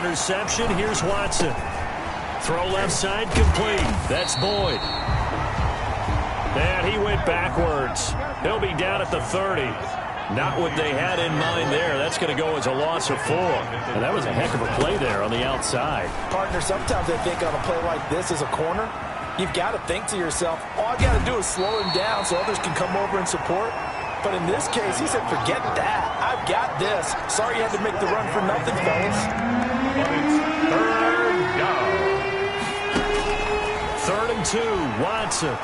the interception. Here's Watson. Throw left side complete. That's Boyd. And he went backwards. He'll be down at the 30. Not what they had in mind there. That's going to go as a loss of 4. And that was a heck of a play there on the outside. Partner, sometimes I think on a play like this as a corner, you've got to think to yourself, all I got to do is slow him down so others can come over and support. But in this case, he said, forget that. I've got this. Sorry you had to make the run for nothing, fellas. But it's 3rd down. 3rd and 2, Watson.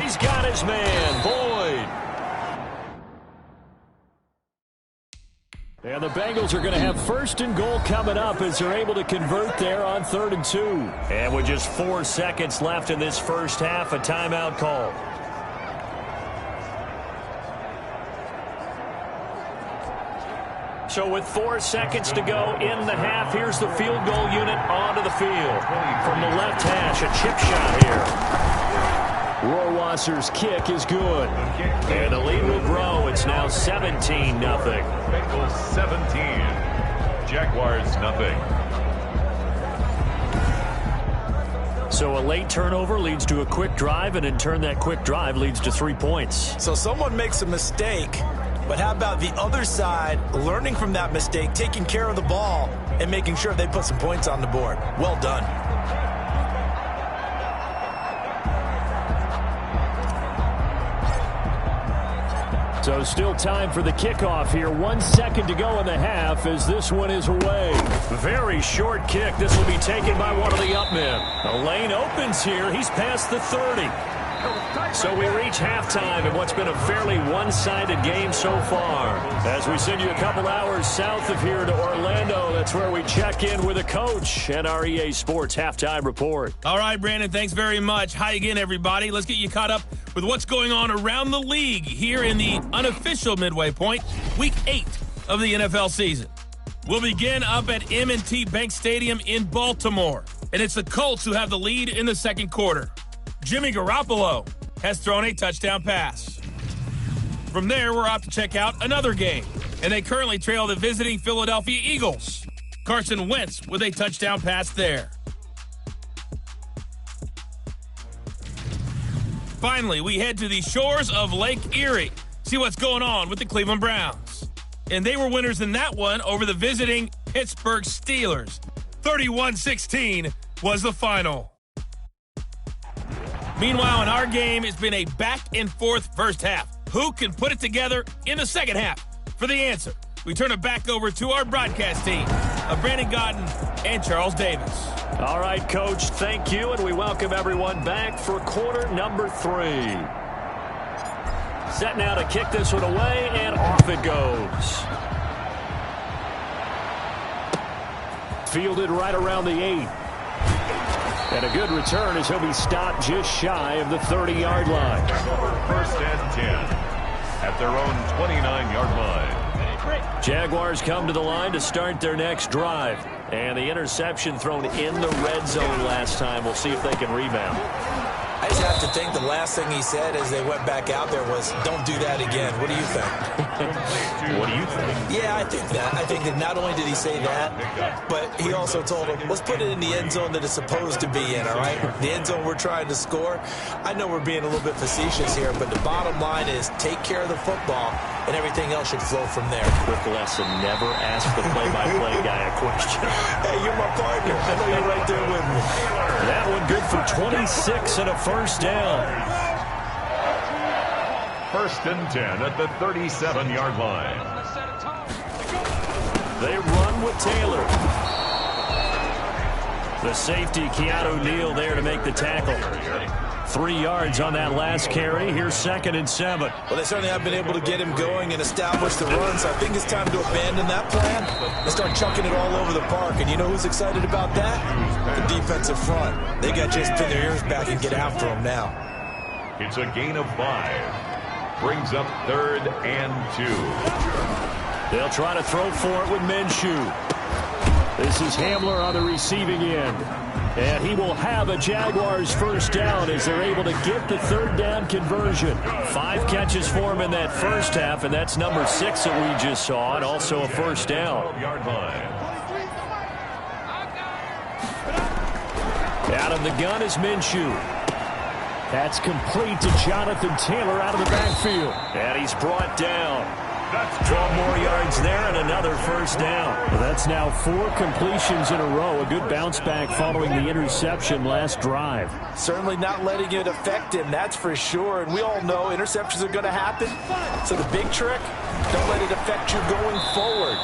He's got his man, Boyd. And the Bengals are going to have 1st and goal coming up as they're able to convert there on 3rd and 2. And with just 4 seconds left in this first half, a timeout call. So with 4 seconds to go in the half, here's the field goal unit onto the field. From the left hash, a chip shot here. Rohrwasser's kick is good. And the lead will grow. It's now 17-0. Bengals 17. Jaguars nothing. So a late turnover leads to a quick drive, and in turn that quick drive leads to 3 points. So someone makes a mistake, but how about the other side learning from that mistake, taking care of the ball, and making sure they put some points on the board? Well done. So still time for the kickoff here. 1 second to go in the half as this one is away. Very short kick. This will be taken by one of the up men. The lane opens here. He's past the 30. So we reach halftime in what's been a fairly one-sided game so far. As we send you a couple hours south of here to Orlando, that's where we check in with a coach and our EA Sports halftime report. All right, Brandon, thanks very much. Hi again, everybody. Let's get you caught up with what's going on around the league here in the unofficial midway point, Week 8 of the NFL season. We'll begin up at M&T Bank Stadium in Baltimore, and it's the Colts who have the lead in the second quarter. Jimmy Garoppolo has thrown a touchdown pass. From there, we're off to check out another game, and they currently trail the visiting Philadelphia Eagles. Carson Wentz with a touchdown pass there. Finally, we head to the shores of Lake Erie, see what's going on with the Cleveland Browns. And they were winners in that one over the visiting Pittsburgh Steelers. 31-16 was the final. Meanwhile, in our game, it's been a back-and-forth first half. Who can put it together in the second half? For the answer, we turn it back over to our broadcast team of Brandon Godden and Charles Davis. All right, Coach, thank you, and we welcome everyone back for quarter number 3. Set now to kick this one away, and off it goes. Fielded right around the 8. And a good return as he'll be stopped just shy of the 30-yard line. 1st and 10 at their own 29-yard line. Jaguars come to the line to start their next drive. And the interception thrown in the red zone last time. We'll see if they can rebound. I just have to think the last thing he said as they went back out there was, don't do that again. What do you think? What do you think? Yeah, I think that. I think that not only did he say that, but he also told them, let's put it in the end zone that it's supposed to be in, all right? The end zone we're trying to score. I know we're being a little bit facetious here, but the bottom line is take care of the football, and everything else should flow from there. Quick lesson, never ask the play-by-play guy a question. Hey, you're my partner. I know you're right there with me. That one good for 26 and a first down. 1st and 10 at the 37-yard line. They run with Taylor. The safety, Keanu Neal, there to make the tackle. 3 yards on that last carry. Here's 2nd and 7. Well, they certainly have been able to get him going and establish the run, so I think it's time to abandon that plan and start chucking it all over the park. And you know who's excited about that? The defensive front. They got to just pin their ears back and get after him now. It's a gain of 5. Brings up 3rd and 2. They'll try to throw for it with Minshew. This is Hamler on the receiving end. And he will have a Jaguars first down as they're able to get the 3rd down conversion. 5 catches for him in that first half, and that's number 6 that we just saw, and also a first down. 12-yard line. Out of the gun is Minshew. That's complete to Jonathan Taylor out of the backfield. And he's brought down. 12 more yards there and another first down. Well, that's now 4 completions in a row. A good bounce back following the interception last drive. Certainly not letting it affect him, that's for sure. And we all know interceptions are going to happen. So the big trick, don't let it affect you going forward.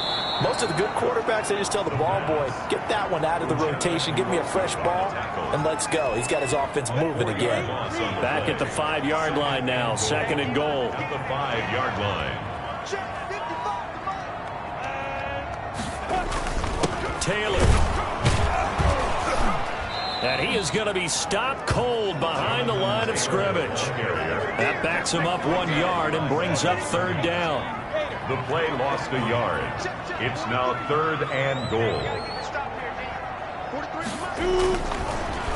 Most of the good quarterbacks, they just tell the ball boy, get that one out of the rotation, give me a fresh ball, and let's go. He's got his offense moving again. Back at the 5-yard line now, 2nd and goal. At the 5-yard line. Taylor. And he is going to be stopped cold behind the line of scrimmage. That backs him up 1 yard and brings up 3rd down. The play lost a yard. It's now 3rd and goal.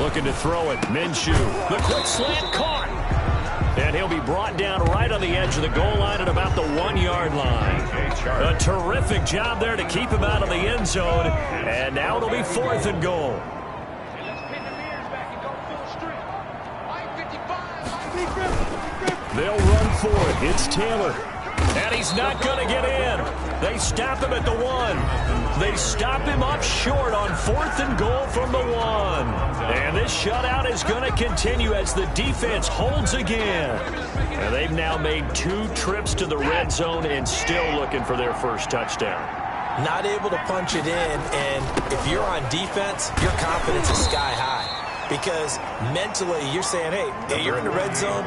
Looking to throw it. Minshew. The quick slant caught. And he'll be brought down right on the edge of the goal line at about the 1-yard line. A terrific job there to keep him out of the end zone. And now it'll be 4th and goal. They'll run for it. It's Taylor. And he's not going to get in. They stop him at the 1. They stop him up short on 4th and goal from the 1. And this shutout is going to continue as the defense holds again. And they've now made 2 trips to the red zone and still looking for their first touchdown. Not able to punch it in, and if you're on defense, your confidence is sky high. Because mentally, you're saying, hey, you're in the red zone.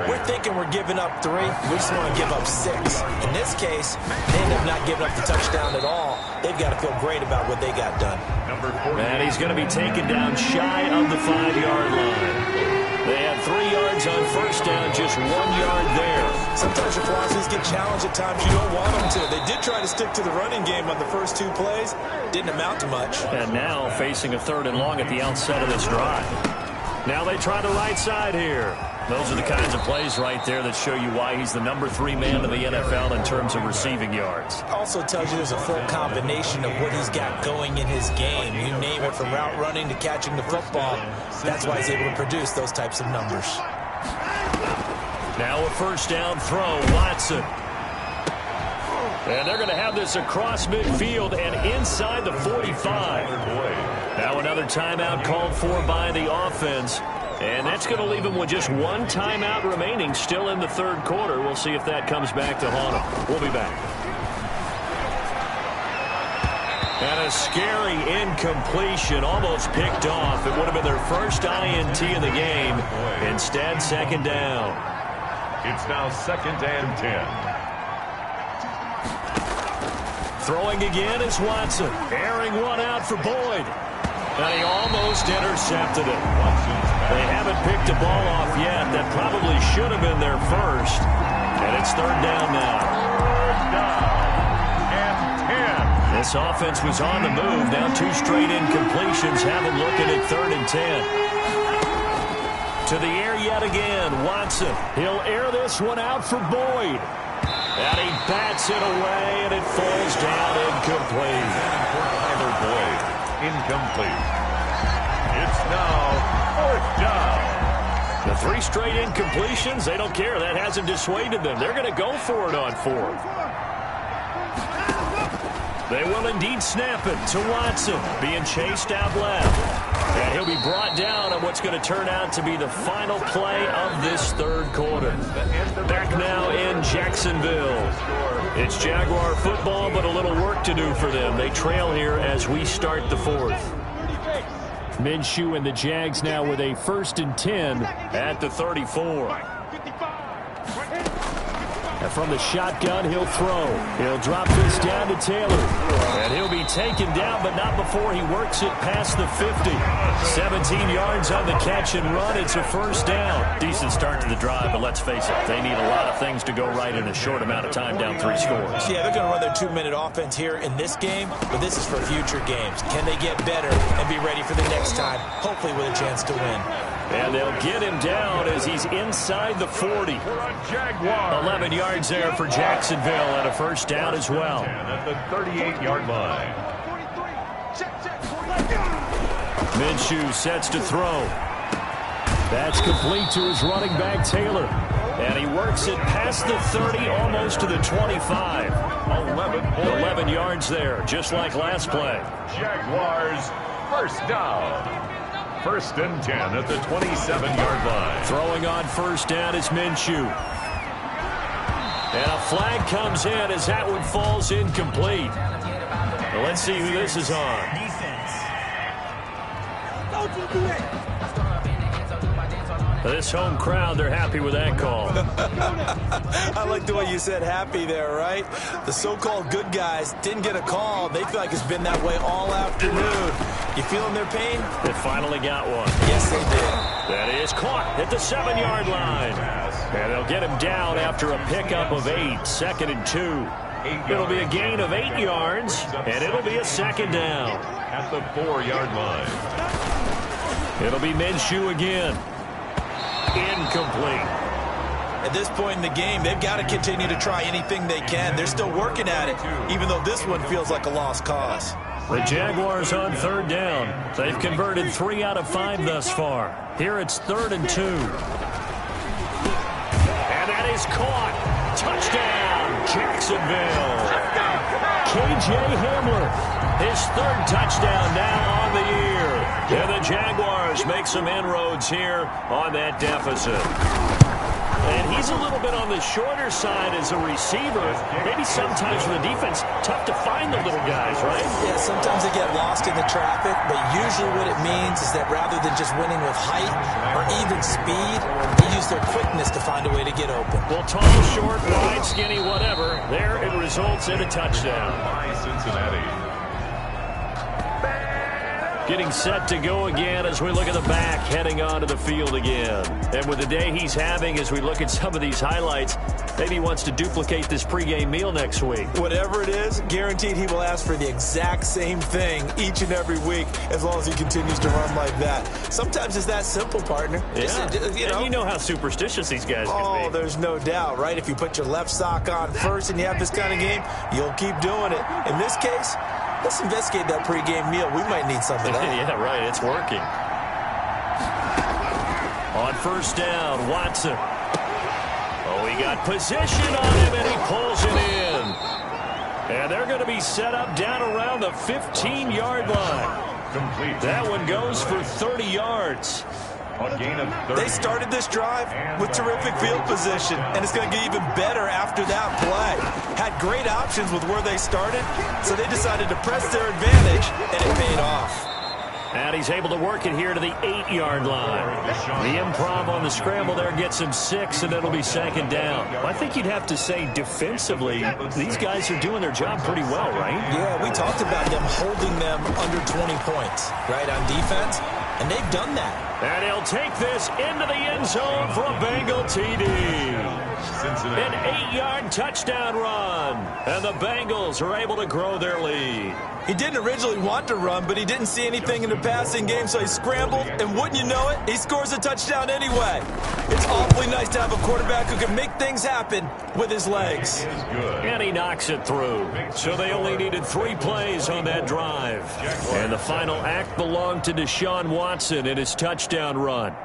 We're thinking we're giving up 3. We just want to give up 6. In this case, they end up not giving up the touchdown at all. They've got to feel great about what they got done. And he's going to be taken down shy of the 5-yard line. They had 3 yards on first down, just 1 yard there. Sometimes your philosophies get challenged at times you don't want them to. They did try to stick to the running game on the first 2 plays. Didn't amount to much. And now facing a 3rd and long at the outset of this drive. Now they try the right side here. Those are the kinds of plays right there that show you why he's the number 3 man in the NFL in terms of receiving yards. Also tells you there's a full combination of what he's got going in his game. You name it, from route running to catching the football. That's why he's able to produce those types of numbers. Now a first down throw, Watson. And they're going to have this across midfield and inside the 45. Now another timeout called for by the offense. And that's going to leave him with just 1 timeout remaining still in the 3rd quarter. We'll see if that comes back to haunt him. We'll be back. And a scary incompletion, almost picked off. It would have been their first INT of the game. Instead, 2nd down. It's now 2nd and 10. Throwing again is Watson. Airing one out for Boyd. And he almost intercepted it. They haven't picked a ball off yet. That probably should have been their first. And it's 3rd down now. 3rd down and 10. This offense was on the move. Now 2 straight incompletions have them looking at 3rd and 10. To the air yet again. Watson. He'll air this one out for Boyd. And he bats it away, and it falls down incomplete. Tyler Boyd, incomplete. It's now 4th down. The 3 straight incompletions, they don't care. That hasn't dissuaded them. They're going to go for it on 4th. They will indeed snap it to Watson, being chased out left. And he'll be brought down on what's going to turn out to be the final play of this 3rd quarter. Back now in Jacksonville. It's Jaguar football, but a little work to do for them. They trail here as we start the 4th. Minshew and the Jags now with a 1st and 10 at the 34. And from the shotgun, he'll throw. He'll drop this down to Taylor. And he'll be taken down, but not before he works it past the 50. 17 yards on the catch and run. It's a first down. Decent start to the drive, but let's face it, they need a lot of things to go right in a short amount of time, down 3 scores. Yeah, they're going to run their 2-minute offense here in this game, but this is for future games. Can they get better and be ready for the next time, hopefully with a chance to win? And they'll get him down as he's inside the 40. 11 yards there for Jacksonville and a first down as well. At the 38-yard line. Minshew sets to throw. That's complete to his running back, Taylor. And he works it past the 30, almost to the 25. 11 yards there, just like last play. Jaguars first down. 1st and 10 at the 27-yard line. Throwing on first down is Minshew. And a flag comes in as that one falls incomplete. Well, let's see who this is on. This home crowd, they're happy with that call. I like the way you said happy there, right? The so-called good guys didn't get a call. They feel like it's been that way all afternoon. You feeling their pain? They finally got one. Yes, they did. That is caught at the 7-yard line. And they'll get him down after a pickup of 8, 2nd and 2. It'll be a gain of 8 yards, and it'll be a 2nd down. At the 4-yard line. It'll be Minshew again. Incomplete. At this point in the game, they've got to continue to try anything they can. They're still working at it, even though this one feels like a lost cause. The Jaguars on 3rd down. They've converted 3 out of 5 thus far. Here it's 3rd and 2. And that is caught. Touchdown, Jacksonville. K.J. Hamler, his 3rd touchdown now on the year. And the Jaguars make some inroads here on that deficit. And he's a little bit on the shorter side as a receiver. Maybe sometimes for the defense, tough to find the little guys, right? Yeah, sometimes they get lost in the traffic, but usually what it means is that rather than just winning with height or even speed, they use their quickness to find a way to get open. Well, tall, short, wide, skinny, whatever. There it results in a touchdown. By Cincinnati. Getting set to go again as we look at the back, heading onto the field again. And with the day he's having, as we look at some of these highlights, maybe he wants to duplicate this pregame meal next week. Whatever it is, guaranteed he will ask for the exact same thing each and every week as long as he continues to run like that. Sometimes it's that simple, partner. Yeah. You know how superstitious these guys can be. Oh, there's no doubt, right? If you put your left sock on first and you have this kind of game, you'll keep doing it. In this case, let's investigate that pregame meal. We might need something. Yeah, right. It's working. On 1st down, Watson. Oh, he got position on him, and he pulls it in. And they're going to be set up down around the 15-yard line. Complete. That one goes for 30 yards. A gain of 30. They started this drive with terrific field position, and it's going to get even better after that play. Had great options with where they started, so they decided to press their advantage, and it paid off. And he's able to work it here to the 8-yard line. The improv on the scramble there gets him 6, and it'll be 2nd down. I think you'd have to say defensively, these guys are doing their job pretty well, right? Yeah, we talked about them holding them under 20 points, right, on defense, and they've done that. And he'll take this into the end zone for a Bengal TD. An 8-yard touchdown run. And the Bengals are able to grow their lead. He didn't originally want to run, but he didn't see anything in the passing game, so he scrambled, and wouldn't you know it, he scores a touchdown anyway. It's awfully nice to have a quarterback who can make things happen with his legs. And he knocks it through. So they only needed 3 plays on that drive. And the final act belonged to Deshaun Watson in his touchdown run.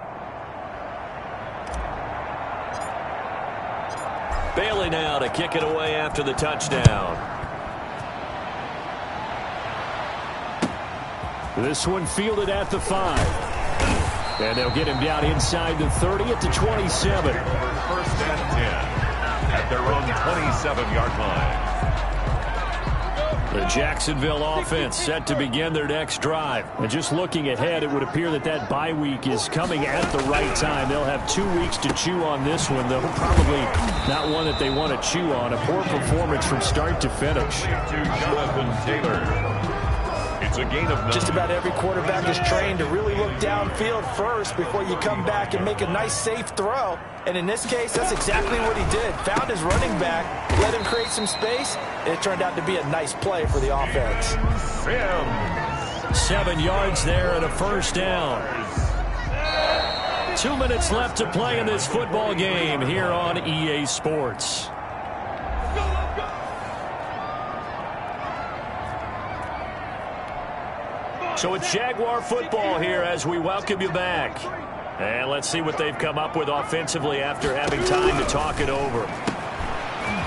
Bailey now to kick it away after the touchdown. This one fielded at the 5. And they'll get him down inside the 30 at the 27. 1st and 10 at their own 27-yard line. The Jacksonville offense set to begin their next drive. And just looking ahead, it would appear that that bye week is coming at the right time. They'll have 2 weeks to chew on this one, though probably not one that they want to chew on. A poor performance from start to finish. To Jonathan Taylor. It's a gain of 9. Just about every quarterback is trained to really look downfield first before you come back and make a nice, safe throw. And in this case, that's exactly what he did. Found his running back, let him create some space, and it turned out to be a nice play for the offense. 7 yards there and a 1st down. 2 minutes left to play in this football game here on EA Sports. So it's Jaguar football here as we welcome you back. And let's see what they've come up with offensively after having time to talk it over.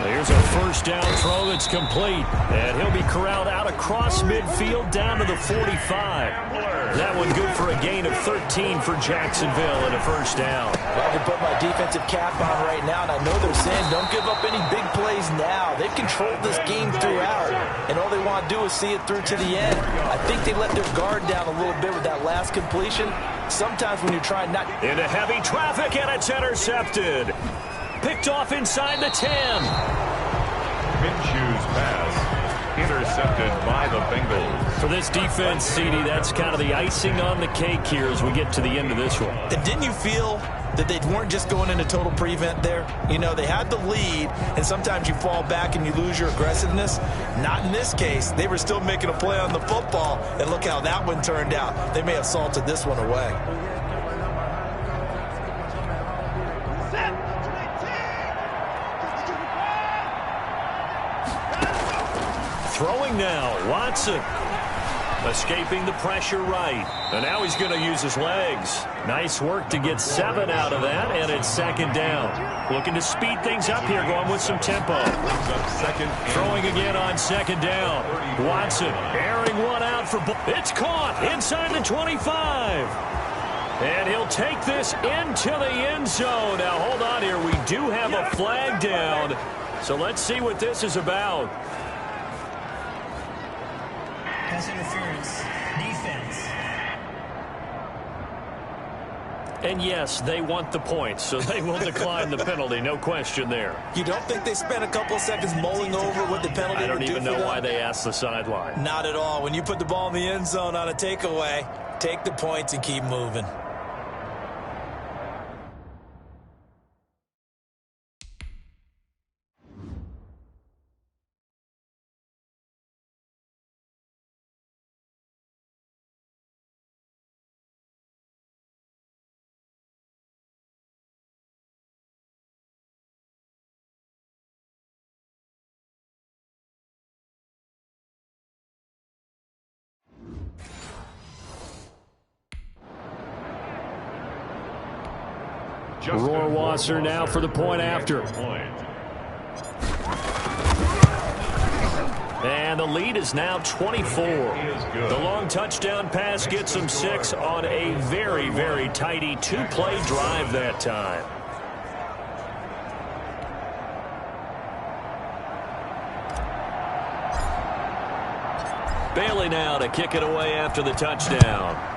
Here's a first down throw that's complete. And he'll be corralled out across midfield down to the 45. That one good for a gain of 13 for Jacksonville and a first down. I can put my defensive cap on right now, and I know they're saying don't give up any big plays now. They've controlled this game throughout, and all they want to do is see it through to the end. I think they let their guard down a little bit with that last completion. Sometimes when you're trying not... Into heavy traffic, and it's intercepted. Picked off inside the 10. Minshew's pass intercepted by the Bengals. For this defense, CD, that's kind of the icing on the cake here as we get to the end of this one. And didn't you feel that they weren't just going into total prevent there? You know, they had the lead, and sometimes you fall back and you lose your aggressiveness. Not in this case. They were still making a play on the football, and look how that one turned out. They may have salted this one away. Throwing now, Watson. Escaping the pressure right. And now he's going to use his legs. Nice work to get 7 out of that, and it's second down. Looking to speed things up here, going with some tempo. Throwing again on second down. Watson airing one out for... It's caught inside the 25. And he'll take this into the end zone. Now, hold on here. We do have a flag down. So let's see what this is about. Pass interference. Defense. And yes, they want the points, so they will decline the penalty. No question there. You don't think they spent a couple of seconds mulling over what the penalty I don't would do even for know them? why they asked the sideline. Not at all. When you put the ball in the end zone on a takeaway, take the points and keep moving. Rohrwasser now for the point after. And the lead is now 24. The long touchdown pass gets them 6 on a very, very tidy 2-play drive that time. Bailey now to kick it away after the touchdown.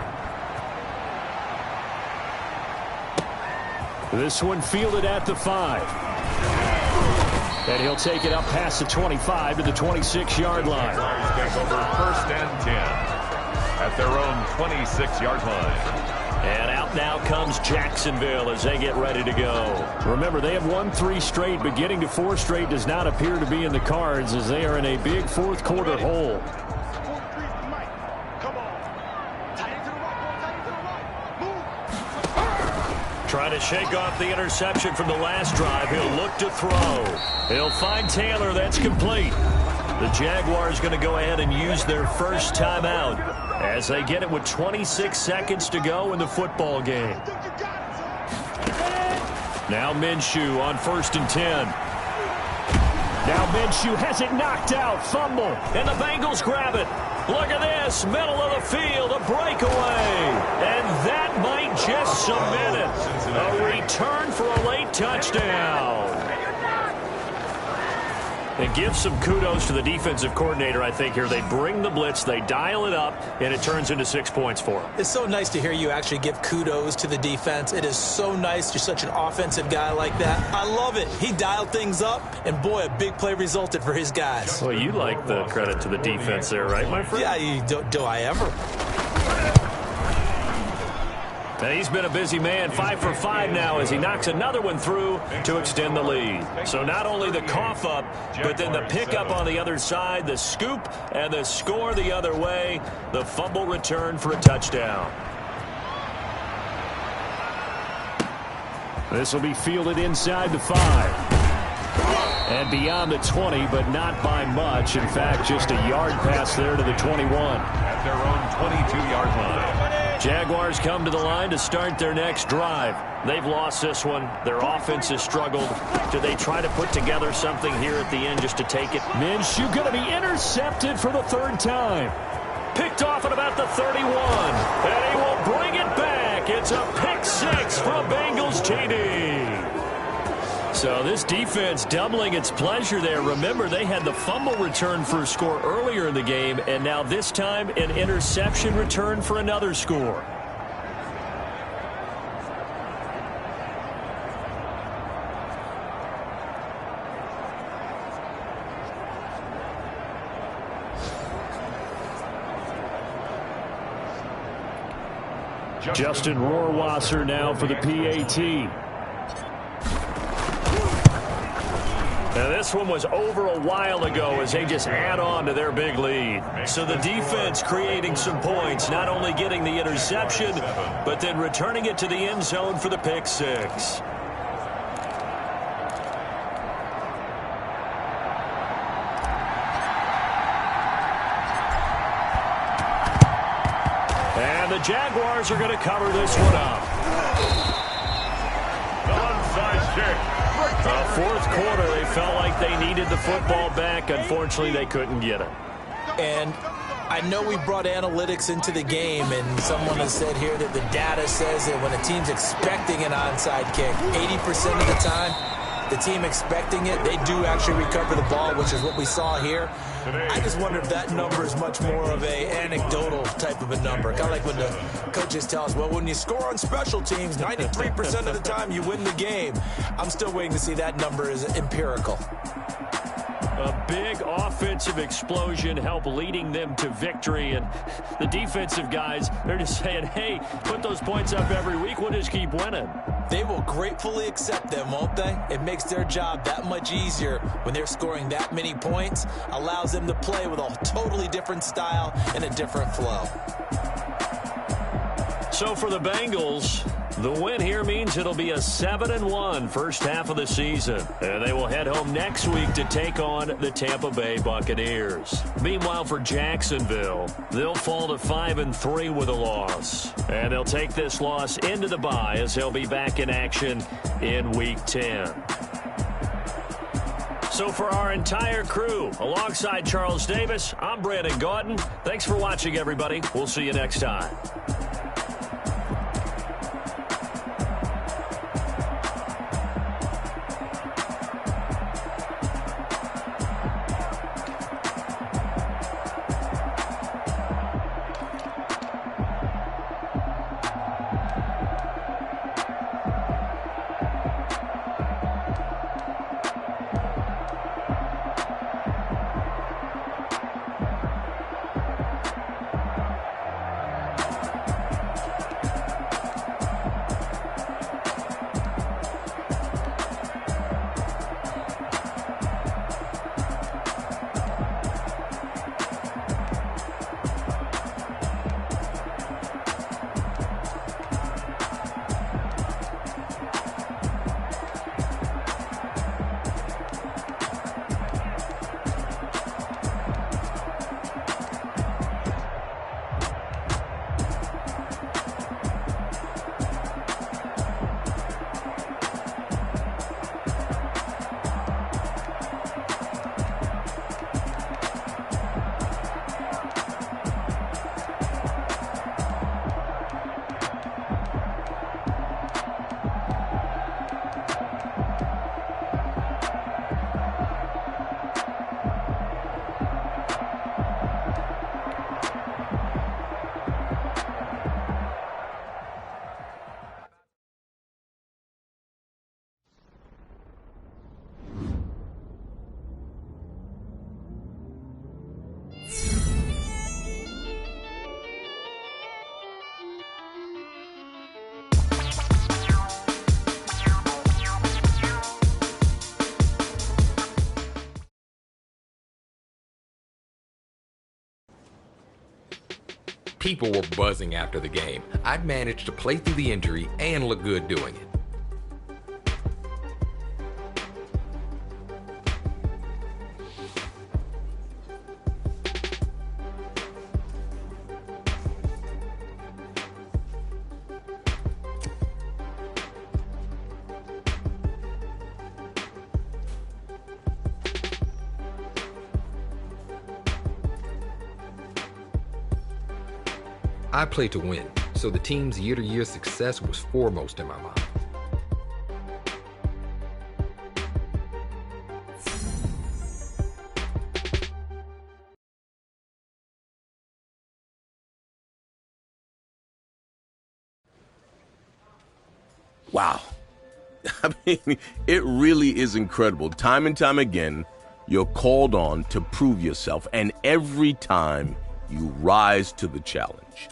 This one fielded at the 5. And he'll take it up past the 25 to the 26-yard line. Take over first and 10 at their own 26-yard line. And out now comes Jacksonville as they get ready to go. Remember, they have won 3 straight, but getting to 4 straight does not appear to be in the cards as they are in a big fourth-quarter hole. Trying to shake off the interception from the last drive. He'll look to throw. He'll find Taylor. That's complete. The Jaguars going to go ahead and use their first timeout as they get it with 26 seconds to go in the football game. Now Minshew on first and 10. Now Minshew has it knocked out. Fumble. And the Bengals grab it. Look at this. Middle of the field. A breakaway. And that might just submit it. A return for a late touchdown. It gives some kudos to the defensive coordinator, I think, here. They bring the blitz, they dial it up, and it turns into 6 points for them. It's so nice to hear you actually give kudos to the defense. It is so nice. You're such an offensive guy like that. I love it. He dialed things up, and boy, a big play resulted for his guys. Well, you like the credit to the defense there, right, my friend? Yeah, do I ever? And he's been a busy man, 5 for 5 now as he knocks another one through to extend the lead. So not only the cough up, but then the pickup on the other side, the scoop, and the score the other way, the fumble return for a touchdown. This will be fielded inside the 5. And beyond the 20, but not by much. In fact, just a yard pass there to the 21. At their own 22-yard line. Jaguars come to the line to start their next drive. They've lost this one. Their offense has struggled. Do they try to put together something here at the end just to take it? Minshew going to be intercepted for the third time. Picked off at about the 31. And he will bring it back. It's a pick six from Bengals TD. So this defense doubling its pleasure there. Remember, they had the fumble return for a score earlier in the game, and now this time an interception return for another score. Justin Rohrwasser now for the PAT. Now this one was over a while ago as they just add on to their big lead. So the defense creating some points, not only getting the interception, but then returning it to the end zone for the pick six. And the Jaguars are going to cover this one up. Onside kick. Fourth quarter, they felt like they needed the football back. Unfortunately, they couldn't get it. And I know we brought analytics into the game, and someone has said here that the data says that when a team's expecting an onside kick, 80% of the time, the team expecting it, they do actually recover the ball, which is what we saw here. I just wonder if that number is much more of a anecdotal type of a number. Kind of like when the coaches tell us, well, when you score on special teams, 93% of the time you win the game. I'm still waiting to see that number is empirical. A big offensive explosion helped leading them to victory, and the defensive guys, they're just saying, hey, put those points up every week, we'll just keep winning. They will gratefully accept them, won't they? It makes their job that much easier when they're scoring that many points, allows them to play with a totally different style and a different flow. So for the Bengals, the win here means it'll be a 7-1 first half of the season. And they will head home next week to take on the Tampa Bay Buccaneers. Meanwhile, for Jacksonville, they'll fall to 5-3 with a loss. And they'll take this loss into the bye as they'll be back in action in Week 10. So for our entire crew, alongside Charles Davis, I'm Brandon Gaudin. Thanks for watching, everybody. We'll see you next time. People were buzzing after the game. I'd managed to play through the injury and look good doing it. I play to win, so the team's year-to-year success was foremost in my mind. Wow. I mean, it really is incredible. Time and time again, you're called on to prove yourself, and every time you rise to the challenge.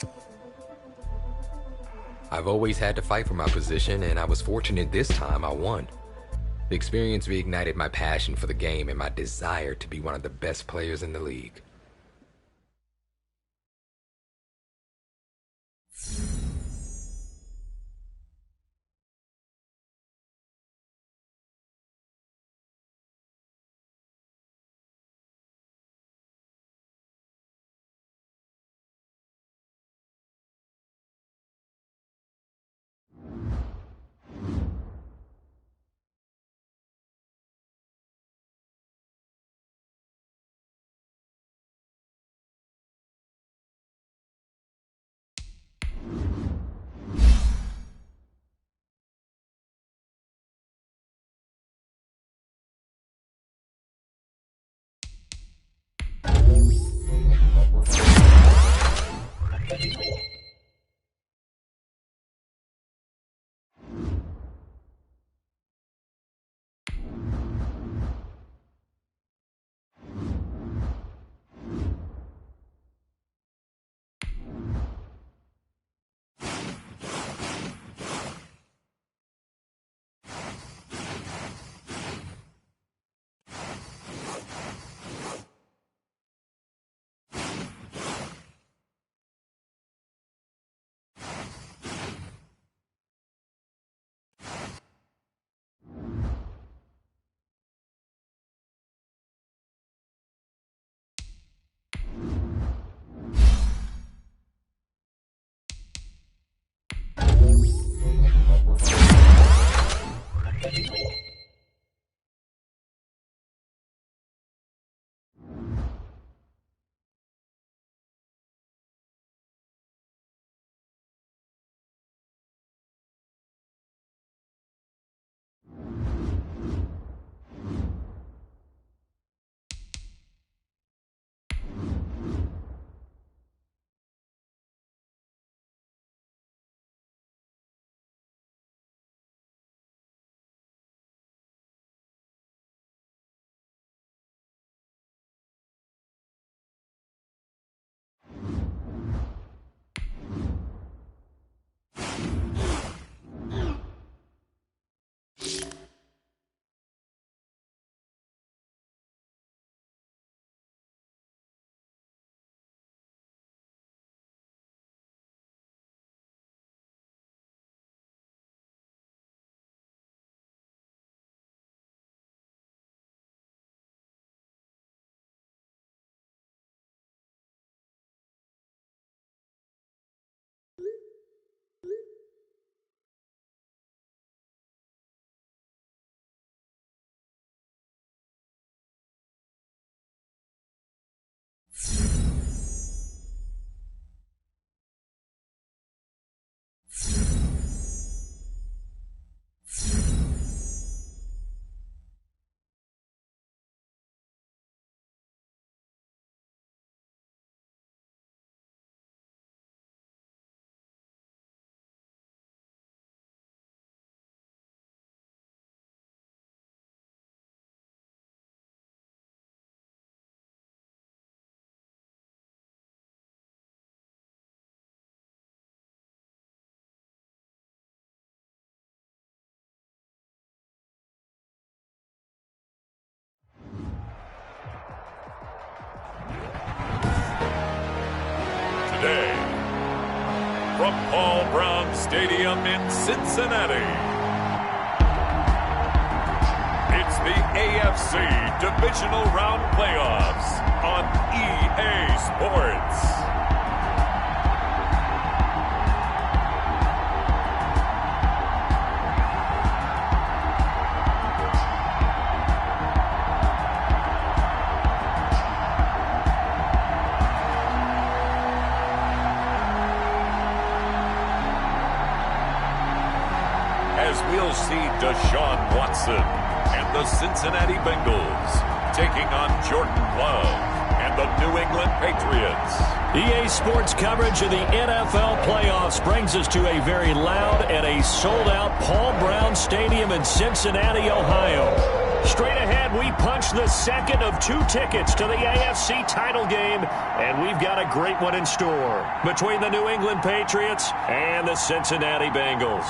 I've always had to fight for my position, and I was fortunate this time I won. The experience reignited my passion for the game and my desire to be one of the best players in the league. Today, from Paul Brown Stadium in Cincinnati, it's the AFC Divisional Round Playoffs on EA Sports. as we'll see Deshaun Watson and the Cincinnati Bengals taking on Jordan Love and the New England Patriots. EA Sports coverage of the NFL playoffs brings us to a very loud and a sold-out Paul Brown Stadium in Cincinnati, Ohio. Straight ahead, we punch the second of 2 tickets to the AFC title game, and we've got a great one in store between the New England Patriots and the Cincinnati Bengals.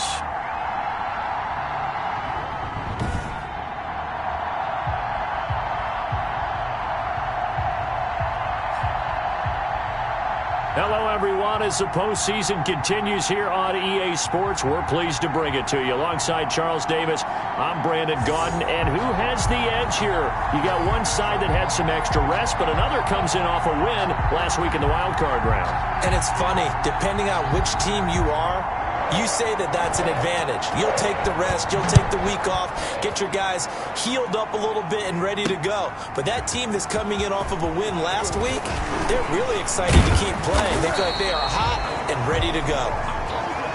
Hello, everyone. As the postseason continues here on EA Sports, we're pleased to bring it to you. Alongside Charles Davis, I'm Brandon Gaudin. And who has the edge here? You got one side that had some extra rest, but another comes in off a win last week in the wild card round. And it's funny, depending on which team you are, you say that that's an advantage. You'll take the rest. You'll take the week off. Get your guys healed up a little bit and ready to go. But that team that's coming in off of a win last week, they're really excited to keep playing. They feel like they are hot and ready to go.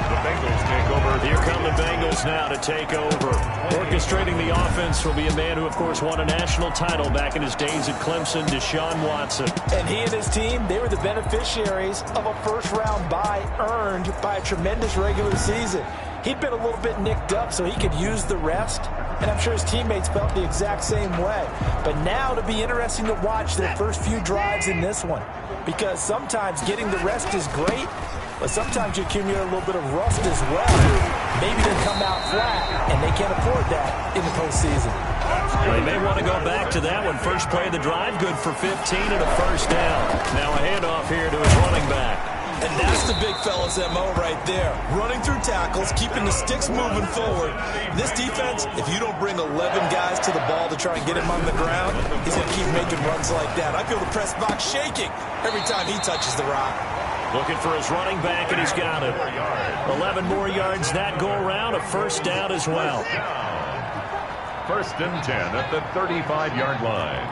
The Bengals take over. Here come the Bengals now to take over. Orchestrating the offense will be a man who, of course, won a national title back in his days at Clemson, Deshaun Watson. And he and his team, they were the beneficiaries of a first-round bye earned by a tremendous regular season. He'd been a little bit nicked up, so he could use the rest. And I'm sure his teammates felt the exact same way. But now it'll be interesting to watch their first few drives in this one. Because sometimes getting the rest is great, but sometimes you accumulate a little bit of rust as well. Maybe they come out flat, and they can't afford that in the postseason. They may want to go back to that one. First play of the drive, good for 15 and a first down. Now a handoff here to his running back. And that's the big fella's MO right there. Running through tackles, keeping the sticks moving forward. This defense, if you don't bring 11 guys to the ball to try and get him on the ground, he's going to keep making runs like that. I feel the press box shaking every time he touches the rock. Looking for his running back, and he's got it. 11 more yards that go around, a first down as well. First and 10 at the 35-yard line.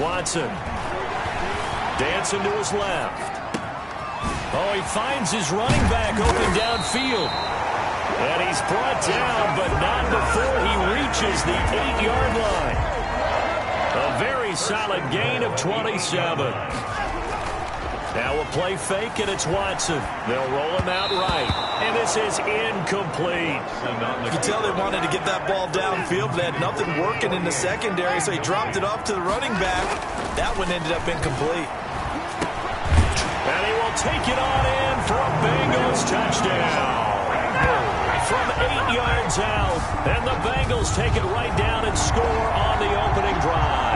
Watson dancing to his left. Oh, he finds his running back open downfield. And he's brought down, but not before he reaches the 8-yard line. A very solid gain of 27. Now a play fake, and it's Watson. They'll roll him out right. And this is incomplete. You can tell they wanted to get that ball downfield, but they had nothing working in the secondary, so he dropped it off to the running back. That one ended up incomplete. And he will take it on in for a Bengals touchdown. From 8 yards out, and the Bengals take it right down and score on the opening drive.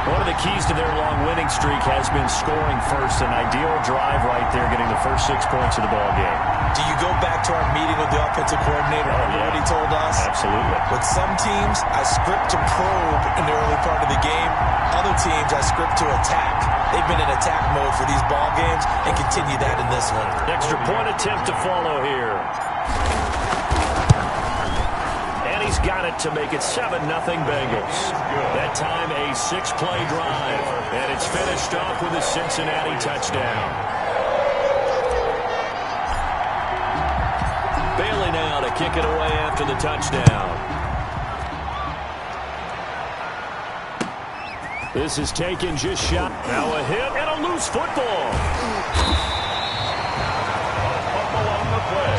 One of the keys to their long winning streak has been scoring first. An ideal drive right there, getting the first 6 points of the ball game. Do you go back to our meeting with the offensive coordinator? Remember what he told us? Absolutely. With some teams, I script to probe in the early part of the game. Other teams, I script to attack. They've been in attack mode for these ball games and continue that in this one. Extra point attempt to follow here. And he's got it to make it 7-0 Bengals. That time a 6-play drive. And it's finished off with a Cincinnati touchdown. Bailey now to kick it away after the touchdown. This is taken just shot. Now a hit and a loose football. Along the play.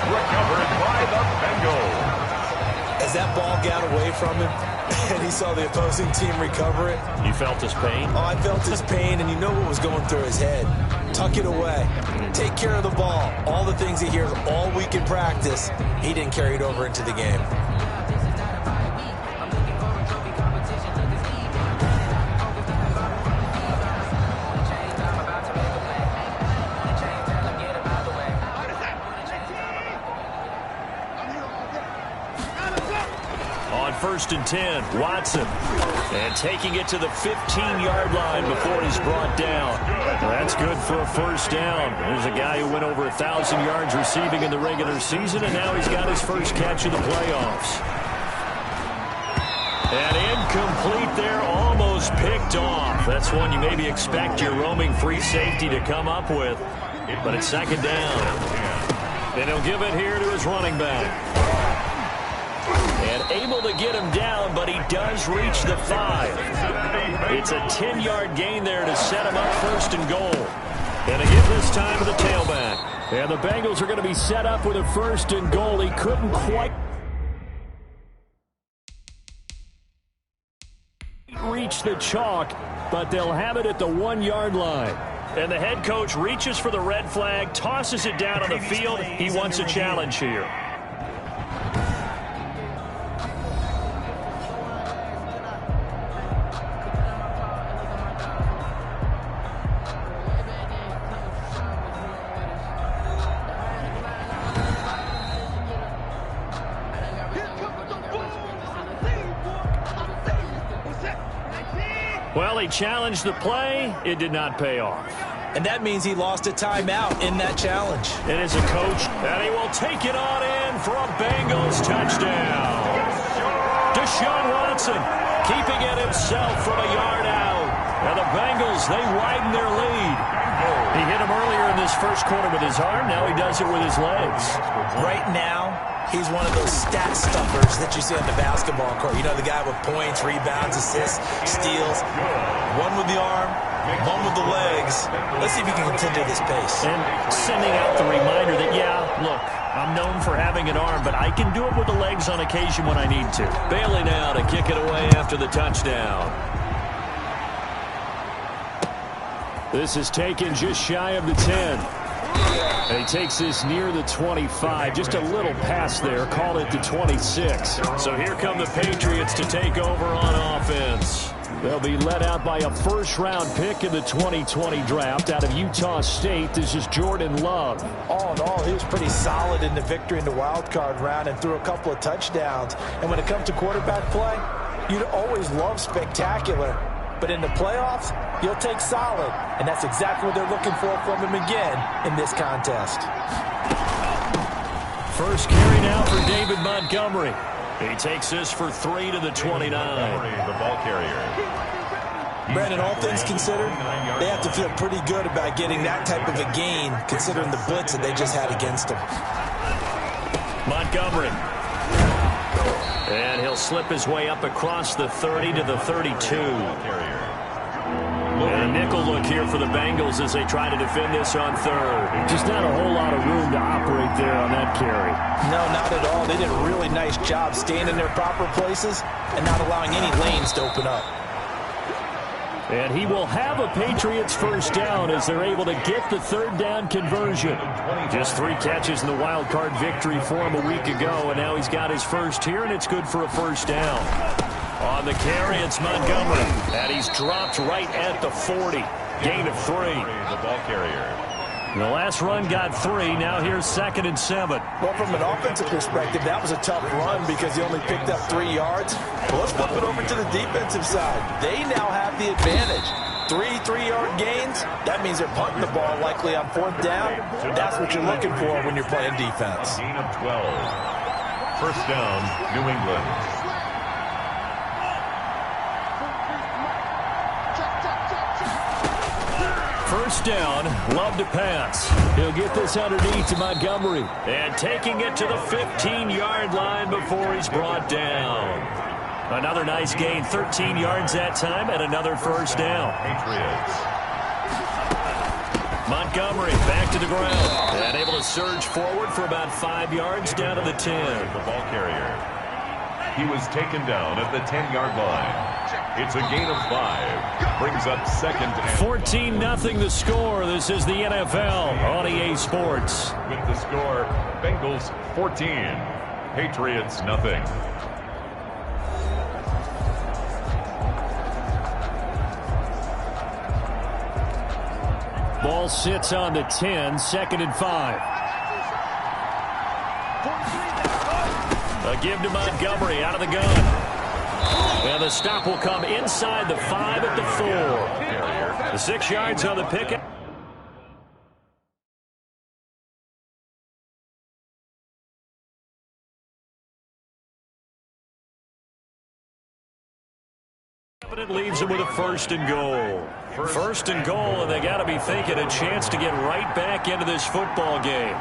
Recovered by the Bengals. As that ball got away from him and he saw the opposing team recover it. You felt his pain? Oh, I felt his pain, and you know what was going through his head. Tuck it away. Take care of the ball. All the things he hears all week in practice, he didn't carry it over into the game. First and 10, Watson. And taking it to the 15-yard line before he's brought down. That's good for a first down. There's a guy who went over 1,000 yards receiving in the regular season, and now he's got his first catch of the playoffs. And incomplete there, almost picked off. That's one you maybe expect your roaming free safety to come up with. But it's second down. And he'll give it here to his running back. And able to get him down, but he does reach the 5. It's a 10-yard gain there to set him up first and goal. And again this time to the tailback. And the Bengals are going to be set up with a first and goal. He couldn't quite reach the chalk, but they'll have it at the 1-yard line. And the head coach reaches for the red flag, tosses it down on the field. He wants a challenge here. Well, he challenged the play. It did not pay off. And that means he lost a timeout in that challenge. And as a coach, and he will take it on in for a Bengals touchdown. Deshaun Watson keeping it himself from a yard out. And the Bengals, they widen their lead. He hit him earlier in this first quarter with his arm. Now he does it with his legs. Right now, he's one of those stat stuffers that you see on the basketball court. You know, the guy with points, rebounds, assists, steals. One with the arm, one with the legs. Let's see if he can continue this pace. And sending out the reminder that, yeah, look, I'm known for having an arm, but I can do it with the legs on occasion when I need to. Bailey now to kick it away after the touchdown. This is taken just shy of the 10. And he takes this near the 25. Just a little pass there. Called it the 26. So here come the Patriots to take over on offense. They'll be led out by a first-round pick in the 2020 draft out of Utah State. This is Jordan Love. All in all, he was pretty solid in the victory in the wild card round and threw a couple of touchdowns. And when it comes to quarterback play, you'd always love spectacular. But in the playoffs, you'll take solid. And that's exactly what they're looking for from him again in this contest. First carry now for David Montgomery. He takes this for 3 to the 29. The ball carrier. Brandon, all things considered, they have to feel pretty good about getting that type of a gain, considering the blitz that they just had against them. Montgomery. And he'll slip his way up across the 30 to the 32. And a nickel look here for the Bengals as they try to defend this on third. Just not a whole lot of room to operate there on that carry. No, not at all. They did a really nice job staying in their proper places and not allowing any lanes to open up. And he will have a Patriots first down as they're able to get the third down conversion. Just 3 catches in the wild card victory for him a week ago, and now he's got his first here, and it's good for a first down. On the carry, it's Montgomery, and he's dropped right at the 40. Gain of 3. The ball carrier. The last run got 3. Now here's 2nd and 7. Well, from an offensive perspective, that was a tough run because he only picked up 3 yards. Well, let's flip it over to the defensive side. They now have the advantage. 3 3-yard gains. That means they're punting the ball likely on 4th down. That's what you're looking for when you're playing defense. Gain of 12. First down, New England. First down, Love to pass. He'll get this underneath to Montgomery. And taking it to the 15-yard line before he's brought down. Another nice gain, 13 yards that time, and another first down. Patriots. Montgomery back to the ground. And able to surge forward for about 5 yards down to the 10. The ball carrier. He was taken down at the 10-yard line. It's a gain of 5. Brings up 2nd and 14-0 the score. This is the NFL on EA Sports. with the score, Bengals 14, Patriots nothing. Ball sits on the 10, 2nd and 5. A give to Montgomery out of the gun. And the stop will come inside the 5 at the 4. The 6 yards on the pick. But it leaves them with a 1st and goal. 1st and goal, and they got to be thinking a chance to get right back into this football game.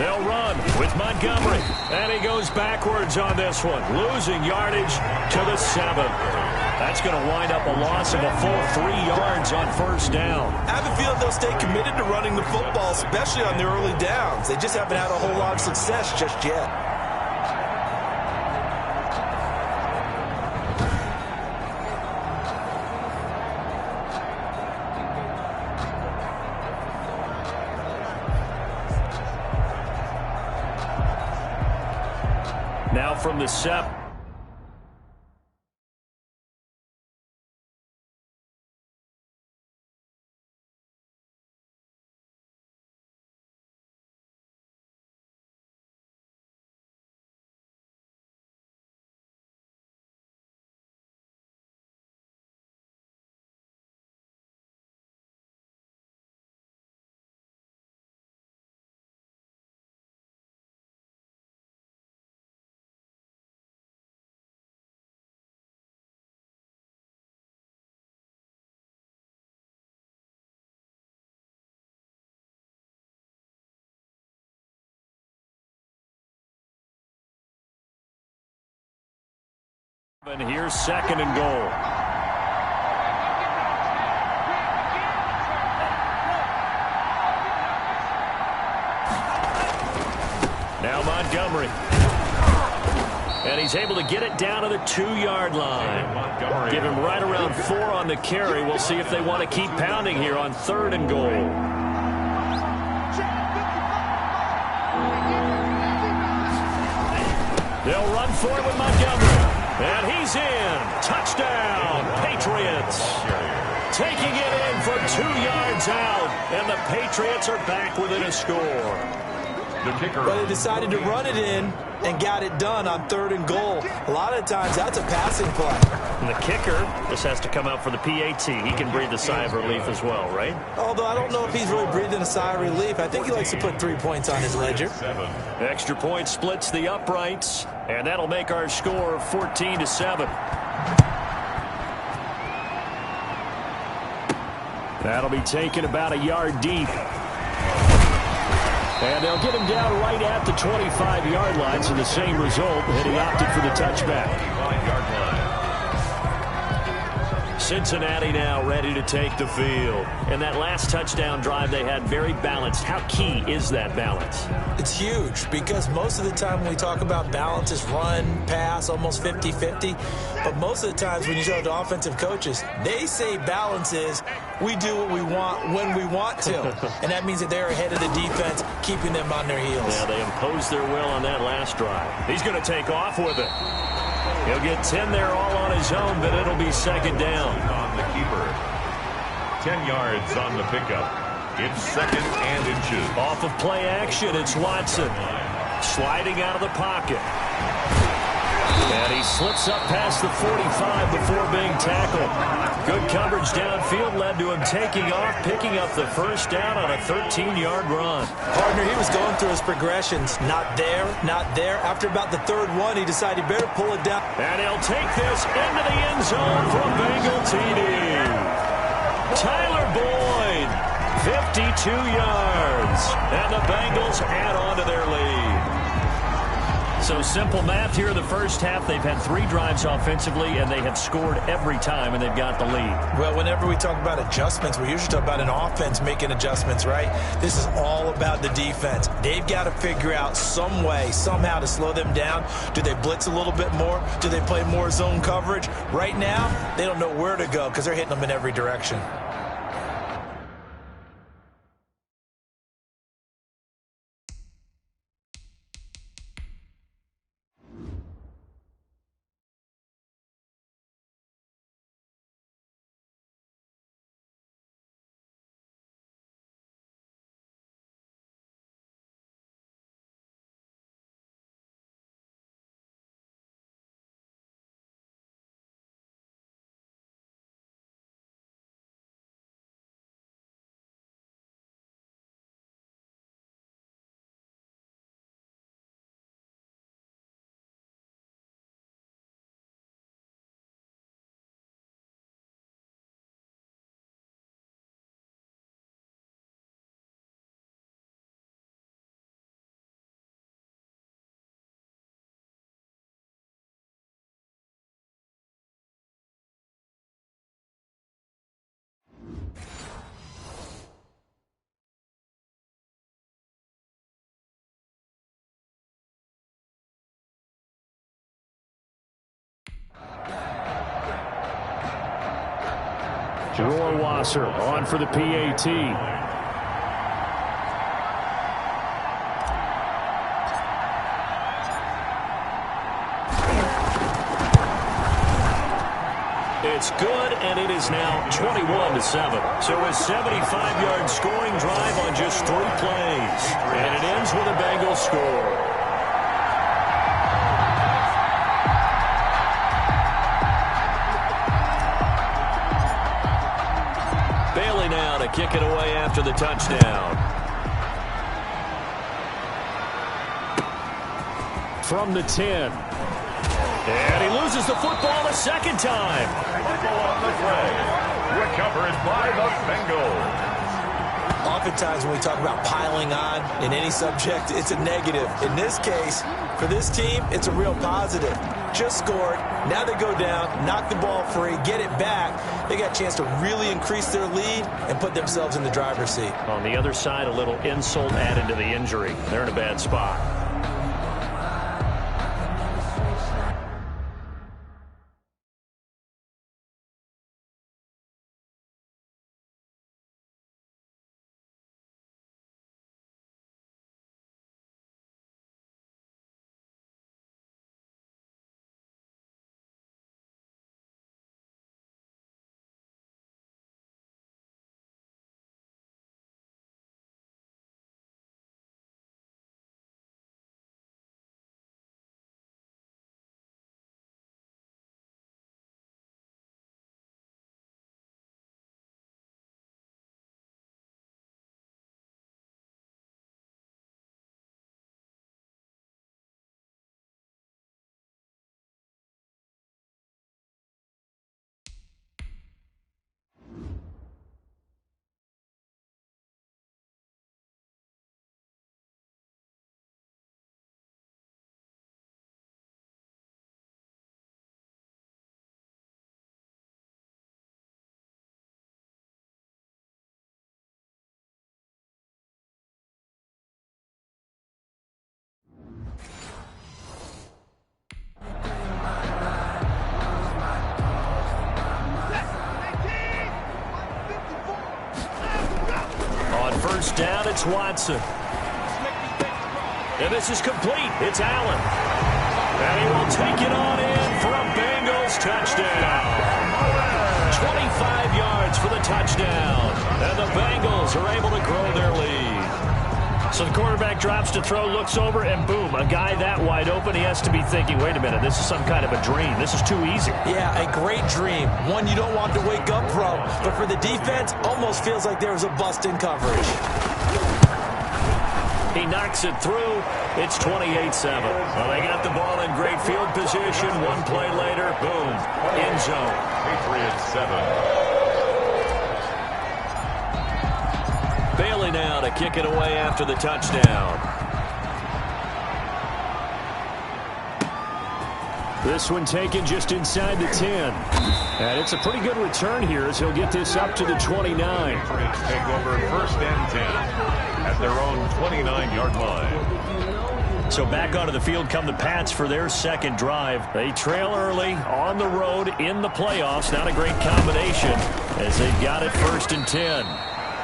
They'll run with Montgomery, and he goes backwards on this one, losing yardage to the 7. That's going to wind up a loss of a full 3 yards on 1st down. I have a feeling they'll stay committed to running the football, especially on the early downs. They just haven't had a whole lot of success just yet. Now from the SEP. And here's 2nd and goal. Now Montgomery. And he's able to get it down to the 2-yard line. Give him right around 4 on the carry. We'll see if they want to keep pounding here on 3rd and goal. They'll run for it with Montgomery. And he's in. Touchdown, Patriots. Taking it in for 2 yards out. And the Patriots are back within a score. But they decided to run it in and got it done on 3rd and goal. A lot of times that's a passing play. And the kicker just has to come out for the PAT. He can breathe a sigh of relief as well, right? Although I don't know if he's really breathing a sigh of relief. I think he likes to put 3 points on his ledger. Extra point splits the uprights, and that'll make our score 14-7. That'll be taken about a yard deep. And they'll get him down right at the 25-yard line, so the same result, and he opted for the touchback. Cincinnati now ready to take the field. And that last touchdown drive they had very balanced. How key is that balance? It's huge because most of the time when we talk about balance is run, pass, almost 50-50. But most of the times when you talk to offensive coaches, they say balance is we do what we want when we want to. And that means that they're ahead of the defense, keeping them on their heels. Yeah, they imposed their will on that last drive. He's going to take off with it. He'll get 10 there all on his own, but it'll be 2nd down. On the keeper. 10 yards on the pickup. It's 2nd and inches. Off of play action, it's Watson. Sliding out of the pocket. And he slips up past the 45 before being tackled. Good coverage downfield led to him taking off, picking up the 1st down on a 13-yard run. Partner, he was going through his progressions. Not there, not there. After about the 3rd one, he decided he better pull it down. And he'll take this into the end zone for a Bengal TD. Tyler Boyd, 52 yards. And the Bengals add on to their lead. So simple math here in the first half. They've had 3 drives offensively, and they have scored every time, and they've got the lead. Well, whenever we talk about adjustments, we usually talk about an offense making adjustments, right? This is all about the defense. They've got to figure out some way, somehow to slow them down. Do they blitz a little bit more? Do they play more zone coverage? Right now, they don't know where to go because they're hitting them in every direction. Rohrwasser on for the PAT. It's good, and it is now 21-7. So a 75-yard scoring drive on just 3 plays. And it ends with a Bengals score. Bailey now to kick it away after the touchdown. From the 10. And he loses the football a second time. Football on the play. Recovered by the Bengals. Oftentimes when we talk about piling on in any subject, it's a negative. In this case, for this team, it's a real positive. Just scored. Now they go down, knock the ball free, get it back. They got a chance to really increase their lead and put themselves in the driver's seat. On the other side, a little insult added to the injury. They're in a bad spot. First down, it's Watson. And this is complete. It's Allen. And he will take it on in for a Bengals touchdown. 25 yards for the touchdown. And the Bengals are able to grow their lead. So the quarterback drops to throw, looks over, and boom, a guy that wide open, he has to be thinking, wait a minute, this is some kind of a dream. This is too easy. Yeah, a great dream. One you don't want to wake up from. But for the defense, almost feels like there was a bust in coverage. He knocks it through. It's 28-7. Well, they got the ball in great field position. One play later, boom, end zone. Patriots 7. Bailey now to kick it away after the touchdown. This one taken just inside the 10. And it's a pretty good return here as he'll get this up to the 29. Patriots take over first and 10 at their own 29-yard line. So back onto the field come the Pats for their second drive. They trail early on the road in the playoffs. Not a great combination as they've got it first and 10.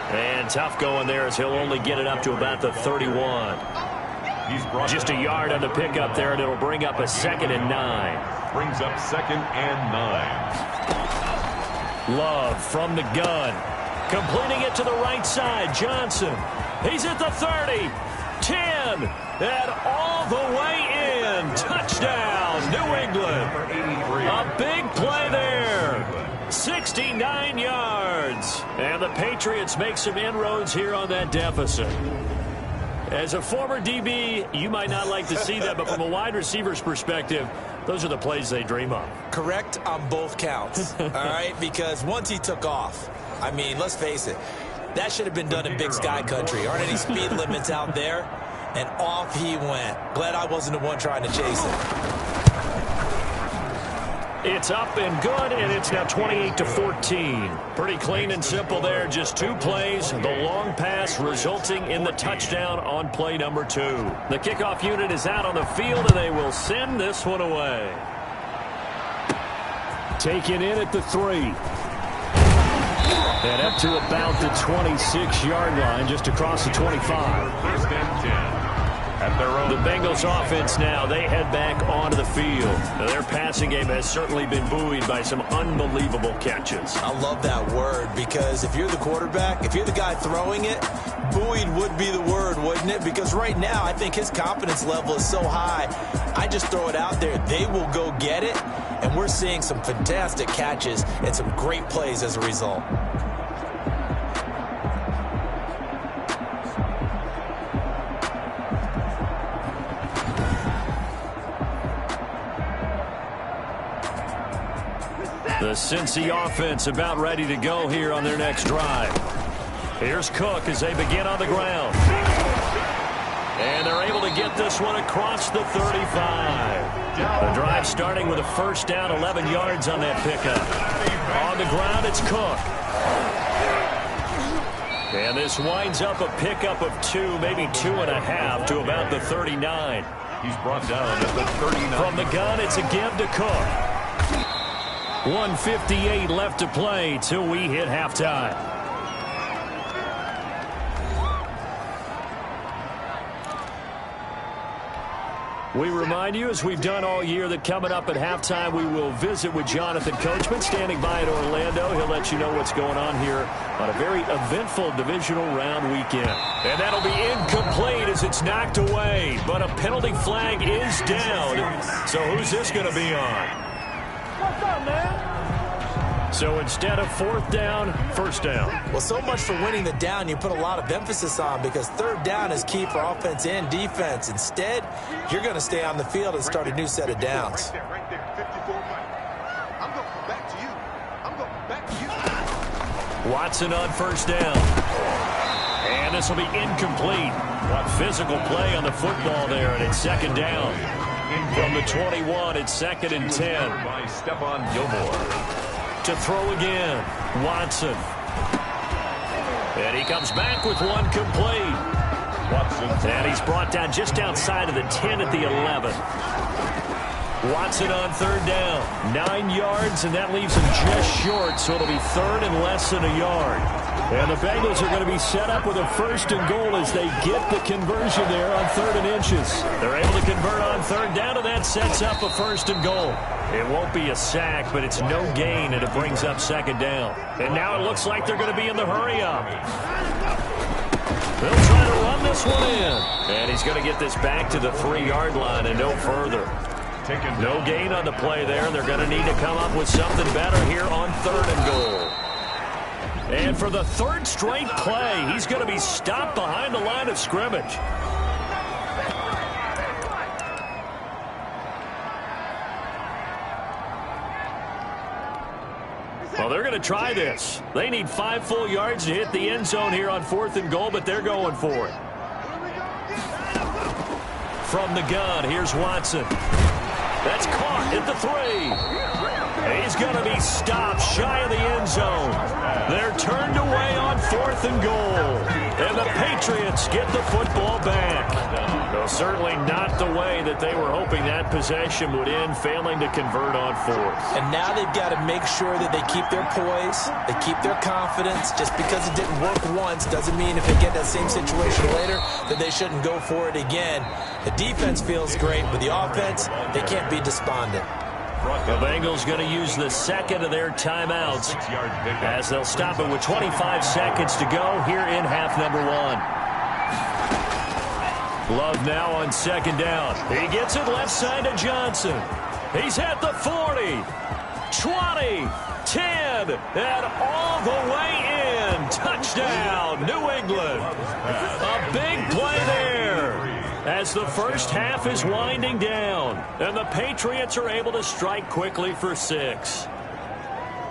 And tough going there as he'll only get it up to about the 31. Just a yard on the pickup there, and it'll bring up a 2nd and 9. Brings up 2nd and 9. Love from the gun. Completing it to the right side. Johnson. He's at the 30. 10. And all the way in. Touchdown, New England. A big play there. 69 yards. And the Patriots make some inroads here on that deficit. As a former DB, you might not like to see that, but from a wide receiver's perspective, those are the plays they dream of. Correct on both counts, all right? Because once he took off, I mean, let's face it, that should have been done in Big Sky country. Aren't any speed limits out there? And off he went. Glad I wasn't the one trying to chase him. It's up and good, and it's now 28-14. Pretty clean and simple there. Just 2 plays. The long pass resulting in the touchdown on play number 2. The kickoff unit is out on the field, and they will send this one away. Taken in at the 3. And up to about the 26-yard line, just across the 25. First and 10. At their own. The Bengals offense now, they head back onto the field. Now, their passing game has certainly been buoyed by some unbelievable catches. I love that word because if you're the quarterback, if you're the guy throwing it, buoyed would be the word, wouldn't it? Because right now, I think his confidence level is so high. I just throw it out there. They will go get it, and we're seeing some fantastic catches and some great plays as a result. The Cincy offense about ready to go here on their next drive. Here's Cook as they begin on the ground. And they're able to get this one across the 35. The drive starting with a first down, 11 yards on that pickup. On the ground, it's Cook. And this winds up a pickup of 2, maybe 2.5 to about the 39. He's brought down at the 39. From the gun, it's a give to Cook. 1:58 left to play till we hit halftime. We remind you, as we've done all year, that coming up at halftime, we will visit with Jonathan Coachman, standing by in Orlando. He'll let you know what's going on here on a very eventful divisional round weekend. And that'll be incomplete as it's knocked away, but a penalty flag is down. So who's this going to be on? What's up, man? So instead of fourth down, first down. Well, so much for winning the down you put a lot of emphasis on because third down is key for offense and defense. Instead, you're going to stay on the field and start a new set of downs. Right there, 54 Mike. I'm going to come back to you. I'm going to come back to you. Watson on first down. And this will be incomplete. What physical play on the football there, and it's second down. From the 21, it's second and 10. By Stephon Gilmore. To throw again, Watson. And he comes back with one complete. Watson. And he's brought down just outside of the 10 at the 11. Watson on third down. 9 yards, and that leaves him just short, so it'll be third and less than a yard. And the Bengals are going to be set up with a first and goal as they get the conversion there on 3rd and inches. They're able to convert on third down, and that sets up a first and goal. It won't be a sack, but it's no gain, and it brings up second down. And now it looks like they're going to be in the hurry-up. They'll try to run this one in. And he's going to get this back to the 3-yard line and no further. No gain on the play there, and they're going to need to come up with something better here on 3rd and goal. And for the 3rd straight play, he's going to be stopped behind the line of scrimmage. Well, they're going to try this. They need 5 full yards to hit the end zone here on 4th and goal, but they're going for it. From the gun, here's Watson. That's caught at the 3. He's going to be stopped shy of the end zone. They're turned away on 4th and goal. And the Patriots get the football back. Well, certainly not the way that they were hoping that possession would end, failing to convert on 4th. And now they've got to make sure that they keep their poise, they keep their confidence. Just because it didn't work once doesn't mean if they get that same situation later that they shouldn't go for it again. The defense feels great, but the offense, they can't be despondent. The Bengals going to use the second of their timeouts as they'll stop it with 25 seconds to go here in half number 1. Love now on second down. He gets it left side to Johnson. He's at the 40, 20, 10, and all the way in. Touchdown, New England. A big play there as the first half is winding down, and the Patriots are able to strike quickly for 6.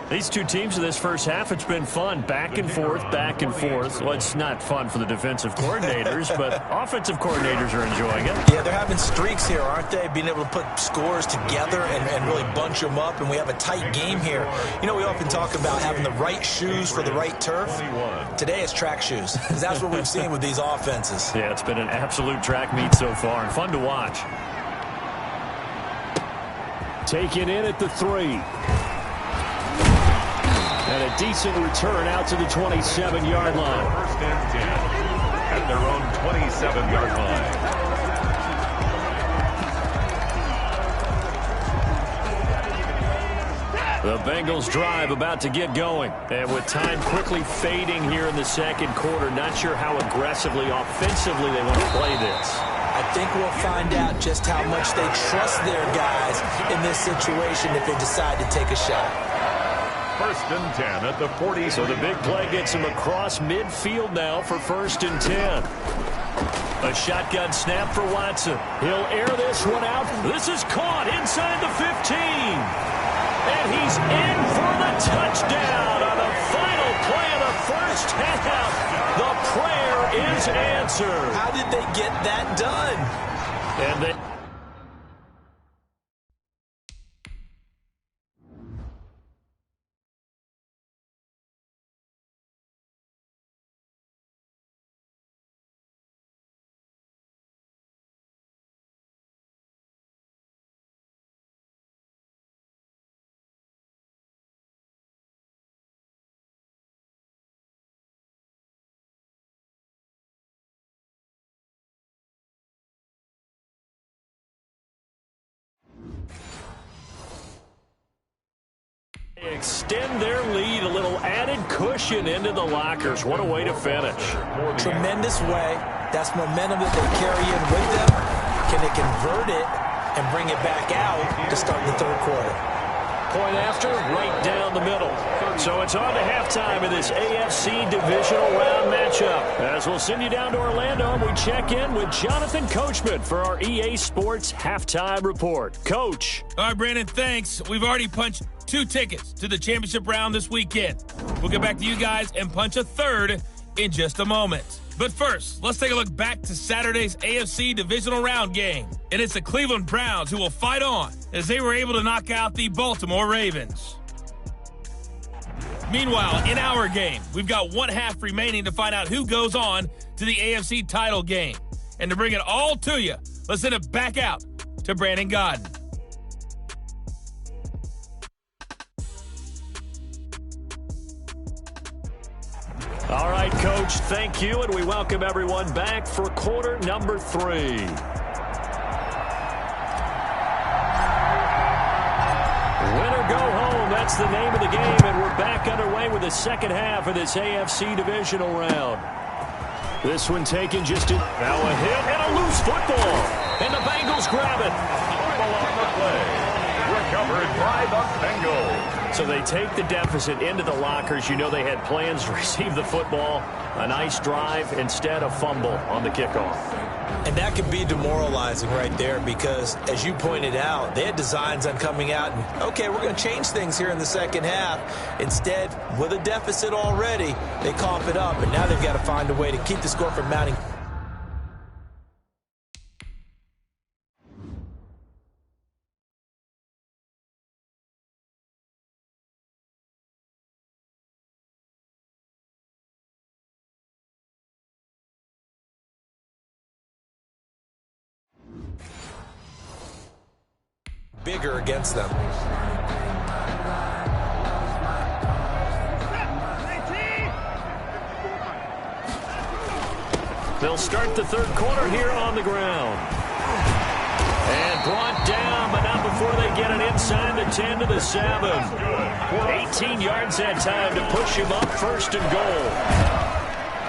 These two teams in this first half, it's been fun. Back and forth, back and forth. Well, it's not fun for the defensive coordinators, but offensive coordinators are enjoying it. Yeah, they're having streaks here, aren't they? Being able to put scores together and really bunch them up, and we have a tight game here. You know, we often talk about having the right shoes for the right turf. Today it's track shoes, because that's what we've seen with these offenses. Yeah, it's been an absolute track meet so far, and fun to watch. Taken in at the 3. And a decent return out to the 27-yard line. First and 10 at their own 27-yard line. The Bengals drive about to get going. And with time quickly fading here in the second quarter, not sure how aggressively, offensively they want to play this. I think we'll find out just how much they trust their guys in this situation if they decide to take a shot. First and 10 at the 40. So the big play gets him across midfield now for first and 10. A shotgun snap for Watson. He'll air this one out. This is caught inside the 15. And he's in for the touchdown on the final play of the first half. The prayer is answered. How did they get that done? And they... extend their lead, a little added cushion into the lockers. What a way to finish. Tremendous way. That's momentum that they carry in with them. Can they convert it and bring it back out to start the third quarter? Point after, right down the middle. So it's on to halftime in this AFC divisional round matchup. As we'll send you down to Orlando, we check in with Jonathan Coachman for our EA Sports halftime report. Coach. All right, Brandon, thanks. We've already punched 2 tickets to the championship round this weekend. We'll get back to you guys and punch a third in just a moment. But first, let's take a look back to Saturday's AFC divisional round game. And it's the Cleveland Browns who will fight on as they were able to knock out the Baltimore Ravens. Meanwhile, in our game, we've got 1 half remaining to find out who goes on to the AFC title game. And to bring it all to you, let's send it back out to Brandon Godden. All right, Coach, thank you, and we welcome everyone back for quarter number 3. Win or go home, that's the name of the game, and we're back underway with the second half of this AFC divisional round. This one taken just in. Now a hit and a loose football, and the Bengals grab it. Fumble on the play. Recovered by the Bengals. So they take the deficit into the lockers. You know they had plans to receive the football. A nice drive, instead a fumble on the kickoff. And that can be demoralizing right there because, as you pointed out, they had designs on coming out and, okay, we're going to change things here in the second half. Instead, with a deficit already, they cough it up, and now they've got to find a way to keep the score from mounting. Bigger against them. They'll start the third quarter here on the ground. And brought down, but not before they get it inside the 10 to the 7. 18 yards that time to push him up, first and goal.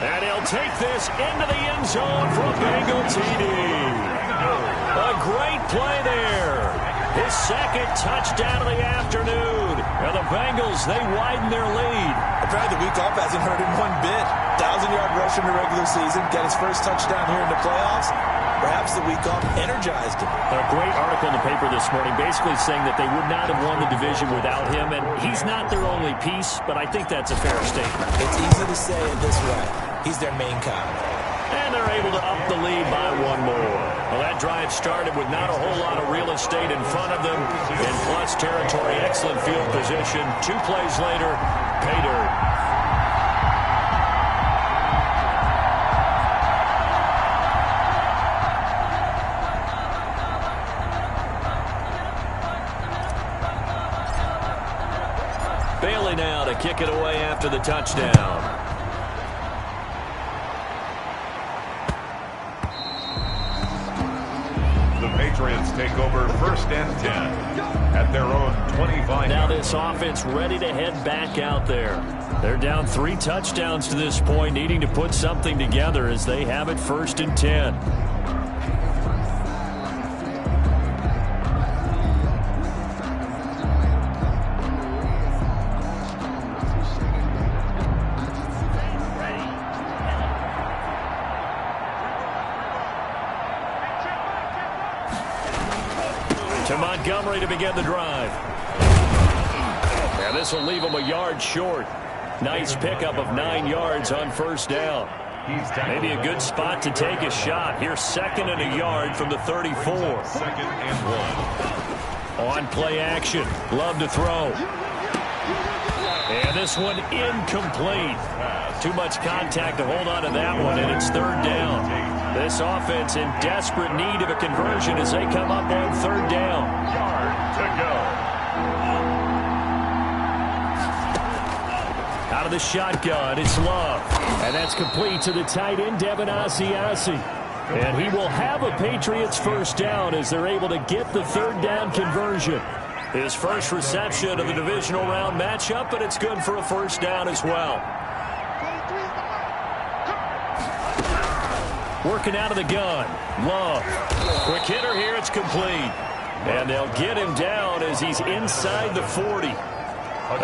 And he'll take this into the end zone for a Bengal TD. A great play there. His second touchdown of the afternoon. And the Bengals, they widen their lead. Apparently the week off hasn't hurt him one bit. 1,000-yard rush in the regular season. Got his first touchdown here in the playoffs. Perhaps the week off energized him. A great article in the paper this morning basically saying that they would not have won the division without him. And he's not their only piece, but I think that's a fair statement. It's easy to say it this way. He's their main guy. And they're able to up the lead by 1 more. Well, that drive started with not a whole lot of real estate in front of them. In plus territory, excellent field position. 2 plays later, pay dirt. Bailey now to kick take it away after the touchdown. The Patriots take over 1st and 10 at their own 25. Now this offense ready to head back out there. They're down 3 touchdowns to this point, needing to put something together as they have it 1st and 10. To Montgomery to begin the drive. And this will leave him a yard short. Nice pickup of 9 yards on 1st down. Maybe a good spot to take a shot. Here's 2nd and a yard from the 34. 2nd and 1. On play action. Love to throw. And this one incomplete. Too much contact to hold on to that one, and it's 3rd down. This offense in desperate need of a conversion as they come up on 3rd down. Yard to go. Out of the shotgun, it's Love. And that's complete to the tight end, Devin Asiasi. And he will have a Patriots 1st down as they're able to get the 3rd down conversion. His first reception of the divisional round matchup, but it's good for a 1st down as well. Working out of the gun. Love. Quick hitter here. It's complete. And they'll get him down as he's inside the 40.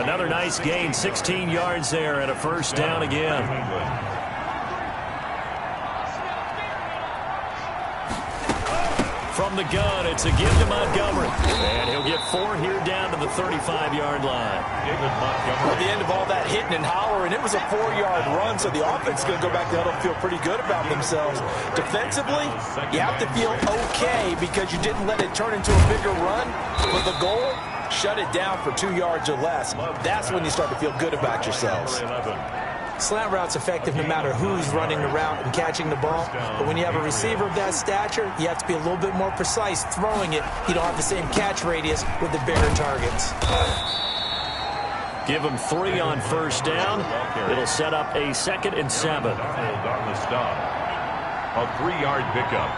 Another nice gain. 16 yards there and a 1st down again. From the gun, it's a give to Montgomery. And he'll get 4 here down to the 35-yard line. At the end of all that hitting and hollering, it was a 4-yard run, so the offense is going to go back to huddle and feel pretty good about themselves. Defensively, you have to feel okay because you didn't let it turn into a bigger run. But the goal, shut it down for 2 yards or less. That's when you start to feel good about yourselves. Slant route's effective no matter who's running the route and catching the ball. But when you have a receiver of that stature, you have to be a little bit more precise throwing it. You don't have the same catch radius with the bigger targets. Give him 3 on 1st down. It'll set up a 2nd and 7. On the stop. A 3-yard pickup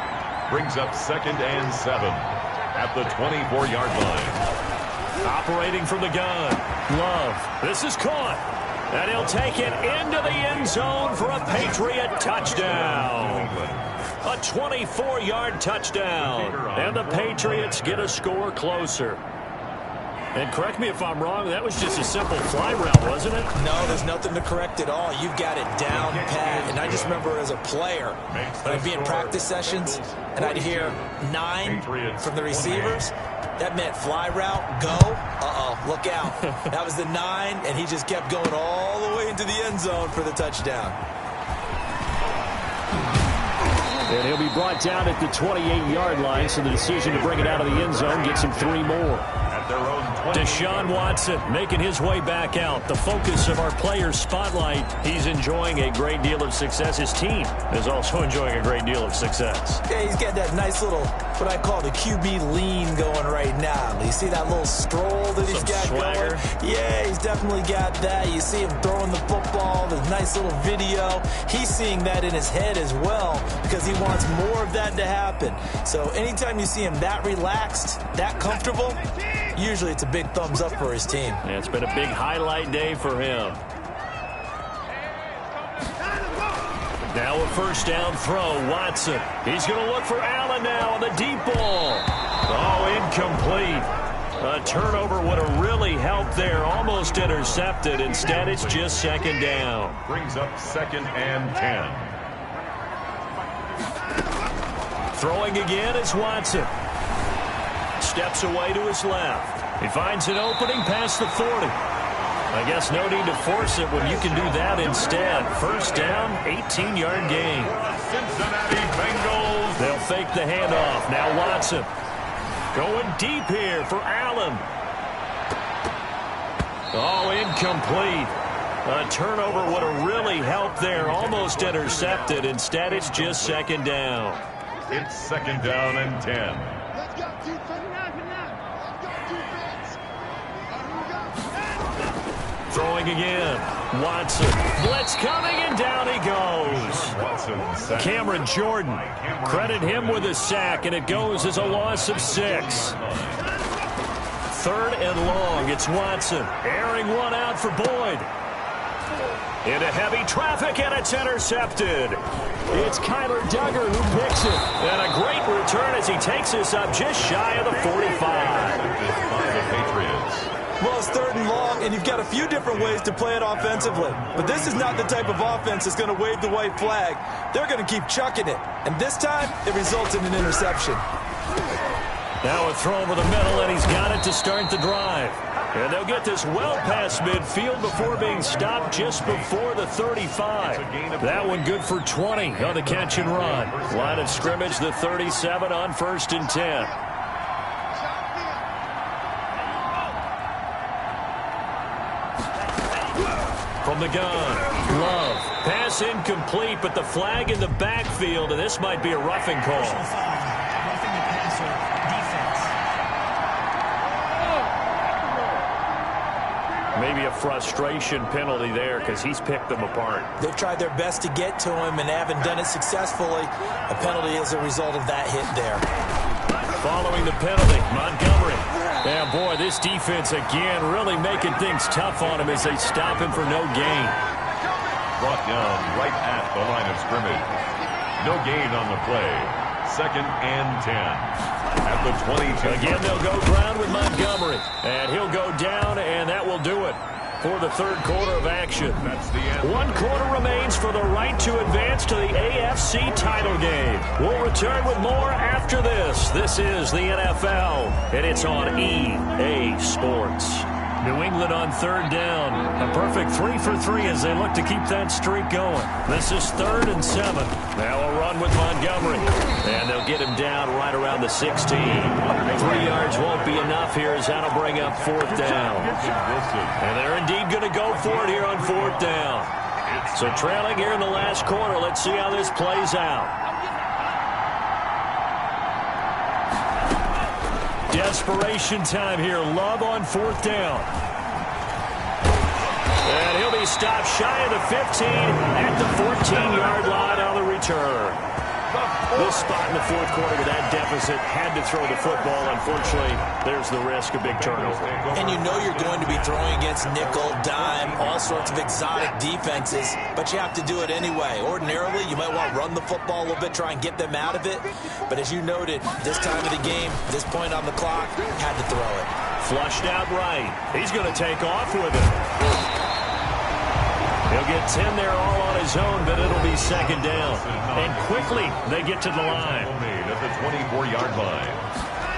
brings up 2nd and 7 at the 24-yard line. Operating from the gun. Love. This is caught. And he'll take it into the end zone for a Patriot touchdown. A 24-yard touchdown. And the Patriots get a score closer. And correct me if I'm wrong, that was just a simple fly route, wasn't it? No, there's nothing to correct at all. You've got it down pat. And I just remember as a player, when I'd be in practice sessions, and I'd hear 9 from the receivers, that meant fly route, go. Uh-oh, look out. That was the 9, and he just kept going all the way into the end zone for the touchdown. And he'll be brought down at the 28-yard line, so the decision to bring it out of the end zone gets him 3 more. Their own Deshaun Watson making his way back out. The focus of our player spotlight. He's enjoying a great deal of success. His team is also enjoying a great deal of success. Yeah, he's got that nice little, what I call the QB lean going right now. You see that little stroll that he's got swagger going? Yeah, he's definitely got that. You see him throwing the football, the nice little video. He's seeing that in his head as well because he wants more of that to happen. So anytime you see him that relaxed, that comfortable, usually it's a big thumbs up for his team. Yeah, it's been a big highlight day for him. Now a 1st down throw, Watson. He's going to look for Allen now on the deep ball. Oh, incomplete. A turnover would have really helped there. Almost intercepted. Instead, it's just 2nd down. brings up 2nd and 10. Throwing again is Watson. Steps away to his left. He finds an opening past the 40. I guess no need to force it when you can do that instead. 1st down, 18-yard gain. Cincinnati Bengals. They'll fake the handoff. Now Watson. Going deep here for Allen. Oh, incomplete. A turnover would have really helped there. Almost intercepted. Instead, it's just 2nd down. It's 2nd down and 10. Let's go, defense. Let's go, defense. All right, here we go. Throwing again. Watson. Blitz coming, and down he goes. Cameron Jordan. Credit him with a sack, and it goes as a loss of 6. 3rd and long. It's Watson. Airing one out for Boyd. Into heavy traffic, and it's intercepted. It's Kyler Duggar who picks it. And a great return as he takes us up just shy of the 45. Well, it's 3rd and long, and you've got a few different ways to play it offensively. But this is not the type of offense that's going to wave the white flag. They're going to keep chucking it. And this time, it results in an interception. Now a throw over the middle, and he's got it to start the drive. And they'll get this well past midfield before being stopped just before the 35. That one good for 20 on the catch and run. Line of scrimmage, the 37 on 1st and 10. From the gun, Love. Pass incomplete, but the flag in the backfield, and this might be a roughing call. Roughing the passer, defense. Maybe a frustration penalty there because he's picked them apart. They've tried their best to get to him and haven't done it successfully. A penalty as a result of that hit there. Following the penalty, Montgomery. Yeah, boy, this defense again really making things tough on him as they stop him for no gain. Brought down right at the line of scrimmage. No gain on the play. 2nd and 10. At the 22. Again, they'll go ground with Montgomery. And he'll go down, and that will do it for the 3rd quarter of action. That's the end. 1 quarter remains for the right to advance to the AFC title game. We'll return with more after this. This is the NFL, and it's on EA Sports. New England on 3rd down. A perfect 3 for 3 as they look to keep that streak going. This is 3rd and 7. Now a run with Montgomery. And they'll get him down right around the 16. 3 yards won't be enough here as that'll bring up 4th down. And they're indeed going to go for it here on 4th down. So trailing here in the last quarter. Let's see how this plays out. Desperation time here. Love on 4th down. And he'll be stopped shy of the 15 at the 14-yard line on the return. This spot in the 4th quarter with that deficit had to throw the football. Unfortunately, there's the risk of big turnover. And you know you're going to be throwing against nickel, dime, all sorts of exotic defenses, but you have to do it anyway. Ordinarily, you might want to run the football a little bit, try and get them out of it. But as you noted, this time of the game, this point on the clock, had to throw it. Flushed out right. He's going to take off with it. He'll get 10 there all on his own, but it'll be 2nd down. And quickly, they get to the line. At the 24-yard line.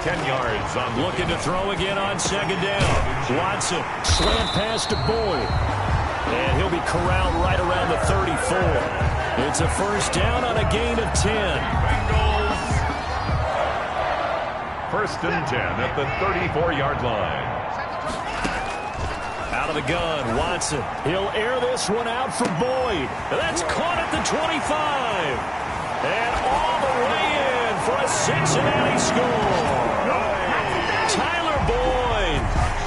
10 yards on. Looking to throw again on 2nd down. Watson, slant pass to Boyd. And he'll be corralled right around the 34. It's a 1st down on a gain of 10. Bengals. 1st and 10 at the 34-yard line. Out of the gun, Watson. He'll air this one out for Boyd. That's caught at the 25. And all the way in for a Cincinnati score. Tyler Boyd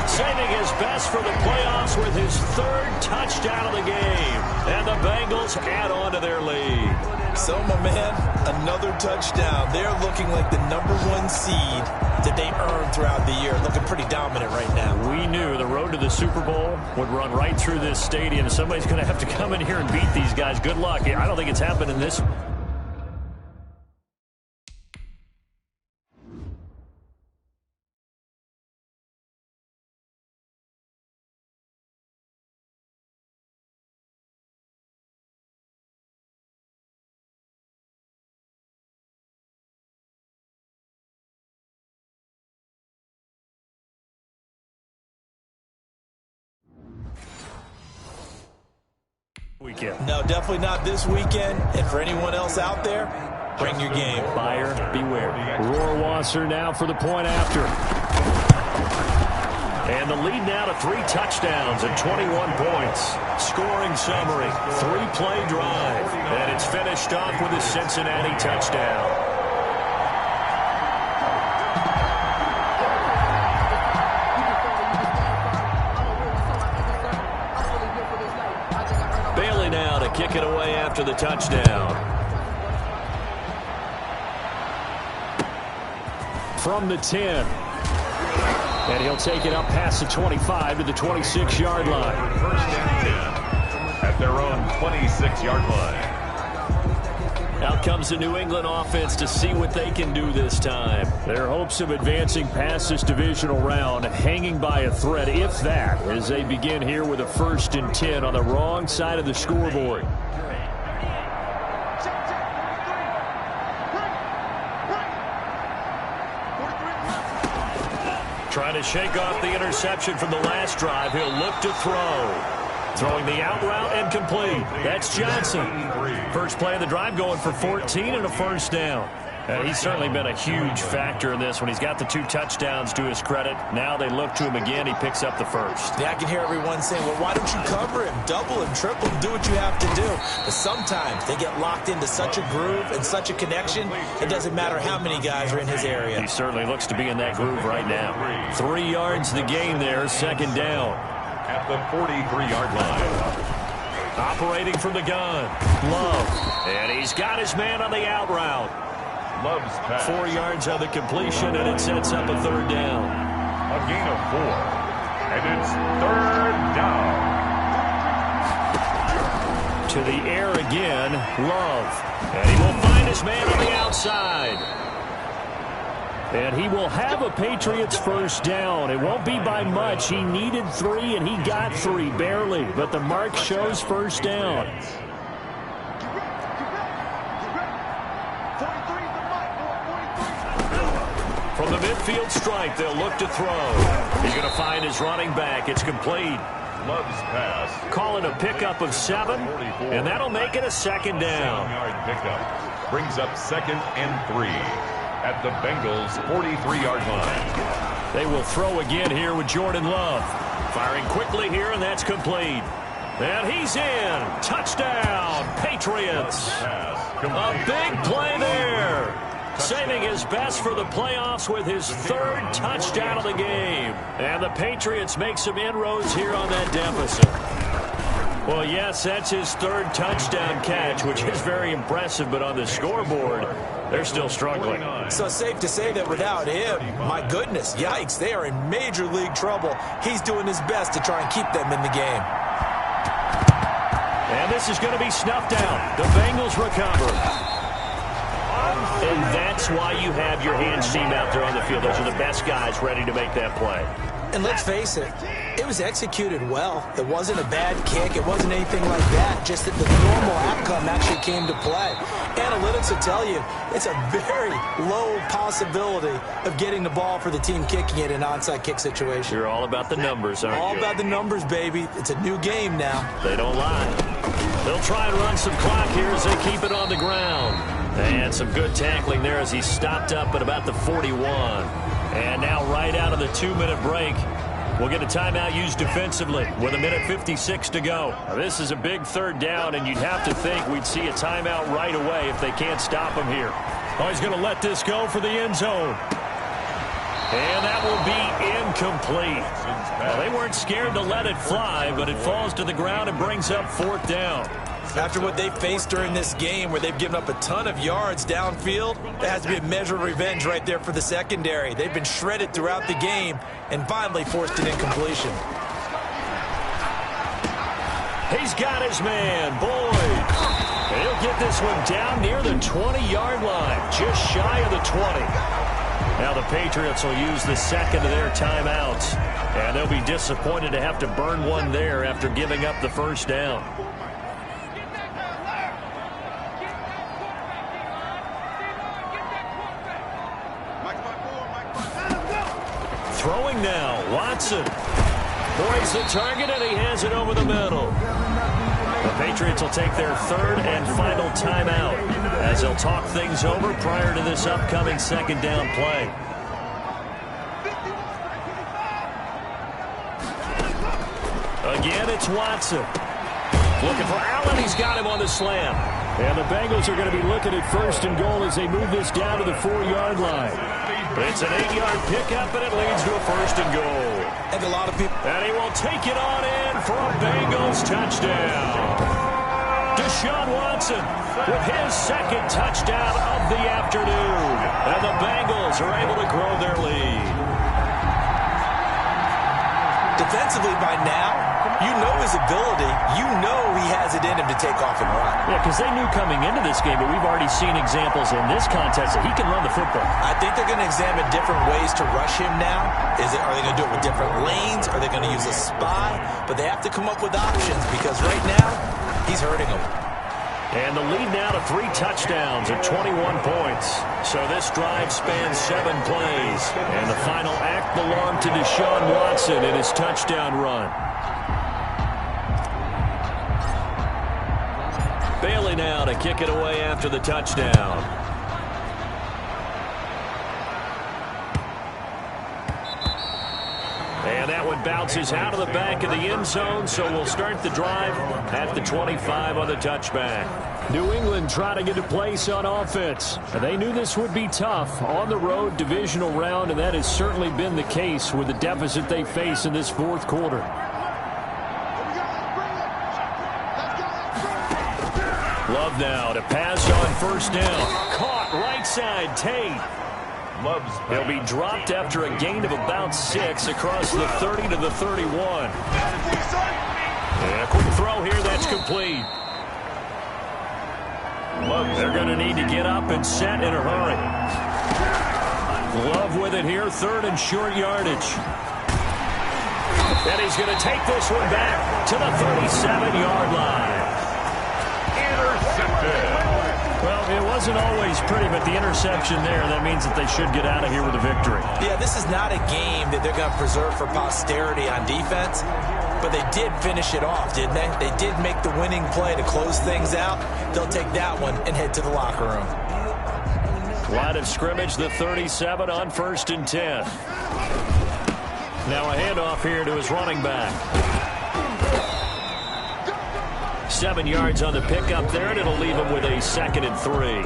saving his best for the playoffs with his 3rd touchdown of the game. And the Bengals add on to their lead. So, my man, another touchdown. They're looking like the #1 seed that they earned throughout the year. Looking pretty dominant right now. We knew the road to the Super Bowl would run right through this stadium. Somebody's going to have to come in here and beat these guys. Good luck. I don't think it's happening this. Weekend. No, definitely not this weekend. And for anyone else out there, bring your game. Buyer, beware. Rohrwasser now for the point after. And the lead now to 3 touchdowns and 21 points. Scoring summary, 3-play drive. And it's finished off with a Cincinnati touchdown. after the touchdown. From the 10. And he'll take it up past the 25 to the 26-yard line. First and 10 at their own 26-yard line. Out comes the New England offense to see what they can do this time. Their hopes of advancing past this divisional round hanging by a thread, if that, as they begin here with a 1st and 10 on the wrong side of the scoreboard. Trying to shake off the interception from the last drive. He'll look to throw. Throwing the out route and complete. That's Johnson. First play of the drive going for 14 and a first down. He's certainly been a huge factor in this when he's got the 2 touchdowns to his credit. Now they look to him again. He picks up the first. Yeah, I can hear everyone saying, well, why don't you cover him? Double him, triple him, do what you have to do. But sometimes they get locked into such a groove and such a connection, it doesn't matter how many guys are in his area. He certainly looks to be in that groove right now. 3 yards the game there, second down. At the 43-yard line. Operating from the gun. Love. And he's got his man on the out route. Love's pass. 4 yards on the completion, and it sets up a third down. A gain of 4. And it's third down. To the air again, Love. And he will find his man on the outside. And he will have a Patriots first down. It won't be by much. He needed 3, and he got 3, barely. But the mark shows first down. From the midfield stripe, they'll look to throw. He's going to find his running back. It's complete. Love's pass. Call it a pickup of 7, and that'll make it a second down. 7-yard pickup. Brings up 2nd and 3. At the Bengals' 43-yard line. They will throw again here with Jordan Love. Firing quickly here, and that's complete. And he's in. Touchdown, Patriots. A big play there. Saving his best for the playoffs with his 3rd touchdown of the game. And the Patriots make some inroads here on that deficit. Well, yes, that's his 3rd touchdown catch, which is very impressive, but on the scoreboard, they're still struggling. So it's safe to say that without him, my goodness, yikes, they are in major league trouble. He's doing his best to try and keep them in the game. And this is going to be snuffed out. The Bengals recover. And that's why you have your hands team out there on the field. Those are the best guys ready to make that play. And let's face it, it was executed well. It wasn't a bad kick. It wasn't anything like that. Just that the normal outcome actually came to play. Analytics will tell you it's a very low possibility of getting the ball for the team kicking it in an onside kick situation. You're all about the numbers, aren't you? All about the numbers, baby. It's a new game now. They don't lie. They'll try and run some clock here as they keep it on the ground. And some good tackling there as he stopped up at about the 41. And now right out of the 2-minute break, we'll get a timeout used defensively with 1:56 to go. Now, this is a big 3rd down, and you'd have to think we'd see a timeout right away if they can't stop him here. Oh, he's going to let this go for the end zone. And that will be incomplete. Well, they weren't scared to let it fly, but it falls to the ground and brings up 4th down. After what they faced during this game where they've given up a ton of yards downfield, there has to be a measure of revenge right there for the secondary. They've been shredded throughout the game and finally forced an incompletion. He's got his man, Boyd. He'll get this one down near the 20-yard line, just shy of the 20. Now the Patriots will use the 2nd of their timeouts, and they'll be disappointed to have to burn one there after giving up the first down. Throwing now, Watson. Boys the target, and he has it over the middle. The Patriots will take their 3rd and final timeout as they'll talk things over prior to this upcoming 2nd down play. Again, it's Watson. Looking for Allen. He's got him on the slam. And the Bengals are going to be looking at 1st and goal as they move this down to the 4-yard line. It's an 8-yard pickup, and it leads to a 1st and goal. And a lot of people. And he will take it on in for a Bengals touchdown. Deshaun Watson with his second touchdown of the afternoon. And the Bengals are able to grow their lead. Defensively by now, you know his ability. You know he has it in him to take off and run. Yeah, because they knew coming into this game, but we've already seen examples in this contest that he can run the football. I think they're going to examine different ways to rush him now. Are they going to do it with different lanes? Are they going to use a spy? But they have to come up with options because right now, he's hurting them. And the lead now to 3 touchdowns at 21 points. So this drive spans 7 plays. And the final act belonged to Deshaun Watson in his touchdown run. Bailey now to kick it away after the touchdown. And that one bounces out of the back of the end zone, so we'll start the drive at the 25 on the touchback. New England trying to get a place on offense. They knew this would be tough on the road divisional round, and that has certainly been the case with the deficit they face in this fourth quarter. Love now to pass on first down. Caught right side, Tate. He'll be dropped after a gain of about 6 across the 30 to the 31. And a quick throw here, that's complete. They're going to need to get up and set in a hurry. Love with it here, 3rd and short yardage. And he's going to take this one back to the 37-yard line. Intercepted. Well, it wasn't always pretty, but the interception there, that means that they should get out of here with a victory. Yeah, this is not a game that they're going to preserve for posterity on defense, but they did finish it off, didn't they? They did make the winning play to close things out. They'll take that one and head to the locker room. Line of scrimmage, the 37 on 1st and 10. Now a handoff here to his running back. 7 yards on the pickup there, and it'll leave him with a 2nd and 3.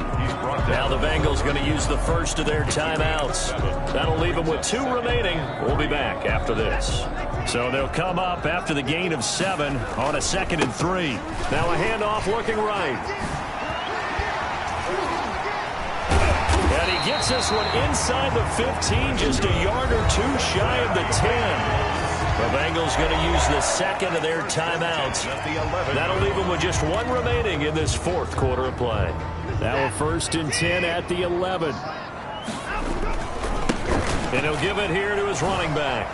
Now the Bengals going to use the first of their timeouts. That'll leave them with 2 remaining. We'll be back after this. So they'll come up after the gain of 7 on a 2nd and 3. Now a handoff looking right. And he gets this one inside the 15, just a yard or 2 shy of the 10. The Bengals going to use the 2nd of their timeouts. That'll leave them with just 1 remaining in this 4th quarter of play. Now a 1st and 10 at the 11. And he'll give it here to his running back.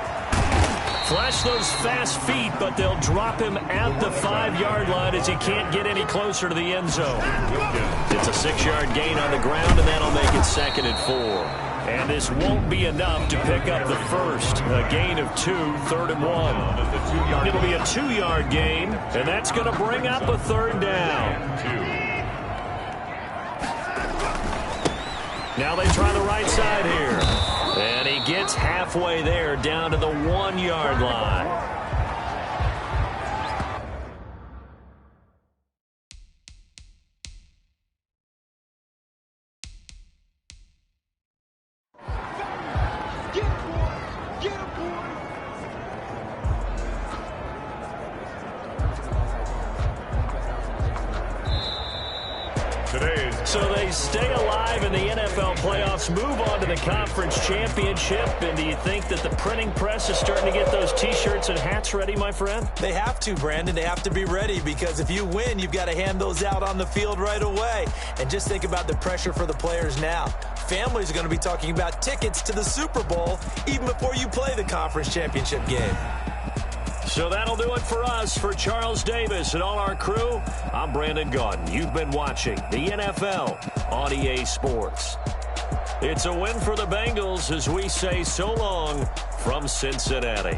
Flash those fast feet, but they'll drop him at the 5-yard line as he can't get any closer to the end zone. It's a 6-yard gain on the ground, and that'll make it 2nd and 4. And this won't be enough to pick up the first. A gain of 2, 3rd and 1. It'll be a 2-yard gain, and that's going to bring up a 3rd down. Now they try the right side here. And he gets halfway there, down to the 1-yard line. So they stay alive in the NFL playoffs, move on to the conference championship. And do you think that the printing press is starting to get those T-shirts and hats ready, my friend? They have to, Brandon. They have to be ready because if you win, you've got to hand those out on the field right away. And just think about the pressure for the players now. Families are going to be talking about tickets to the Super Bowl even before you play the conference championship game. So that'll do it for us. For Charles Davis and all our crew, I'm Brandon Gaudin. You've been watching the NFL on EA Sports. It's a win for the Bengals as we say so long from Cincinnati.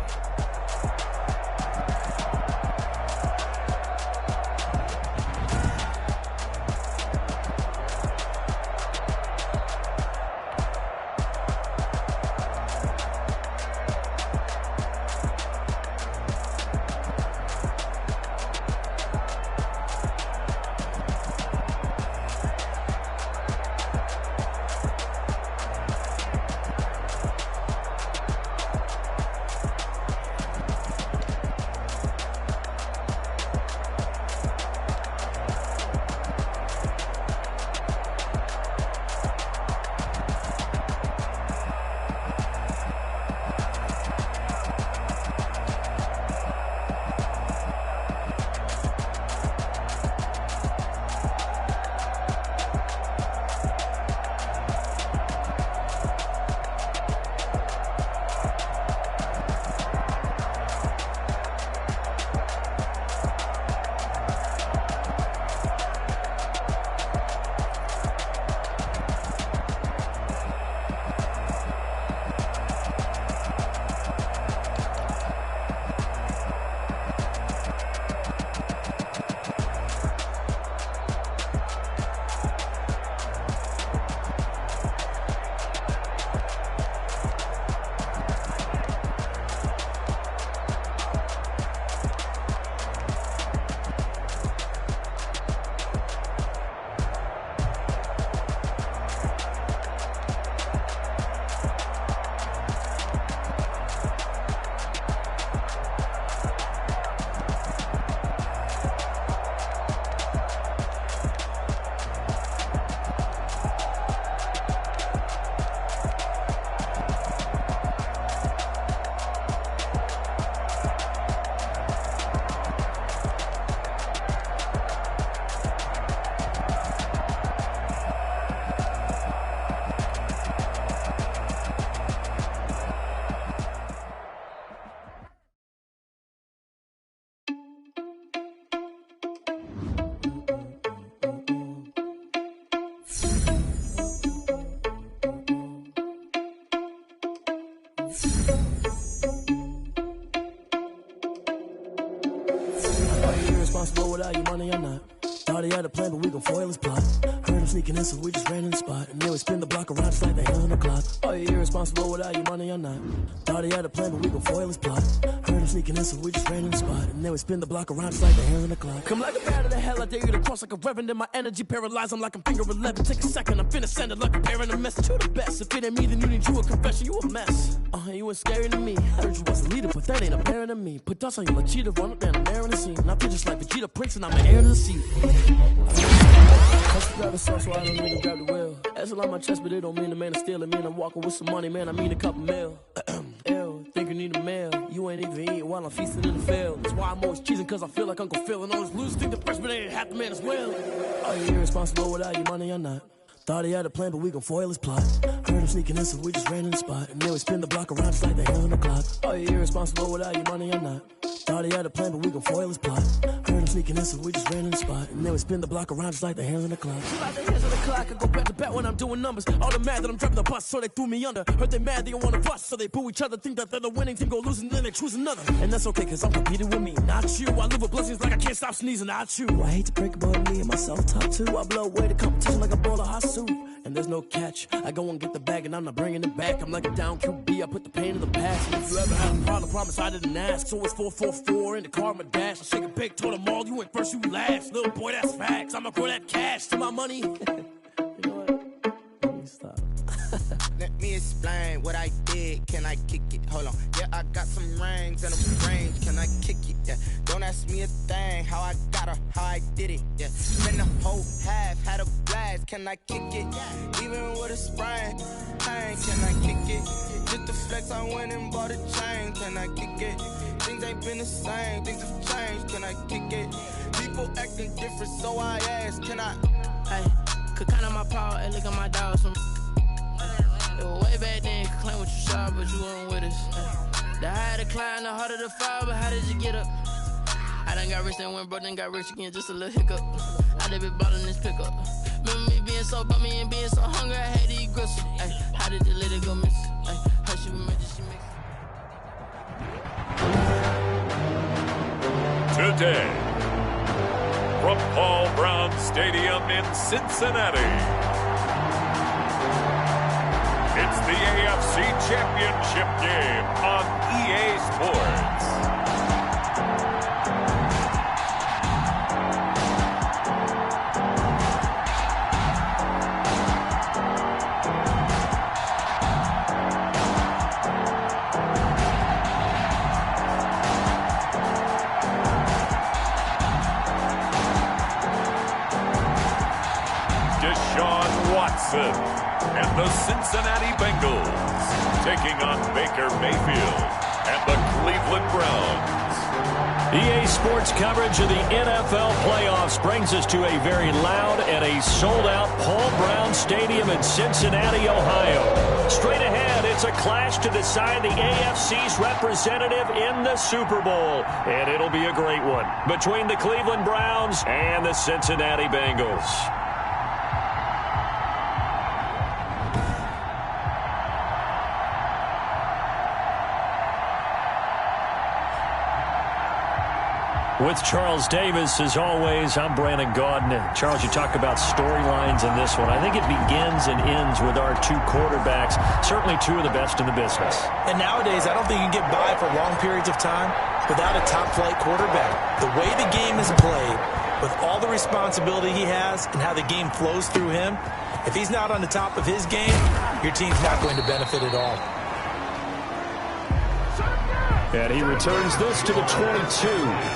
had a plan, but we gon' foil his plot. Heard him sneaking in, so we just ran in the spot. And then we spin the block around just like the hell on the clock. Are you irresponsible without your money or not? Thought he had a plan, but we gon' foil his plot. Heard him sneaking in, so we just ran in the spot. And then we spin the block around just like the hell on the clock. Come like a bat of the hell, I dare you to cross like a reverend. In my energy paralyzed, I'm like I'm finger 11. Take a second, I'm finna send it like a parent a message to the best. If it ain't me, then you need you a confession, you a mess. You ain't scary to me. Heard you was a leader, but that ain't apparent to me. Put dust on you like cheetah, run up down, I'm there in the scene. I feel just like Vegeta Prince, and I'm the heir to the seat. That's the driver sucks, so I don't need to grab the wheel. That's a lot on my chest, but it don't mean the man is stealing. Mean I'm walking with some money, man, I mean a couple mil. Ew, think you need a meal. You ain't even eating while I'm feasting in the field. That's why I'm always cheesing, cause I feel like Uncle Phil. And all those losers think the freshman ain't half the man as well. Are you irresponsible without your money or not? Thought he had a plan, but we gon' foil his plot. Heard him sneaking in, so we just ran in the spot. And then we spin the block around just like the hell on the clock. Are you irresponsible without your money or not? Thought he had a plan, but we gon' foil his plot. Heard him sneaking in, so we just ran in the spot. And then we spin the block around just like the hands on the clock. Just like the hands on the clock, I go back to back when I'm doing numbers. All the mad that I'm driving the bus, so they threw me under. Heard they mad, they don't wanna bust, so they boo each other. Think that they're the winning team, go losing, then they choose another. And that's okay, cause I'm competing with me, not you. I live with blessings like I can't stop sneezing, not you. I hate to break about me and my self-talk too. I blow away the competition like a bowl of hot soup. And there's no catch. I go and get the bag and I'm not bringing it back. I'm like a down QB, I put the pain in the past. And if you ever had a problem, promise I didn't ask. So it's 444 in the car, my dash. I shake a big, told them all, you went first, you last. Little boy, that's facts. I'ma grow that cash to my money. You know what? Let me stop. Let me explain what I did. Can I kick it? Hold on. Yeah, I got some rings and a range. Can I kick it? Yeah. Don't ask me a thing. How I got her, how I did it. Yeah. Spend the whole half, had a blast. Can I kick it? Even with a sprain. Pain, can I kick it? Just the flex, I went and bought a chain. Can I kick it? Things ain't been the same. Things have changed. Can I kick it? People acting different, so I ask. Can I? Hey, could count on my power and look at my dogs from. It was way back then, could claim what you saw, but you weren't with us. The higher the climb, the harder the fall, but how did you get up? I done got rich and went broke, then got rich again, just a little hiccup. I done been bought in this pickup. Remember me being so bummy and being so hungry, I had to eat gristle. Ay, how did the lady go miss? Ay, how she was mentioned, she mixed. Today, from Paul Brown Stadium in Cincinnati, it's the AFC Championship game on EA Sports. Deshaun Watson and the Cincinnati Bengals taking on Baker Mayfield and the Cleveland Browns. EA Sports coverage of the NFL playoffs brings us to a very loud and a sold-out Paul Brown Stadium in Cincinnati, Ohio. Straight ahead, it's a clash to decide the AFC's representative in the Super Bowl. And it'll be a great one between the Cleveland Browns and the Cincinnati Bengals. With Charles Davis, as always, I'm Brandon Gaudin. Charles, you talk about storylines in this one. I think it begins and ends with our two quarterbacks, certainly two of the best in the business. And nowadays, I don't think you can get by for long periods of time without a top-flight quarterback. The way the game is played, with all the responsibility he has and how the game flows through him, if he's not on the top of his game, your team's not going to benefit at all. And he returns this to the 22.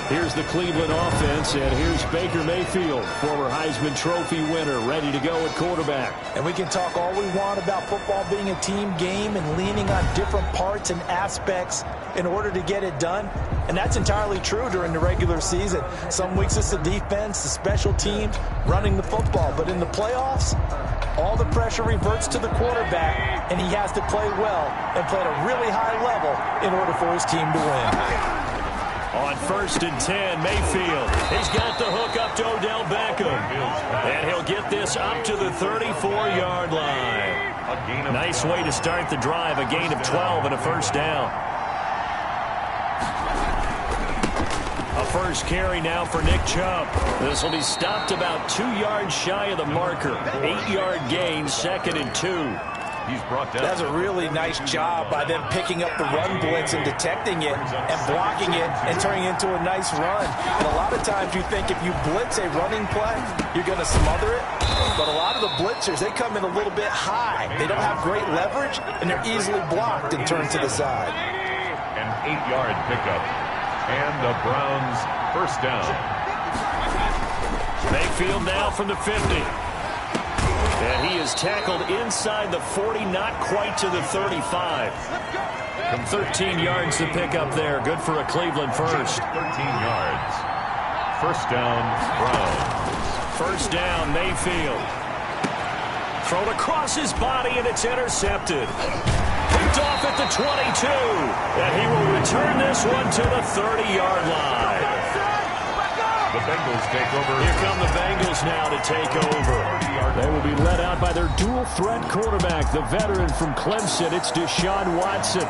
Here's the Cleveland offense, and here's Baker Mayfield, former Heisman Trophy winner, ready to go at quarterback. And we can talk all we want about football being a team game and leaning on different parts and aspects in order to get it done. And that's entirely true during the regular season. Some weeks it's the defense, the special teams, running the football. But in the playoffs, all the pressure reverts to the quarterback, and he has to play well and play at a really high level in order for his team to win. On 1st and 10, Mayfield. He's got the hook up to Odell Beckham. And he'll get this up to the 34-yard line. Nice way to start the drive, a gain of 12 and a first down. A first carry now for Nick Chubb. This will be stopped about 2 yards shy of the marker. 8-yard gain, 2nd and 2. He's brought down. That's a really nice job by them picking up the run blitz and detecting it and blocking it and turning it into a nice run. And a lot of times you think if you blitz a running play, you're going to smother it. But a lot of the blitzers, they come in a little bit high. They don't have great leverage, and they're easily blocked and turned to the side. An 8-yard pickup. And the Browns first down. Mayfield now from the 50. And he is tackled inside the 40, not quite to the 35. From 13 yards to pick up there. Good for a Cleveland first. 13 yards. First down, Browns. First down, Mayfield. Thrown across his body, and it's intercepted. Picked off at the 22. And he will return this one to the 30-yard line. The Bengals take over. Here come the Bengals now to take over. They will be led out by their dual-threat quarterback, the veteran from Clemson. It's Deshaun Watson.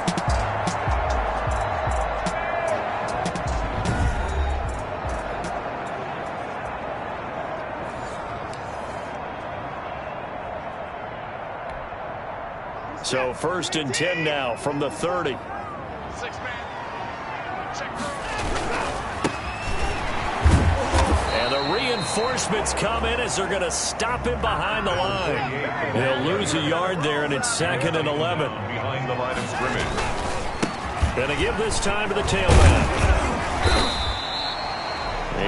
So 1st and 10 now from the 30. And the reinforcements come in as they're going to stop him behind the line. They'll lose a yard there, and it's 2nd and 11. Behind the line of scrimmage. Going to give this time to the tailback.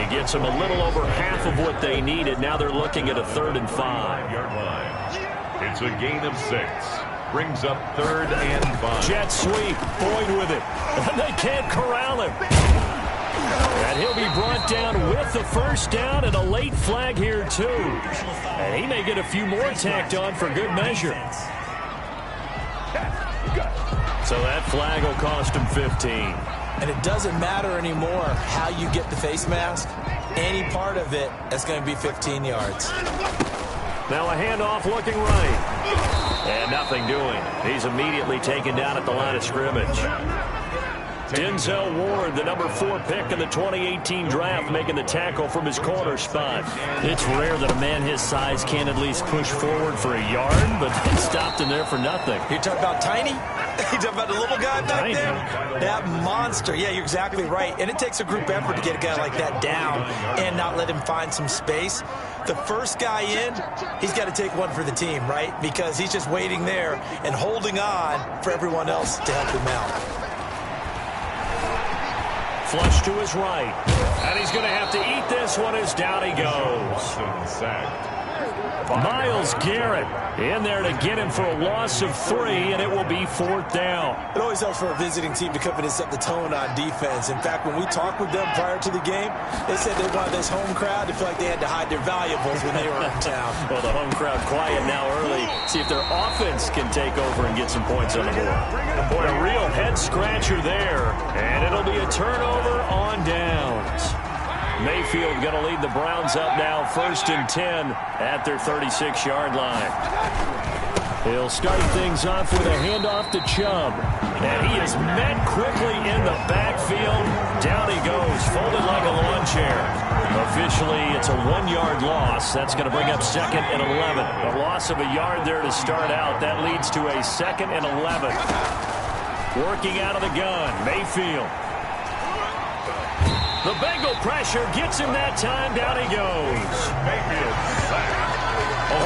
He gets them a little over half of what they needed. Now they're looking at a 3rd and 5. Yard line. It's a gain of 6. Brings up 3rd and 5. Jet sweep. Boyd with it. And they can't corral him. And he'll be brought down with the first down and a late flag here, too. And he may get a few more tacked on for good measure. So that flag will cost him 15. And it doesn't matter anymore how you get the face mask. Any part of it is going to be 15 yards. Now a handoff looking right. And nothing doing. He's immediately taken down at the line of scrimmage. Denzel Ward, the number 4 pick in the 2018 draft, making the tackle from his corner spot. It's rare that a man his size can at least push forward for a yard, but it stopped him there for nothing. You're talking about tiny? You're talking about the little guy back there? That monster. Yeah, you're exactly right. And it takes a group effort to get a guy like that down and not let him find some space. The first guy in, he's got to take one for the team, right? Because he's just waiting there and holding on for everyone else to help him out. Flush to his right. And he's going to have to eat this one as down he goes. Myles Garrett in there to get him for a loss of 3, and it will be 4th down. It always helps for a visiting team to come in and set the tone on defense. In fact, when we talked with them prior to the game, they said they wanted this home crowd to feel like they had to hide their valuables when they were in town. Well, the home crowd quiet now early. See if their offense can take over and get some points on the board. Boy, a real head-scratcher there, and it'll be a turnover on downs. Mayfield going to lead the Browns up now, 1st and 10 at their 36-yard line. He'll start things off with a handoff to Chubb. And he is met quickly in the backfield. Down he goes, folded like a lawn chair. Officially, it's a 1-yard loss. That's going to bring up 2nd and 11. A loss of a yard there to start out. That leads to a 2nd and 11. Working out of the gun, Mayfield. The Bengal pressure gets him that time. Down he goes.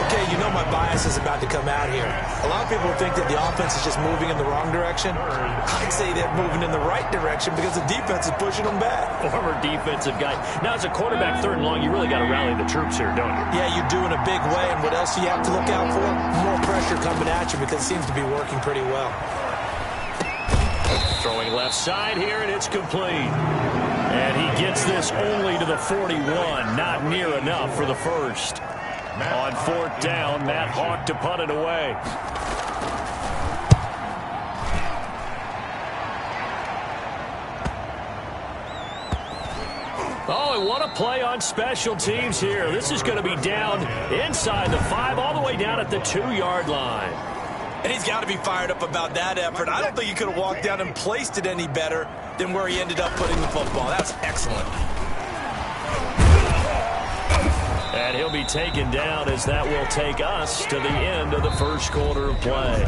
Okay, you know my bias is about to come out here. A lot of people think that the offense is just moving in the wrong direction. I'd say they're moving in the right direction because the defense is pushing them back. Former defensive guy. Now, as a quarterback, 3rd and long, you really got to rally the troops here, don't you? Yeah, you do in a big way. And what else do you have to look out for? More pressure coming at you because it seems to be working pretty well. Throwing left side here, and it's complete. And he gets this only to the 41. Not near enough for the first. On 4th down, Matt Hawk to punt it away. Oh, and what a play on special teams here. This is going to be down inside the 5, all the way down at the 2-yard line. And he's got to be fired up about that effort. I don't think he could have walked down and placed it any better than where he ended up putting the football. That's excellent. And he'll be taken down as that will take us to the end of the first quarter of play.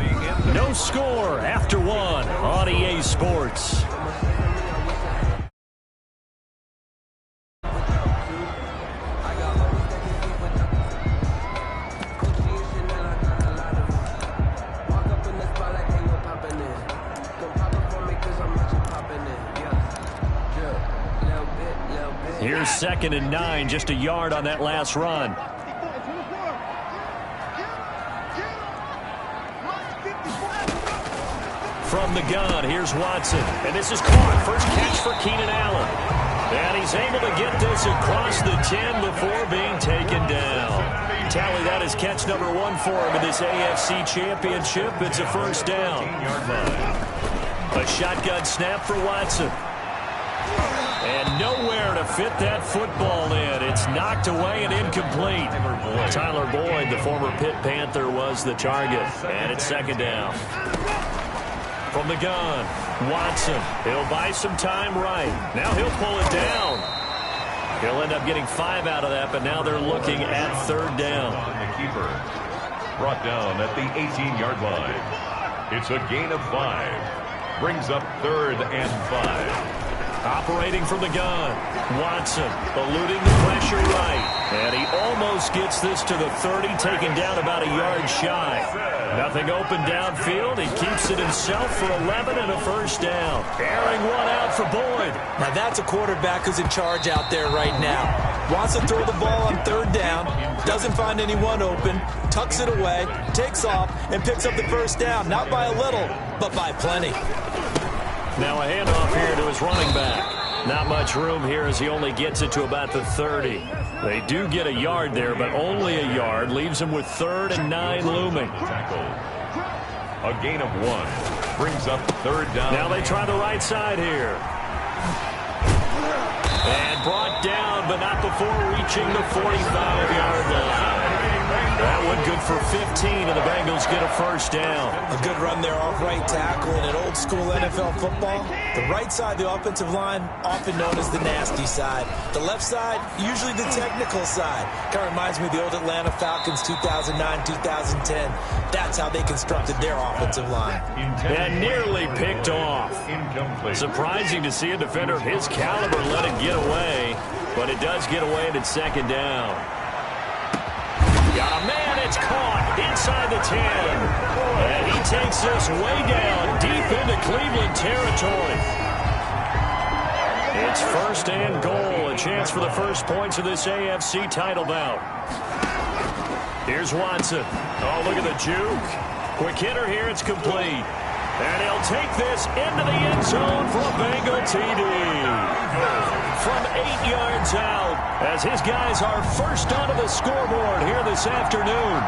No score after one on EA Sports. Here's 2nd and 9, just a yard on that last run. From the gun, here's Watson. And this is caught. First catch for Keenan Allen. And he's able to get this across the 10 before being taken down. Tally, that is catch number 1 for him in this AFC Championship. It's a first down. A shotgun snap for Watson. And nowhere to fit that football in. It's knocked away and incomplete. Tyler Boyd, the former Pitt Panther, was the target. And it's 2nd down. From the gun, Watson. He'll buy some time right. Now he'll pull it down. He'll end up getting 5 out of that, but now they're looking at 3rd down. The keeper brought down at the 18-yard line. It's a gain of 5. Brings up 3rd and 5. Operating from the gun, Watson eluding the pressure right. And he almost gets this to the 30, taken down about a yard shy. Nothing open downfield. He keeps it himself for 11 and a first down. Airing one out for Boyd. Now that's a quarterback who's in charge out there right now. Wants to throw the ball on 3rd down, doesn't find anyone open, tucks it away, takes off, and picks up the first down. Not by a little, but by plenty. Now a handoff here to his running back. Not much room here as he only gets it to about the 30. They do get a yard there, but only a yard. Leaves him with 3rd and 9 looming. A gain of 1. Brings up 3rd down. Now they try the right side here. And brought down, but not before reaching the 45-yard line. That one good for 15, and the Bengals get a first down. A good run there off right tackle. In an old-school NFL football, the right side, the offensive line, often known as the nasty side. The left side, usually the technical side. Kind of reminds me of the old Atlanta Falcons 2009, 2010. That's how they constructed their offensive line. And nearly picked off. Surprising to see a defender of his caliber let it get away, but it does get away, and it's 2nd down. Got a man, it's caught inside the 10. And he takes this way down deep into Cleveland territory. It's 1st and goal, a chance for the first points of this AFC title bout. Here's Watson. Oh, look at the juke. Quick hitter here, it's complete. And he'll take this into the end zone for a Bengal TD. From 8 yards out, as his guys are first onto the scoreboard here this afternoon.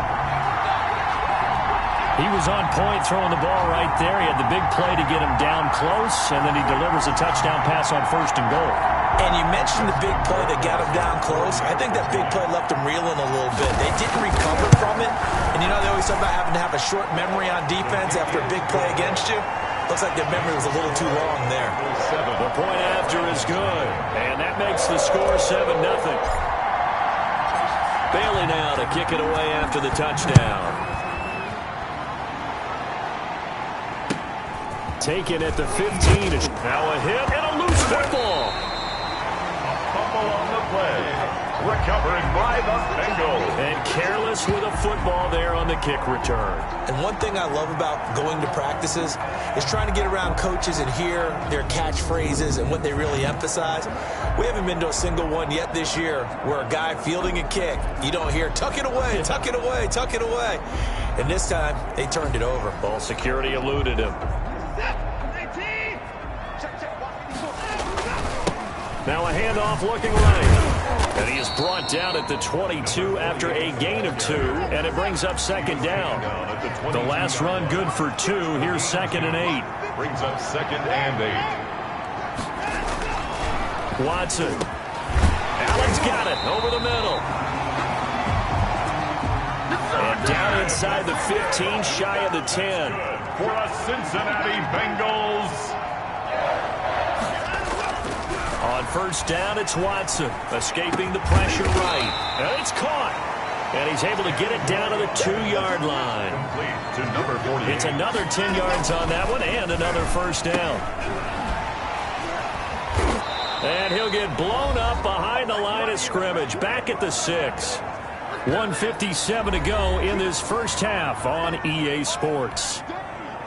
He was on point throwing the ball right there. He had the big play to get him down close, and then he delivers a touchdown pass on 1st and goal. And you mentioned the big play that got him down close. I think that big play left him reeling a little bit. They didn't recover from it. And you know, they always talk about having to have a short memory on defense after a big play against you. Looks like their memory was a little too long there. The point after is good. And that makes the score 7-0. Bailey now to kick it away after the touchdown. Taken at the 15. Now a hit and a loose football. On the play. Recovering by the Bengals. And careless with a football there on the kick return. And one thing I love about going to practices is trying to get around coaches and hear their catchphrases and what they really emphasize. We haven't been to a single one yet this year where a guy fielding a kick, you don't hear, tuck it away, tuck it away, tuck it away. And this time, they turned it over. Ball security eluded him. Now a handoff looking right. And he is brought down at the 22 after a gain of 2, and it brings up 2nd down. The last run good for 2. Here's 2nd and 8. Brings up 2nd and 8. Watson. Allen's got it over the middle. And down inside the 15, shy of the 10. For a Cincinnati Bengals. On first down, it's Watson. Escaping the pressure right. And it's caught. And he's able to get it down to the 2-yard line. It's another 10 yards on that one and another first down. And he'll get blown up behind the line of scrimmage. Back at the 6. 1:57 to go in this first half on EA Sports.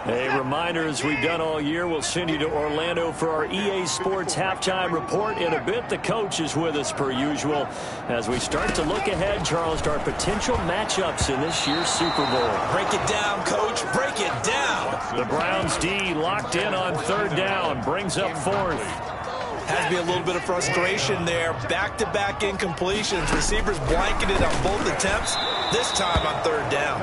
A reminder, as we've done all year, we'll send you to Orlando for our EA Sports halftime report. In a bit, the coach is with us per usual as we start to look ahead, Charles, to our potential matchups in this year's Super Bowl. Break it down, Coach. Break it down. The Browns D locked in on third down. Brings up fourth. Has to be a little bit of frustration there. Back-to-back incompletions. Receivers blanketed on both attempts, this time on third down.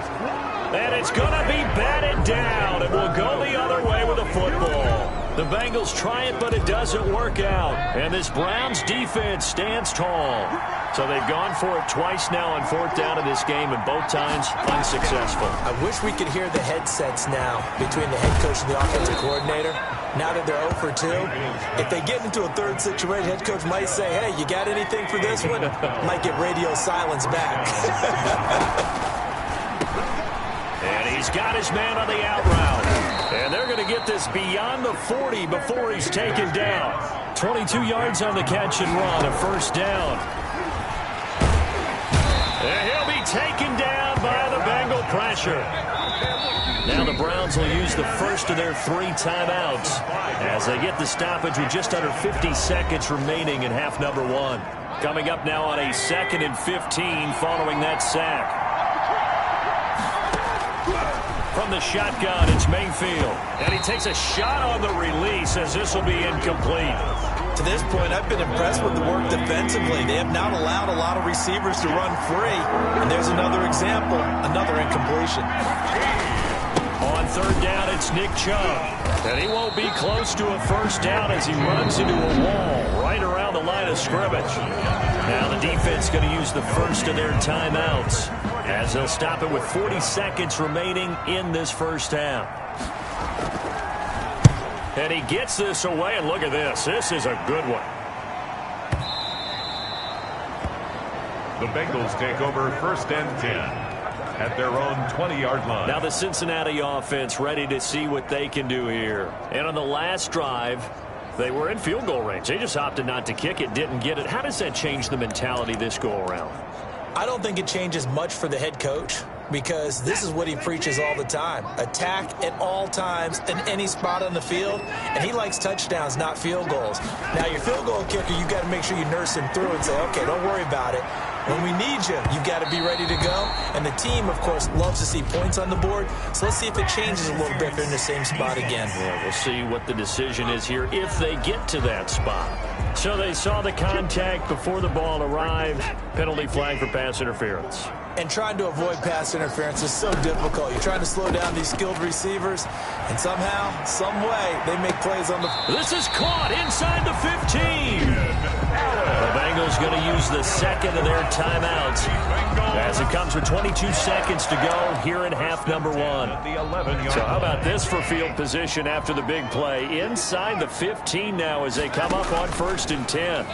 And it's going to be batted down. It will go the other way with the football. The Bengals try it, but it doesn't work out. And this Browns defense stands tall. So they've gone for it twice now on fourth down in this game, and both times unsuccessful. I wish we could hear the headsets now between the head coach and the offensive coordinator. Now that they're 0 for 2, if they get into a third situation, head coach might say, hey, you got anything for this one? Might get radio silence back. And he's got his man on the out route. And they're going to get this beyond the 40 before he's taken down. 22 yards on the catch and run, a first down. And he'll be taken down by the Bengal pressure. Now the Browns will use the first of their 3 timeouts as they get the stoppage with just under 50 seconds remaining in half number 1. Coming up now on a 2nd and 15 following that sack. From the shotgun, it's Mayfield. And he takes a shot on the release as this will be incomplete. To this point, I've been impressed with the work defensively. They have not allowed a lot of receivers to run free. And there's another example, another incompletion. On third down, it's Nick Chubb. And he won't be close to a first down as he runs into a wall right around the line of scrimmage. Now the defense going to use the first of their timeouts as they'll stop it with 40 seconds remaining in this first half. And he gets this away, and look at this. This is a good one. The Bengals take over first and 10 at their own 20-yard line. Now the Cincinnati offense ready to see what they can do here. And on the last drive, they were in field goal range. They just opted not to kick it, didn't get it. How does that change the mentality this go-around? I don't think it changes much for the head coach because this is what he preaches all the time. Attack at all times in any spot on the field, and he likes touchdowns, not field goals. Now, your field goal kicker, you got to make sure you nurse him through and say, okay, don't worry about it. When we need you, you've got to be ready to go. And the team, of course, loves to see points on the board. So let's see if it changes a little bit if they're in the same spot again. Yeah, we'll see what the decision is here if they get to that spot. So they saw the contact before the ball arrived. Penalty flag for pass interference. And trying to avoid pass interference is so difficult. You're trying to slow down these skilled receivers, and somehow, some way, they make plays on the... This is caught inside the 15. The Bengals going to use the second of their timeouts as it comes with 22 seconds to go here in half number 1. So how about this for field position after the big play? Inside the 15 now as they come up on 1st and 10.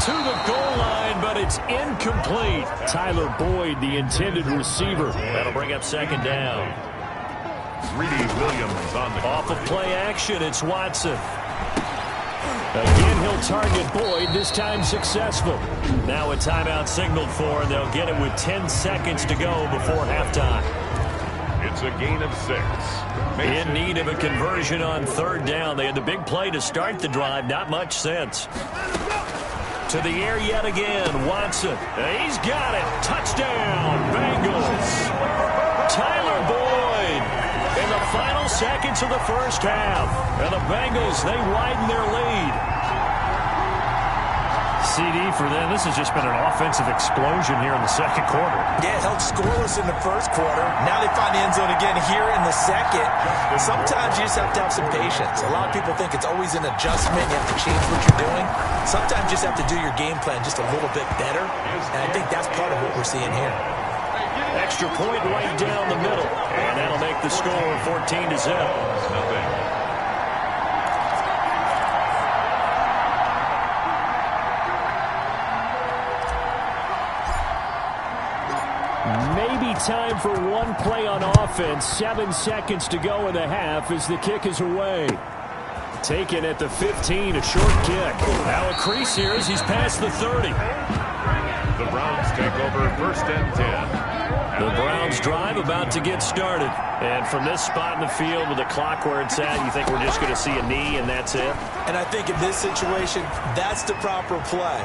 To the goal line, but it's incomplete. Tyler Boyd, the intended receiver. That'll bring up 2nd down. Reedy Williams on the off of play action, it's Watson. Again, he'll target Boyd, this time successful. Now a timeout signaled for, and they'll get it with 10 seconds to go before halftime. It's a gain of 6. In need of a conversion on 3rd down. They had the big play to start the drive, not much sense. To the air yet again, Watson. He's got it. Touchdown, Bengals. Tyler Boyd in the final seconds of the first half. And the Bengals, they widen their lead. CD for them. This has just been an offensive explosion here in the second quarter. Yeah, held scoreless in the first quarter. Now they find the end zone again here in the second. Sometimes you just have to have some patience. A lot of people think it's always an adjustment. You have to change what you're doing. Sometimes you just have to do your game plan just a little bit better. And I think that's part of what we're seeing here. Extra point right down the middle. And that'll make the score 14-0. Maybe time for one play on offense. 7 seconds to go in the half as the kick is away. Taken at the 15, a short kick. Now a crease here as he's past the 30. The Browns take over 1st and 10. The Browns drive about to get started. And from this spot in the field with the clock where it's at, you think we're just going to see a knee and that's it? And I think in this situation, that's the proper play.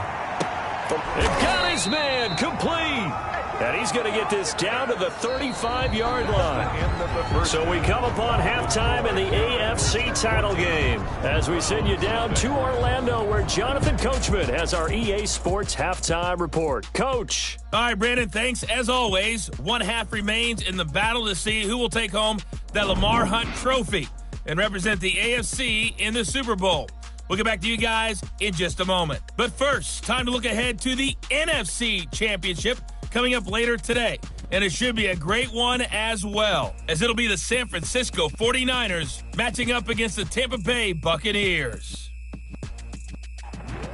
They've got his man complete. And he's going to get this down to the 35-yard line. So we come upon halftime in the AFC title game as we send you down to Orlando where Jonathan Coachman has our EA Sports halftime report. Coach. All right, Brandon, thanks. As always, one half remains in the battle to see who will take home that Lamar Hunt trophy and represent the AFC in the Super Bowl. We'll get back to you guys in just a moment. But first, time to look ahead to the NFC Championship coming up later today. And it should be a great one as well, as it'll be the San Francisco 49ers matching up against the Tampa Bay Buccaneers.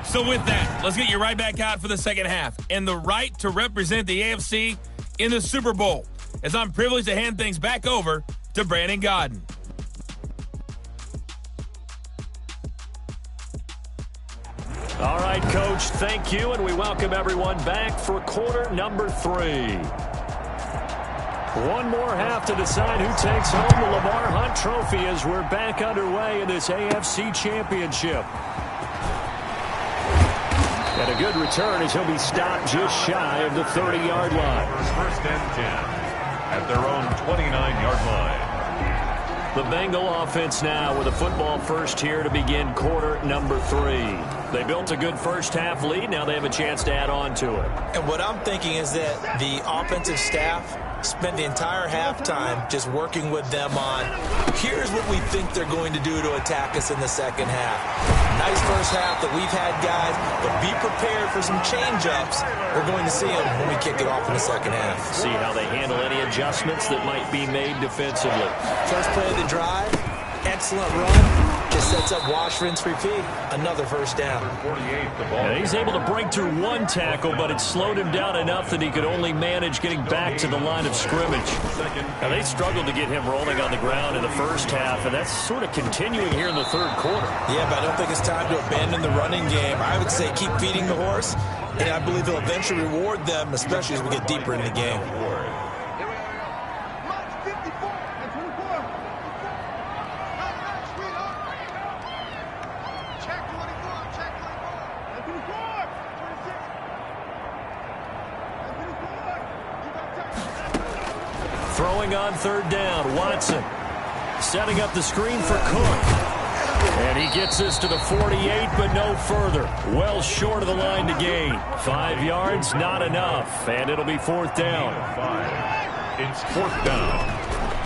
So with that, let's get you right back out for the second half and the right to represent the AFC in the Super Bowl, as I'm privileged to hand things back over to Brandon Godden. All right, Coach, thank you, and we welcome everyone back for quarter number 3. One more half to decide who takes home the Lamar Hunt trophy as we're back underway in this AFC Championship. And a good return as he'll be stopped just shy of the 30-yard line. 1st and 10 at their own 29-yard line. The Bengal offense now with a football first here to begin quarter number 3. They built a good first half lead. Now they have a chance to add on to it. And what I'm thinking is that the offensive staff spent the entire halftime just working with them on, here's what we think they're going to do to attack us in the second half. Nice first half that we've had, guys, but be prepared for some change-ups. We're going to see them when we kick it off in the second half. See how they handle any adjustments that might be made defensively. First play of the drive, excellent run. Just sets up wash, rinse, repeat. Another first down. And he's able to break through one tackle, but it slowed him down enough that he could only manage getting back to the line of scrimmage. Now, they struggled to get him rolling on the ground in the first half, and that's sort of continuing here in the third quarter. Yeah, but I don't think it's time to abandon the running game. I would say keep feeding the horse, and I believe he'll eventually reward them, especially as we get deeper in the game. Throwing on third down, Watson setting up the screen for Cook. And he gets us to the 48, but no further. Well short of the line to gain. 5 yards, not enough. And it'll be 4th down. It's 4th down.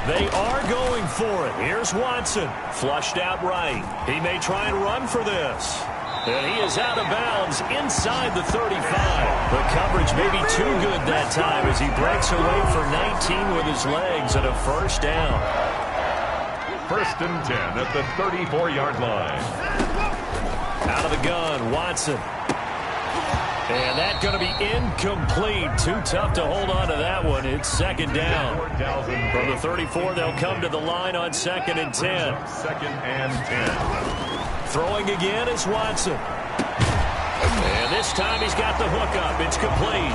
They are going for it. Here's Watson. Flushed out right. He may try and run for this. And he is out of bounds inside the 35. The coverage may be too good that time as he breaks away for 19 with his legs and a first down. 1st and 10 at the 34-yard line. Out of the gun, Watson. And that's going to be incomplete. Too tough to hold on to that one. It's 2nd down. From the 34, they'll come to the line on 2nd and 10. 2nd and 10. Throwing again is Watson. And this time he's got the hook up. It's complete.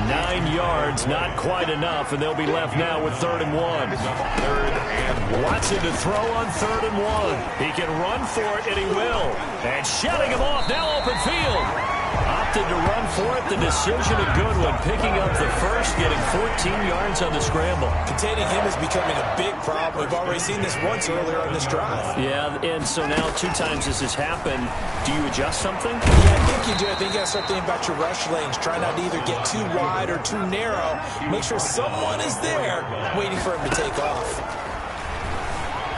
9 yards, not quite enough, and they'll be left now with 3rd and 1. Watson to throw on 3rd and 1. He can run for it, and he will. And shutting him off, now open field. Opted to run for it. The decision a good one. Picking up the first, getting 14 yards on the scramble. Containing him is becoming a big problem. We've already seen this once earlier on this drive. Yeah, and so now 2 times this has happened. Do you adjust something? Yeah, I think you do. I think you got to start thinking about your rush lanes. Try not to either get too wide or too narrow. Make sure someone is there waiting for him to take off.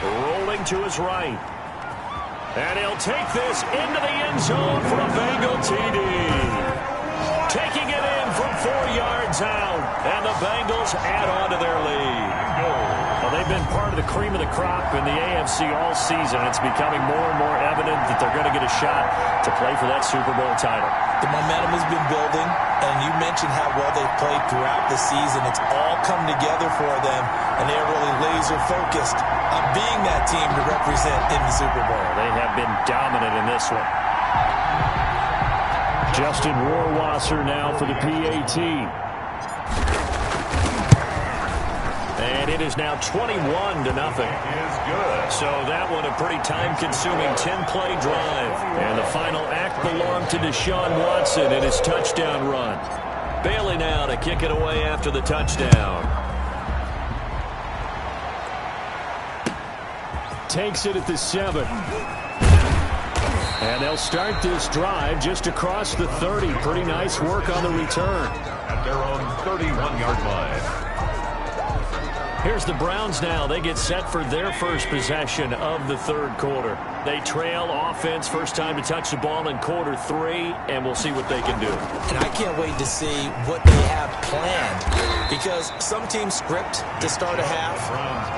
Rolling to his right. And he'll take this into the end zone for a Bengal TD. Taking it in from 4 yards out. And the Bengals add on to their lead. Well, they've been part of the cream of the crop in the AFC all season. It's becoming more and more evident that they're going to get a shot to play for that Super Bowl title. The momentum has been building, and you mentioned how well they've played throughout the season. It's all come together for them, and they're really laser-focused on being that team to represent in the Super Bowl. They have been dominant in this one. Justin Rohrwasser now for the PAT. And it is now 21-0. So that one a pretty time-consuming 10-play drive. And the final act belonged to Deshaun Watson in his touchdown run. Bailey now to kick it away after the touchdown. Takes it at the 7. And they'll start this drive just across the 30. Pretty nice work on the return. At their own 31-yard line. Here's the Browns now. They get set for their first possession of the third quarter. They trail offense, first time to touch the ball in quarter 3, and we'll see what they can do. And I can't wait to see what they have planned, because some teams script to start a half.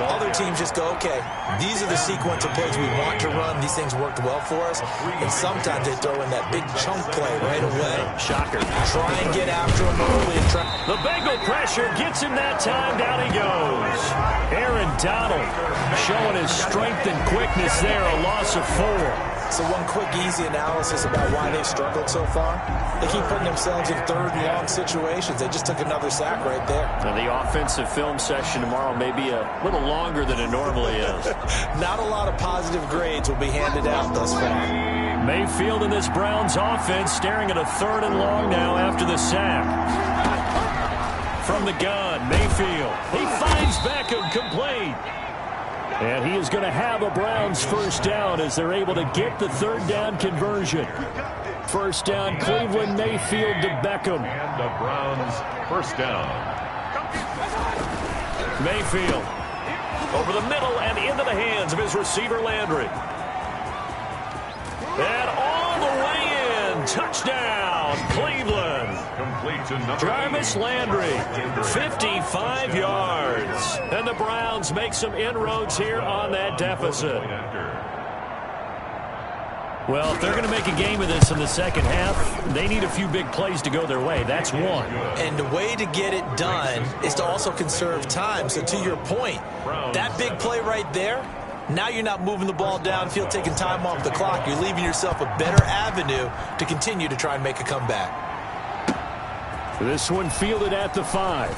Other teams just go, okay, these are the sequence of plays we want to run. These things worked well for us. And sometimes they throw in that big chunk play right away. Shocker. Try and get after him early. The Bengal pressure gets him that time. Down he goes. Aaron Donald showing his strength and quickness there. A loss of 4. So one quick, easy analysis about why they've struggled so far. They keep putting themselves in third and long situations. They just took another sack right there. Now the offensive film session tomorrow may be a little longer than it normally is. Not a lot of positive grades will be handed out thus far. Mayfield in this Browns offense staring at a third and long now after the sack. From the gun, Mayfield. He finds Beckham, complete. And he is going to have a Browns first down as they're able to get the third down conversion. First down, Cleveland, Mayfield to Beckham. And the Browns first down. Mayfield over the middle and into the hands of his receiver, Landry. And all the way in. Touchdown, Cleveland. Complete to number Jarvis Landry, 55 yards. And the Browns make some inroads here on that deficit. Well, if they're going to make a game of this in the second half, they need a few big plays to go their way. That's one. And the way to get it done is to also conserve time. So to your point, that big play right there, now you're not moving the ball downfield, taking time off the clock. You're leaving yourself a better avenue to continue to try and make a comeback. This one fielded at the 5.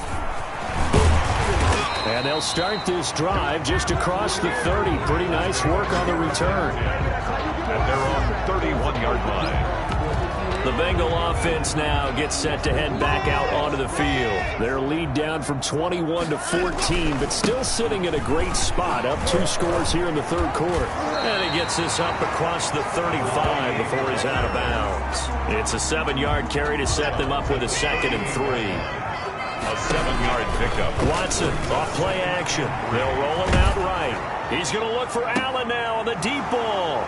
And they'll start this drive just across the 30. Pretty nice work on the return. At their own 31-yard line. The Bengal offense now gets set to head back out onto the field. Their lead down from 21 to 14, but still sitting at a great spot. Up 2 scores here in the third quarter. And he gets this up across the 35 before he's out of bounds. It's a 7-yard carry to set them up with a 2nd and 3. A 7-yard pickup. Watson off play action. They'll roll him out right. He's going to look for Allen now on the deep ball.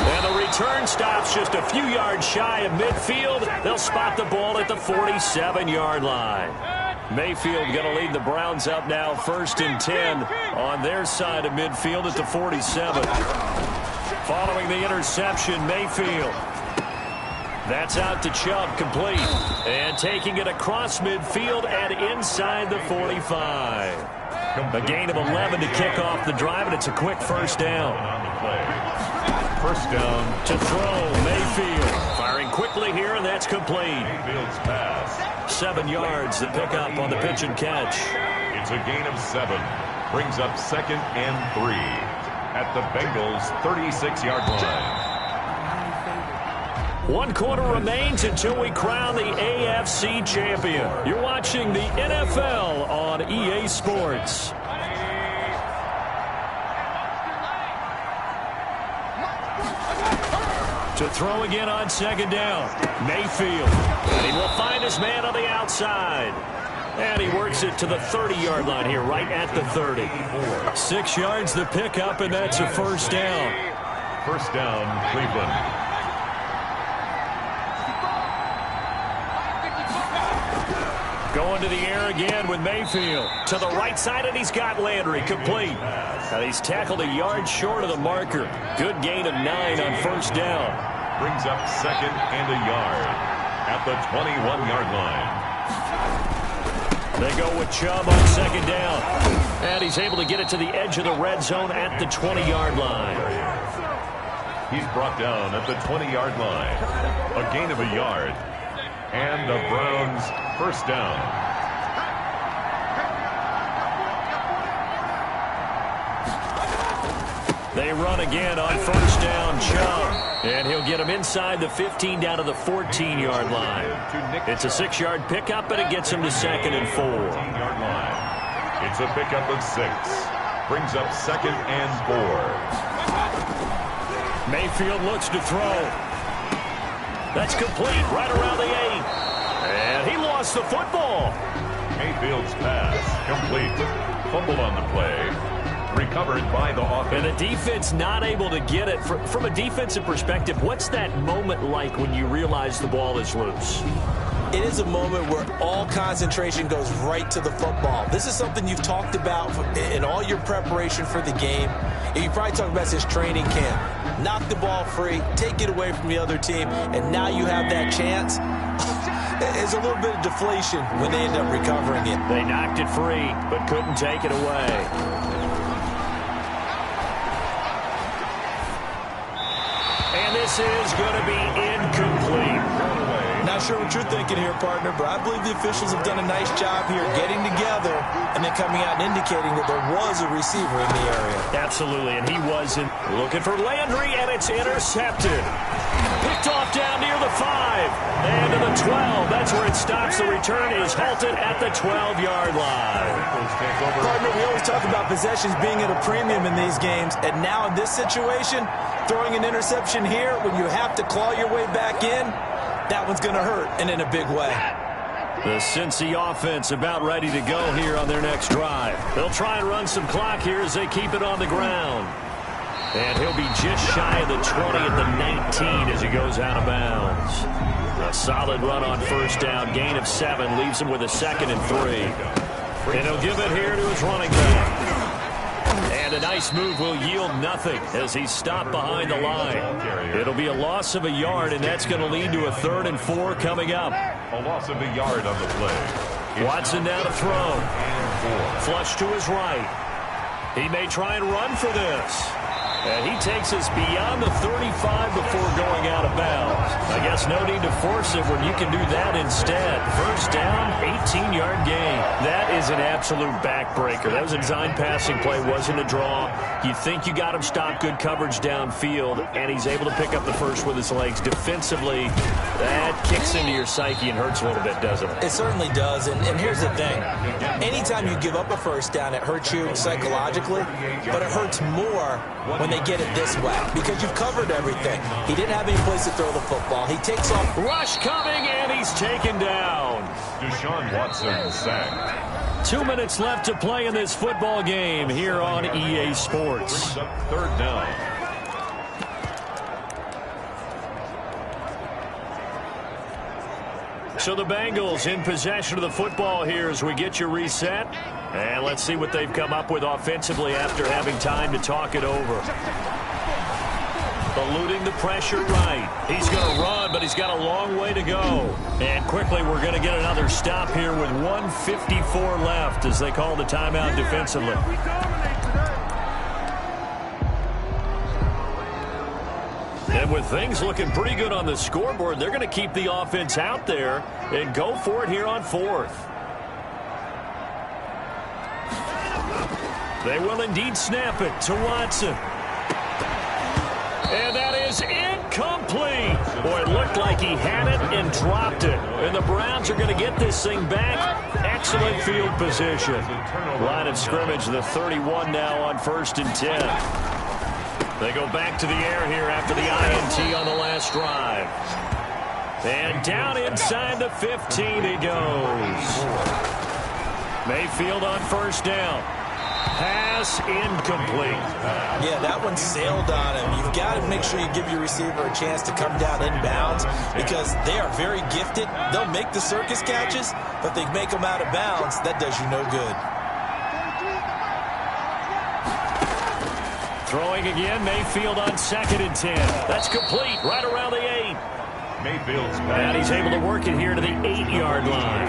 And the return stops just a few yards shy of midfield. They'll spot the ball at the 47-yard line. Mayfield going to lead the Browns up now 1st and 10 on their side of midfield at the 47. Following the interception, Mayfield. That's out to Chubb, complete. And taking it across midfield and inside the 45. A gain of 11 to kick off the drive, and it's a quick first down. First down to throw, Mayfield. Firing quickly here, and that's complete. Mayfield's pass. 7 yards, the pickup on the pitch and catch. It's a gain of 7. Brings up 2nd and 3 at the Bengals' 36-yard line. 1 quarter remains until we crown the AFC champion. You're watching the NFL on EA Sports. To throw again on 2nd down. Mayfield. And he will find his man on the outside. And he works it to the 30-yard line here, right at the 30. 6 yards the pickup, and that's a first down. First down, Cleveland. Going to the air again with Mayfield. To the right side, and he's got Landry complete. And he's tackled a yard short of the marker. Good gain of 9 on first down. Brings up 2nd and a yard at the 21-yard line. They go with Chubb on 2nd down. And he's able to get it to the edge of the red zone at the 20-yard line. He's brought down at the 20-yard line. A gain of a yard. And the Browns first down. They run again on first down, Chubb. And he'll get him inside the 15 down to the 14-yard line. It's a 6-yard pickup, and it gets him to 2nd and 4. It's a pickup of 6. Brings up 2nd and 4. Mayfield looks to throw. That's complete right around the 8. And he lost the football. Mayfield's pass complete. Fumble on the play. Recovered by the offense. And the defense not able to get it. From a defensive perspective, what's that moment like when you realize the ball is loose? It is a moment where all concentration goes right to the football. This is something you've talked about in all your preparation for the game. And you probably talked about this training camp. Knock the ball free, take it away from the other team, and now you have that chance. There's a little bit of deflation when they end up recovering it. They knocked it free, but couldn't take it away. And this is going to be incomplete. Not sure what you're thinking here, partner, but I believe the officials have done a nice job here getting together and then coming out and indicating that there was a receiver in the area. Absolutely, and he wasn't. Looking for Landry, and it's intercepted. Picked off down near the 5. And to the 12. That's where it stops. The return is halted at the 12-yard line. Partner, we always talk about possessions being at a premium in these games, and now in this situation, throwing an interception here when you have to claw your way back in, that one's going to hurt, and in a big way. The Cincy offense about ready to go here on their next drive. They'll try and run some clock here as they keep it on the ground. And he'll be just shy of the 20 at the 19 as he goes out of bounds. A solid run on first down. Gain of 7 leaves him with a 2nd and 3. And he'll give it here to his running back. And a nice move will yield nothing as he's stopped behind the line. It'll be a loss of a yard, and that's going to lead to a 3rd and 4 coming up. A loss of a yard on the play. Watson now to throw. Flush to his right. He may try and run for this. And he takes us beyond the 35 before going out of bounds. I guess no need to force it when you can do that instead. First down, 18-yard gain. That is an absolute backbreaker. That was a design passing play, wasn't a draw. You think you got him stopped, good coverage downfield, and he's able to pick up the first with his legs. Defensively, that kicks into your psyche and hurts a little bit, doesn't it? It certainly does, and here's the thing. Anytime you give up a first down, it hurts you psychologically, but it hurts more when they get it this way because you've covered everything. He didn't have any place to throw the football. He takes off. Rush coming, and he's taken down. Deshaun Watson sacked. 2 minutes left to play in this football game here on EA Sports. 3rd down. So the Bengals in possession of the football here as we get you reset. And let's see what they've come up with offensively after having time to talk it over. Eluding the pressure right. He's going to run, but he's got a long way to go. And quickly we're going to get another stop here with 1:54 left as they call the timeout defensively. And with things looking pretty good on the scoreboard, they're going to keep the offense out there and go for it here on 4th. They will indeed snap it to Watson. And that is incomplete. Boy, it looked like he had it and dropped it. And the Browns are going to get this thing back. Excellent field position. Line of scrimmage, the 31 now on 1st and 10. They go back to the air here after the INT on the last drive. And down inside the 15 he goes. Mayfield on first down. Pass incomplete. Yeah, that one sailed on him. You've got to make sure you give your receiver a chance to come down inbounds because they are very gifted. They'll make the circus catches, but they make them out of bounds. That does you no good. Throwing again, Mayfield on 2nd and 10. That's complete, right around the 8. Mayfield's And he's able to work it here to the 8-yard line.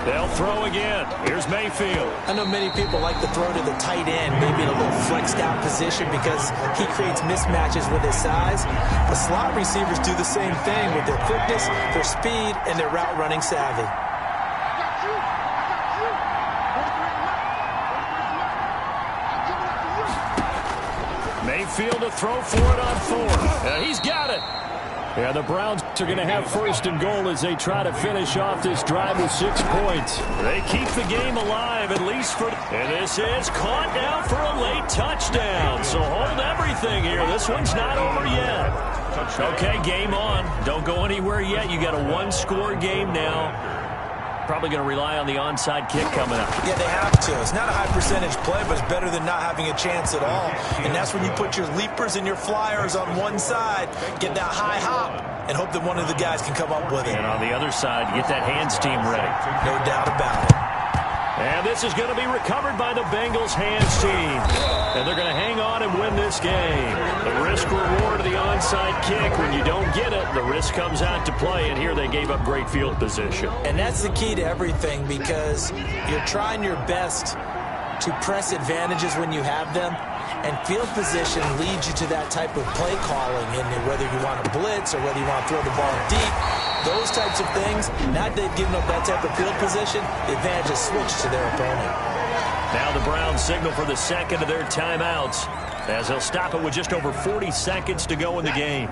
They'll throw again. Here's Mayfield. I know many people like to throw to the tight end, maybe in a little flexed out position because he creates mismatches with his size. But slot receivers do the same thing with their quickness, their speed, and their route running savvy. Mayfield to throw for it on 4th. He's got it. Yeah, the Browns are going to have 1st and goal as they try to finish off this drive with 6 points. They keep the game alive, at least for... And this is caught down for a late touchdown. So hold everything here. This one's not over yet. Okay, game on. Don't go anywhere yet. You got a 1-score game now. Probably going to rely on the onside kick coming up. Yeah, they have to. It's not a high percentage play, but it's better than not having a chance at all. And that's when you put your leapers and your flyers on one side, get that high hop, and hope that one of the guys can come up with it. And on the other side, get that hands team ready. No doubt about it. And this is going to be recovered by the Bengals hands team. And they're going to hang on and win this game. The risk-reward of the onside kick, when you don't get it, the risk comes out to play. And here they gave up great field position. And that's the key to everything because you're trying your best to press advantages when you have them. And field position leads you to that type of play calling. And whether you want to blitz or whether you want to throw the ball deep, those types of things, now they've given up that type of field position, the advantage is switched to their opponent. Now the Browns signal for the 2nd of their timeouts as they'll stop it with just over 40 seconds to go in the game.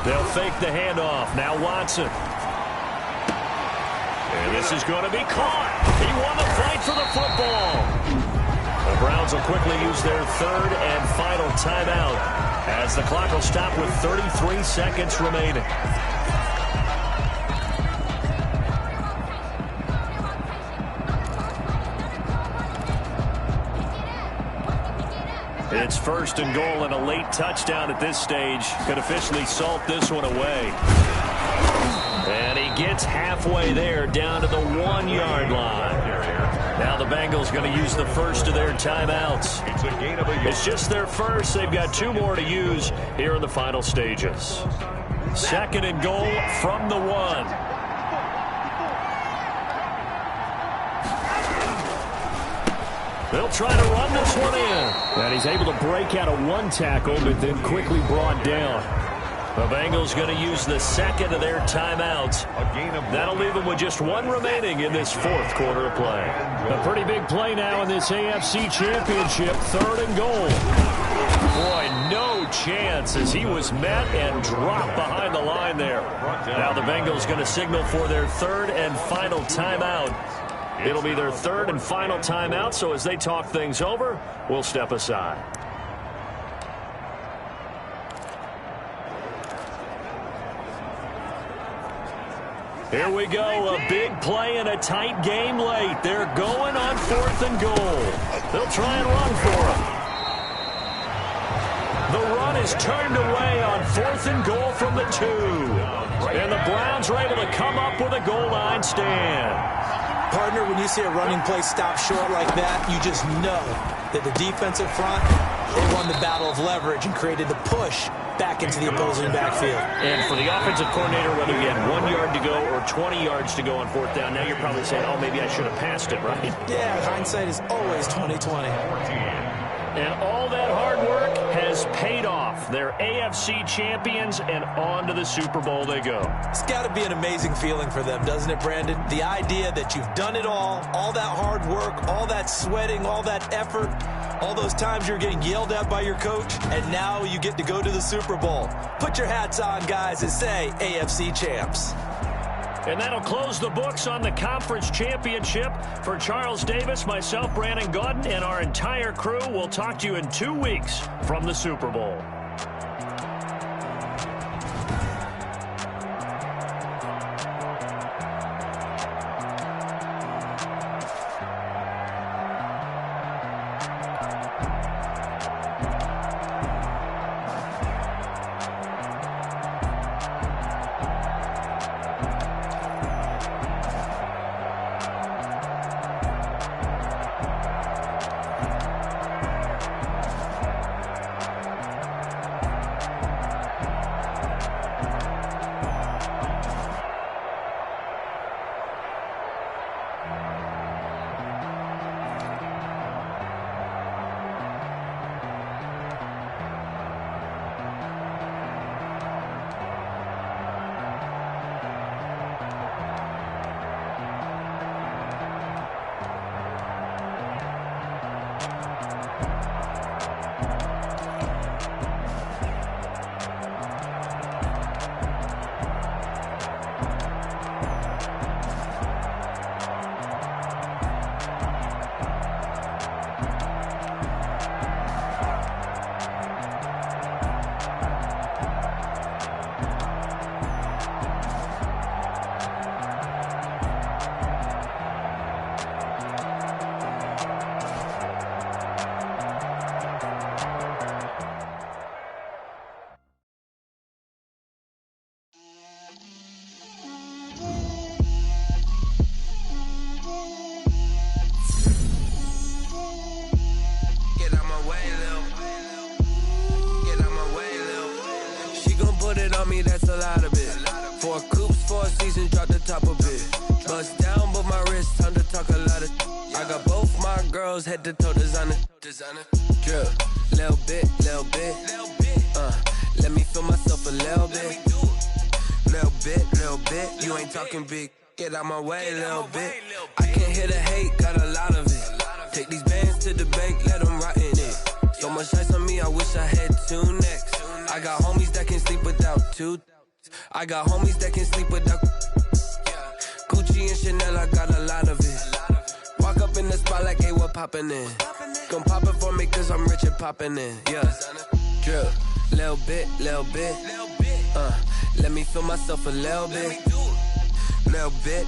They'll fake the handoff. Now Watson. And this is going to be caught. He won the fight for the football. The Browns will quickly use their 3rd and final timeout as the clock will stop with 33 seconds remaining. It's 1st and goal and a late touchdown at this stage could officially salt this one away. And he gets halfway there down to the 1-yard line. Now the Bengals going to use the 1st of their timeouts. It's just their 1st. They've got 2 more to use here in the final stages. 2nd and goal from the 1. They'll try to run this one in. And he's able to break out of 1 tackle, but then quickly brought down. The Bengals going to use the 2nd of their timeouts. That'll leave them with just 1 remaining in this 4th quarter of play. A pretty big play now in this AFC Championship. 3rd and goal. Boy, no chance as he was met and dropped behind the line there. Now the Bengals going to signal for their 3rd and final timeout. It'll be their 3rd and final timeout, so as they talk things over, we'll step aside. Here we go, a big play and a tight game late. They're going on 4th and goal. They'll try and run for it. The run is turned away on 4th and goal from the 2. And the Browns are able to come up with a goal line stand. Partner, when you see a running play stop short like that, you just know that the defensive front, they won the battle of leverage and created the push back into the opposing backfield. And for the offensive coordinator, whether you had 1 yard to go or 20 yards to go on 4th down, now you're probably saying, oh, maybe I should have passed it, right? Yeah, hindsight is always 20/20. And all that hard work has paid off. They're AFC champions, and on to the Super Bowl they go. It's got to be an amazing feeling for them, doesn't it, Brandon? The idea that you've done it all that hard work, all that sweating, all that effort, all those times you're getting yelled at by your coach, and now you get to go to the Super Bowl. Put your hats on, guys, and say AFC champs. And that'll close the books on the conference championship. For Charles Davis, myself, Brandon Gaudin, and our entire crew, we'll talk to you in 2 weeks from the Super Bowl. me, that's a lot of it. 4 coops, 4 seasons, drop the top of it. Bust down, but my wrist, time to talk a lot of. I got both my girls head to toe designer. Drip, little bit. Let me feel myself a little bit. Little bit. You ain't talking big. Get out my way, little bit. I can't hear the hate, got a lot of it. Take these bands to the bank, let them rot in it. So much ice on me, I wish I had 2 necks. I got homies that can sleep without 2. I got homies that can sleep without Gucci and Chanel, I got a lot of it. Walk up in the spot like, hey, what poppin' in? Gon' pop it for me cause I'm rich and poppin' in, yeah. Drip, little bit. Let me feel myself a little bit. Little bit.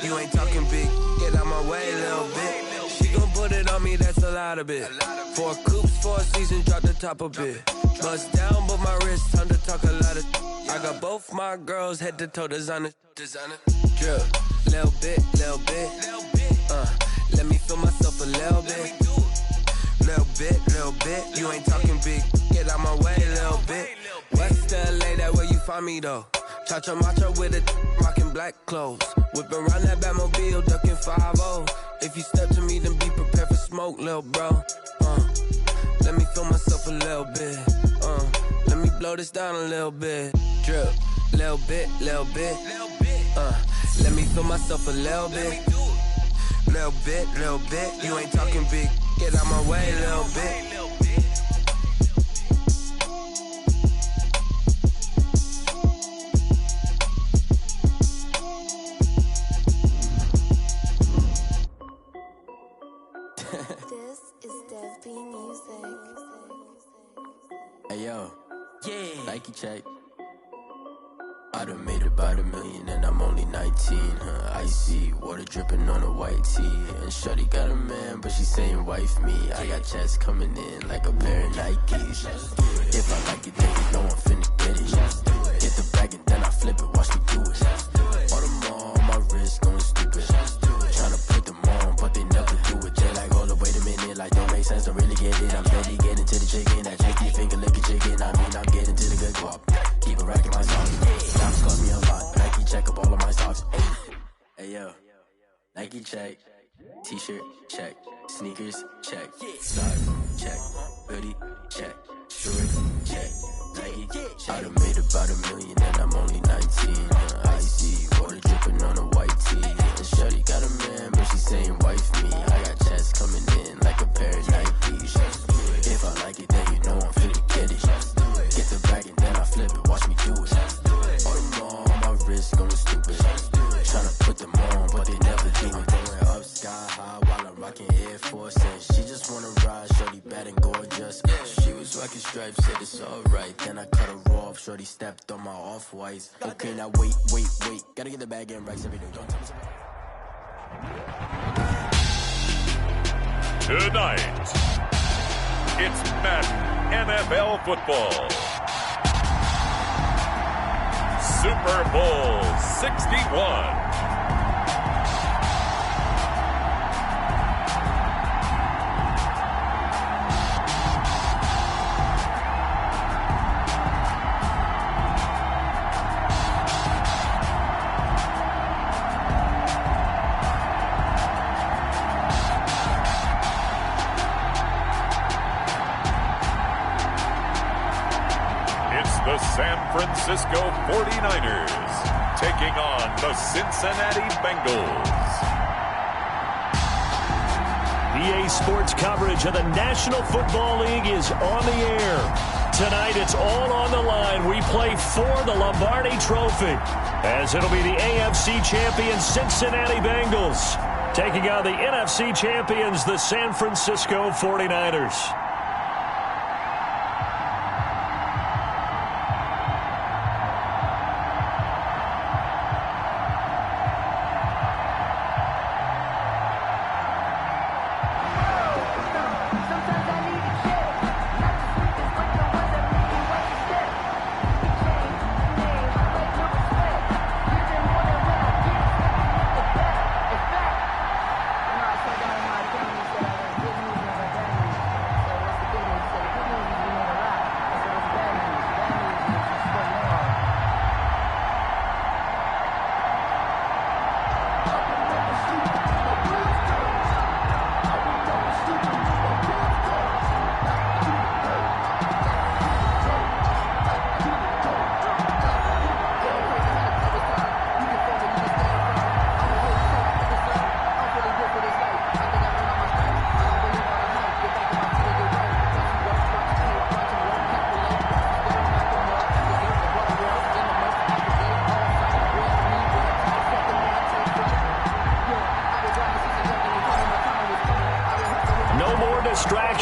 You ain't talking big, get out my way, little bit. She gon' put it on me, that's a lot of it. 4 coops, 4 seasons, drop the top of it. Bust down, but my wrist, time to talk a lot of. I got both my girls head to toe designer. Drip, little bit. Let me feel myself a little bit. Little bit. You ain't talking big, get out my way, little bit. West LA, that where you find me though. Cha-cha macha with it, rockin' black clothes. Whippin' around that Batmobile, duckin' 5-0. If you step to me, then be prepared for smoke, lil' bro. Let me feel myself a little bit. Let me blow this down a little bit. Drip, little bit. Let me feel myself a little bit. Little bit. You ain't talking big. Get out my way, little bit. This is Dev B Music. Hey yo, yeah. Nike check. I done made about $1 million and I'm only 19, Icy, water dripping on a white tee. And shawty got a man, but she saying wife me. I got checks coming in like a pair of Nikes. If I like it, then you know I'm finna get it. Get the bag and then I flip it, watch me do it. All them on my wrist going stupid. Tryna put them on, but they never do it. They like, hold up, wait a minute, like don't make sense, don't really get it. I'm steady getting to the chicken, that check your finger licking chicken. I mean, I'm getting to the good guap. Keep it racking my socks. Diamonds cost me a lot. Nike check up all of my socks. Hey yo, Nike check. T-shirt check. Sneakers check. Stock check. Hoodie check. Shorts check. Nike check. I done made about $1 million and I'm only 19. Icy, water dripping on a white tee. And shawty got a man, but she saying wife me. I got checks coming in like a pair of Nikes. If I like it, then you know I'm finna get it. Get the bag and then I flip it, watch me do it. All them on my wrist going stupid. Tryna put them on, but they never do it. Going up sky high while I'm rocking Air Force. And she just wanna ride, shorty bad and gorgeous. She was rocking stripes, said it's alright. Then I cut her off, shorty stepped on my off-whites. Okay, now wait. Gotta get the bag and racks every day. Don't tell me something. Tonight, it's Madden NFL football. Super Bowl 61. The San Francisco 49ers taking on the Cincinnati Bengals. EA Sports coverage of the National Football League is on the air. Tonight, it's all on the line. We play for the Lombardi Trophy, as it'll be the AFC champions Cincinnati Bengals taking on the NFC champions, the San Francisco 49ers.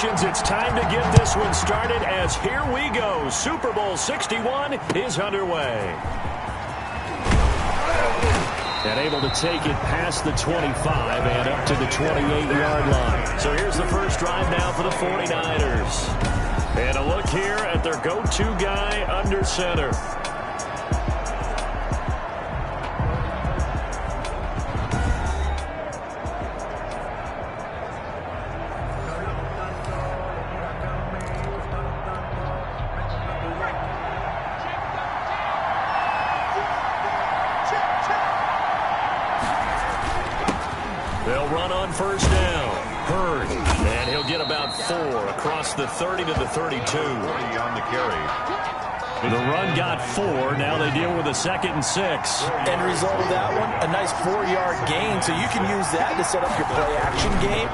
stations, it's time to get this one started as here we go. Super Bowl 61 is underway. And able to take it past the 25 and up to the 28-yard line. So here's the first drive now for the 49ers. And a look here at their go-to guy under center. They'll run on first down. Hurd, and he'll get about 4 across the 30 to the 32. 40 on the carry. The run got 4. Now they deal with a 2nd and 6. End result of that one, a nice 4-yard gain. So you can use that to set up your play-action game,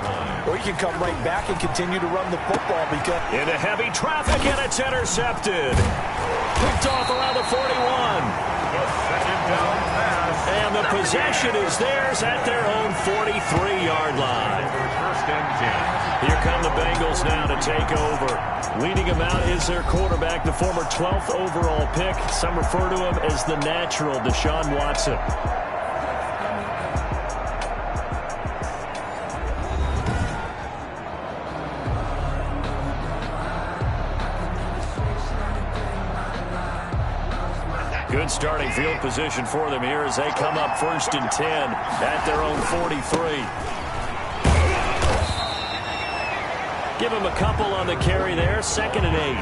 or you can come right back and continue to run the football because... Into heavy traffic, and it's intercepted. Picked off around the 41. And the possession is theirs at their own 43-yard line. Here come the Bengals now to take over. Leading him out is their quarterback, the former 12th overall pick. Some refer to him as the natural, Deshaun Watson. Good starting field position for them here as they come up 1st and 10 at their own 43. Give him a couple on the carry there, 2nd and 8.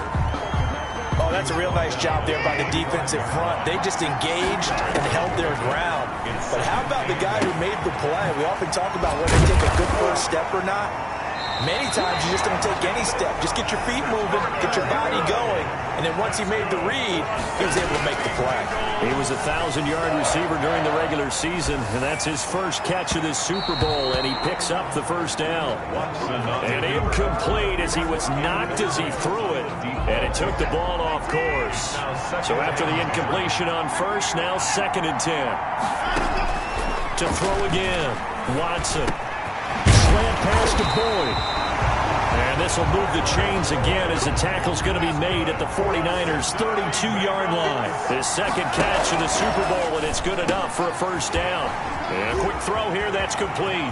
Oh, that's a real nice job there by the defensive front. They just engaged and held their ground. But how about the guy who made the play? We often talk about whether they take a good first step or not. Many times you just don't take any step. Just get your feet moving, get your body going, and then once he made the read, he was able to make the play. He was a 1,000-yard receiver during the regular season, and that's his first catch of this Super Bowl, and he picks up the first down. And incomplete as he was knocked as he threw it, and it took the ball off course. So after the incompletion on first, now 2nd and 10. To throw again, Watson. Slant pass to Boyd. And this will move the chains again as the tackle's going to be made at the 49ers' 32-yard line. His 2nd catch of the Super Bowl, and it's good enough for a first down. And a quick throw here, that's complete.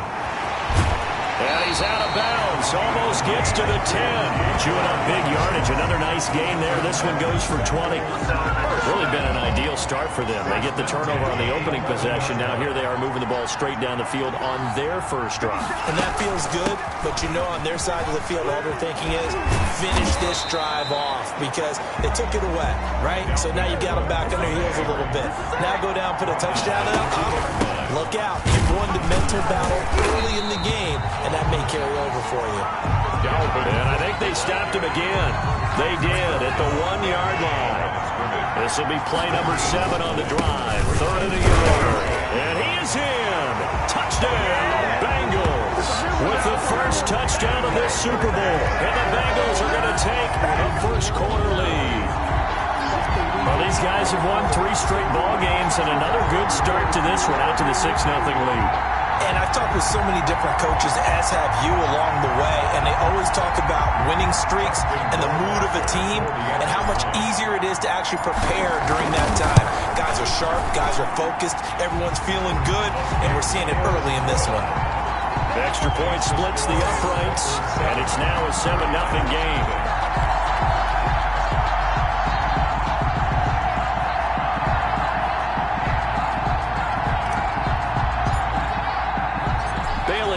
And he's out of bounds. Almost gets to the 10. Chewing up big yardage. Another nice gain there. This one goes for 20. Really been an ideal start for them. They get the turnover on the opening possession. Now here they are moving the ball straight down the field on their first drive. And that feels good, but you know on their side of the field all they're thinking is finish this drive off because they took it away, right? So now you got them back on their heels a little bit. Now go down, put a touchdown up. Look out. You've won the mental battle early in the game, and that may carry over for you. And I think they stopped him again. They did at the 1-yard line. This will be play number 7 on the drive. 3rd and a yard. And he is in. Touchdown, Bengals. With the first touchdown of this Super Bowl. And the Bengals are going to take a first-quarter lead. Well, these guys have won 3 straight ball games and another good start to this one out to the 6-0 lead. And I've talked with so many different coaches, as have you, along the way, and they always talk about winning streaks and the mood of a team and how much easier it is to actually prepare during that time. Guys are sharp, guys are focused, everyone's feeling good, and we're seeing it early in this one. The extra point splits the uprights, and it's now a 7-0 game.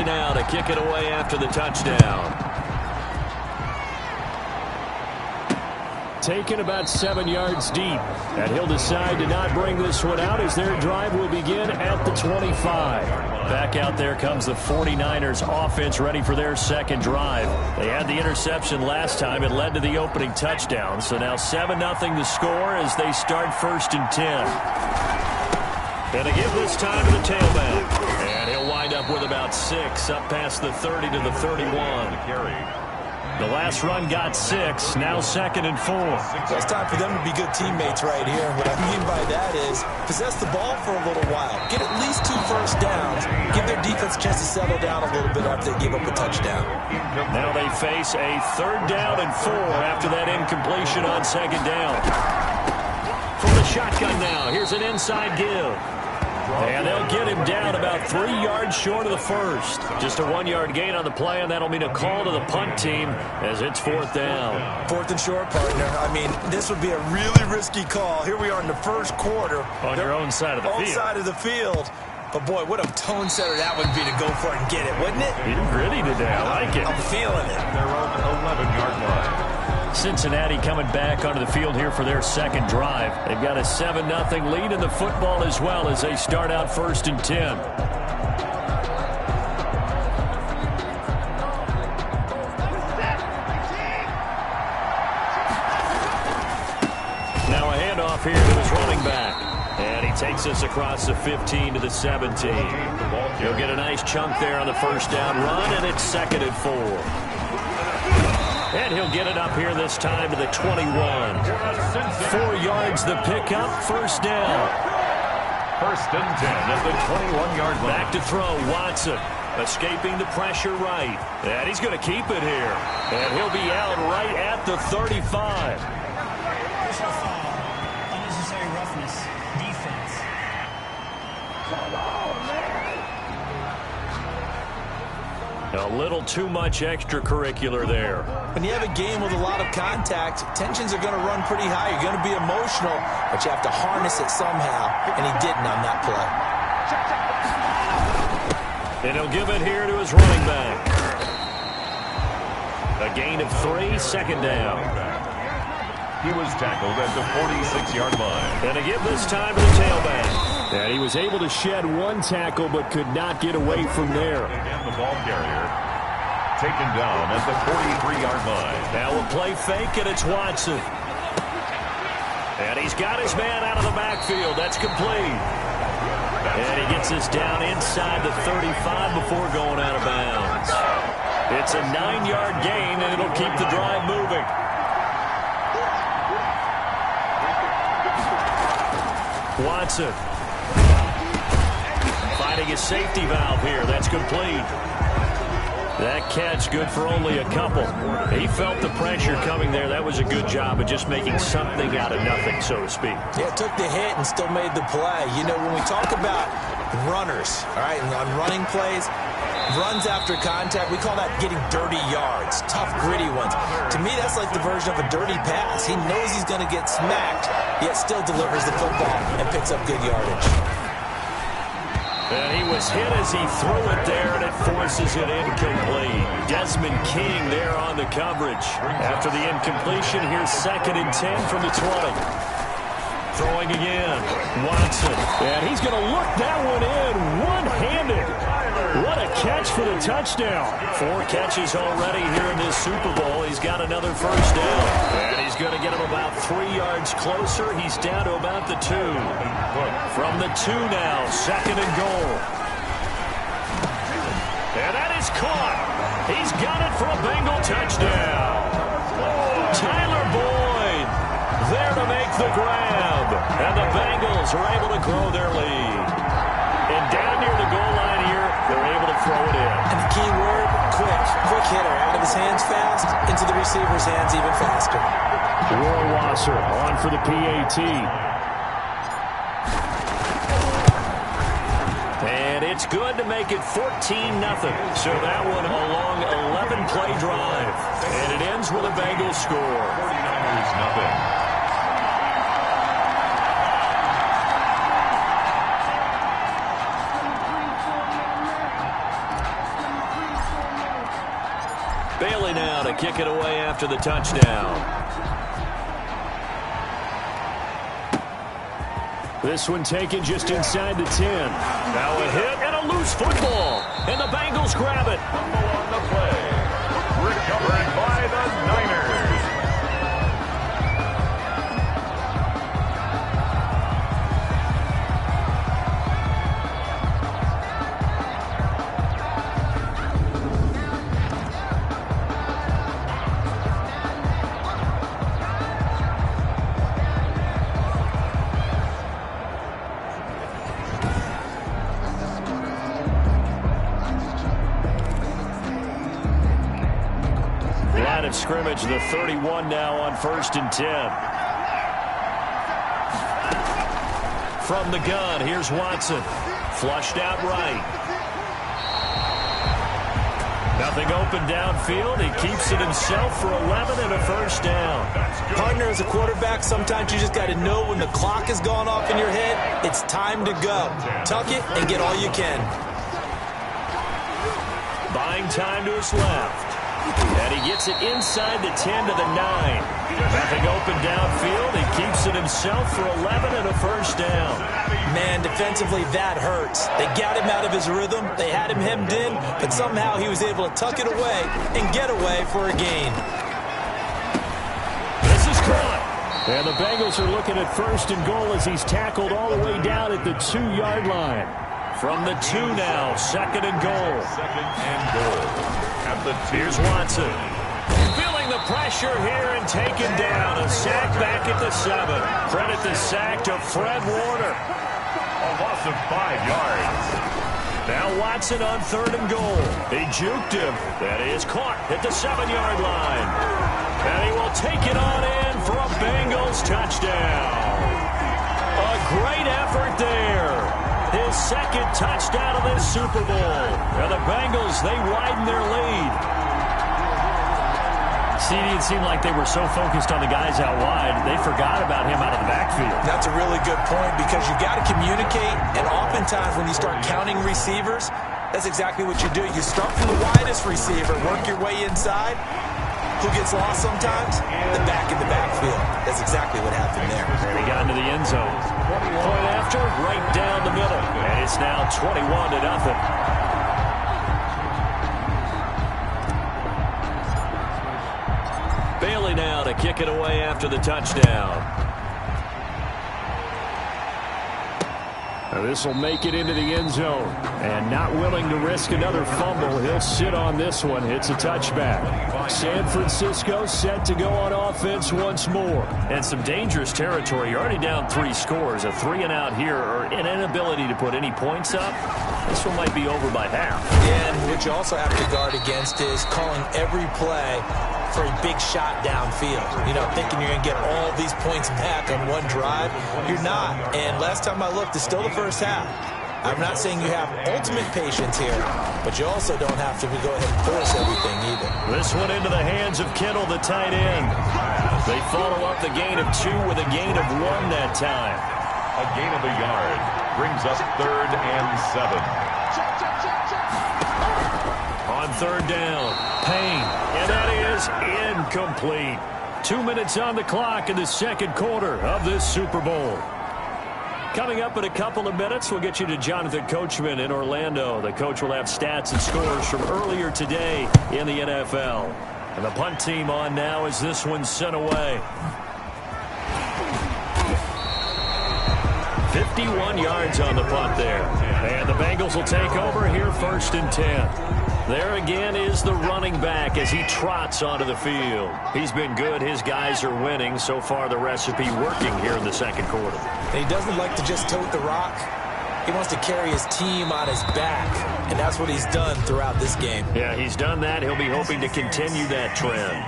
Now to kick it away after the touchdown. Taken about 7 yards deep, and he'll decide to not bring this one out as their drive will begin at the 25. Back out there comes the 49ers offense ready for their 2nd drive. They had the interception last time. It led to the opening touchdown. So now 7-0 the score as they start 1st and 10. And they give this time to the tailback. And he'll wind up with about 6 up past the 30 to the 31. The last run got 6. Now 2nd and 4. It's time for them to be good teammates right here. What I mean by that is possess the ball for a little while. Get at least 2 first downs. Give their defense a chance to settle down a little bit after they give up a touchdown. Now they face a 3rd down and 4 after that incompletion on 2nd down. From the shotgun now, here's an inside give. And they'll get him down about 3 yards short of the first. Just a 1-yard gain on the play, and that'll mean a call to the punt team as it's 4th down. 4th and short, partner. I mean, this would be a really risky call. Here we are in the first quarter. On your own side of the field. Own side of the field. But, boy, what a tone setter that would be to go for it and get it, wouldn't it? You're gritty today. I like it. I'm feeling it. Their own 11-yard line. Cincinnati coming back onto the field here for their 2nd drive. They've got a 7-0 lead in the football as well as they start out 1st and 10. Now a handoff here to his running back. And he takes us across the 15 to the 17. He'll get a nice chunk there on the 1st down run, and it's 2nd and 4. And he'll get it up here this time to the 21. 4 yards the pickup, 1st down. 1st and 10 at the 21-yard line. Back to throw, Watson. Escaping the pressure right. And he's going to keep it here. And he'll be out right at the 35. Personal foul. Unnecessary roughness. Defense. A little too much extracurricular there. When you have a game with a lot of contact, tensions are going to run pretty high. You're going to be emotional, but you have to harness it somehow, and he didn't on that play. And he'll give it here to his running back. A gain of 3, 2nd down. He was tackled at the 46-yard line. And to give this time to the tailback. And he was able to shed 1 tackle but could not get away from there. Again, the ball carrier taken down at the 43-yard line. Now a play fake, and it's Watson. And he's got his man out of the backfield. That's complete. And he gets us down inside the 35 before going out of bounds. It's a 9-yard gain, and it'll keep the drive moving. Watson. Finding his safety valve here. That's complete. That catch good for only a couple. He felt the pressure coming there. That was a good job of just making something out of nothing, so to speak. Yeah, took the hit and still made the play. You know, when we talk about runners, all right, and on running plays, runs after contact, we call that getting dirty yards, tough, gritty ones. To me, that's like the version of a dirty pass. He knows he's going to get smacked, yet still delivers the football and picks up good yardage. And he was hit as he threw it there, and it forces it incomplete. Desmond King there on the coverage. After the incompletion, here's 2nd and 10 from the 20. Throwing again. Watson. And he's going to look that one in one-handed. What a catch for the touchdown. 4 catches already here in this Super Bowl. He's got another 1st down. And he's going to get him about 3 yards closer. He's down to about the 2. From the 2 now, 2nd and goal. And that is caught. He's got it for a Bengal touchdown. Tyler Boyd there to make the grab. And the Bengals are able to grow their lead. And down near the goal line here, they're able to throw it in. And the key word, quick. Quick hitter. Out of his hands fast, into the receiver's hands even faster. Rohrwasser on for the PAT. And it's good to make it 14-0. So that one a long 11-play drive. And it ends with a Bengals score. 49ers, 0. Bailey now to kick it away after the touchdown. This one taken just inside the 10. Now a hit and a loose football. And the Bengals grab it. On the play. Recovered by the Niners. scrimmage, the 31 now on 1st and 10. From the gun, here's Watson. Flushed out right. Nothing open downfield. He keeps it himself for 11 and a first down. Partner, as a quarterback, sometimes you just got to know when the clock has gone off in your head, it's time to go. Tuck it and get all you can. Buying time to his left. And he gets it inside the 10 to the 9. Nothing open downfield. He keeps it himself for 11 and a first down. Man, defensively, that hurts. They got him out of his rhythm. They had him hemmed in, but somehow he was able to tuck it away and get away for a gain. This is caught. And the Bengals are looking at 1st and goal as he's tackled all the way down at the 2-yard line. From the 2 now, 2nd and goal. 2nd and goal. At the 2. Here's Watson. Feeling the pressure here and taken down. A sack back at the 7. Credit the sack to Fred Warner. A loss of 5 yards. Now Watson on 3rd and goal. He juked him. That is caught at the 7-yard line. And he will take it on in for a Bengals touchdown. A great effort there. His 2nd touchdown of this Super Bowl. And the Bengals, they widen their lead. CD, it seemed like they were so focused on the guys out wide, they forgot about him out of the backfield. That's a really good point because you got to communicate, and oftentimes when you start counting receivers, that's exactly what you do. You start from the widest receiver, work your way inside. Who gets lost sometimes? The back in the backfield. That's exactly what happened there. And he got into the end zone. Point after, right down the middle. And it's now 21-0. Bailey now to kick it away after the touchdown. This will make it into the end zone. And not willing to risk another fumble, he'll sit on this one. It's a touchback. San Francisco set to go on offense once more. And some dangerous territory. You're already down 3 scores. A 3-and-out here, or an inability to put any points up. This one might be over by half. And what you also have to guard against is calling every play for a big shot downfield. You know, thinking you're going to get all these points back on one drive. You're not. And last time I looked, it's still the first half. I'm not saying you have ultimate patience here, but you also don't have to go ahead and force everything either. This one into the hands of Kittle, the tight end. They follow up the gain of 2 with a gain of 1 that time. A gain of a yard brings up 3rd and 7. On 3rd down, Payne, and that is incomplete. 2 minutes on the clock in the 2nd quarter of this Super Bowl. Coming up in a couple of minutes, we'll get you to Jonathan Coachman in Orlando. The coach will have stats and scores from earlier today in the NFL. And the punt team on now as this one's sent away. 51 yards on the punt there. And the Bengals will take over here 1st and 10. There again is the running back as he trots onto the field. He's been good. His guys are winning. So far, the recipe working here in the 2nd quarter. And he doesn't like to just tote the rock. He wants to carry his team on his back, and that's what he's done throughout this game. Yeah, he's done that. He'll be hoping to continue that trend.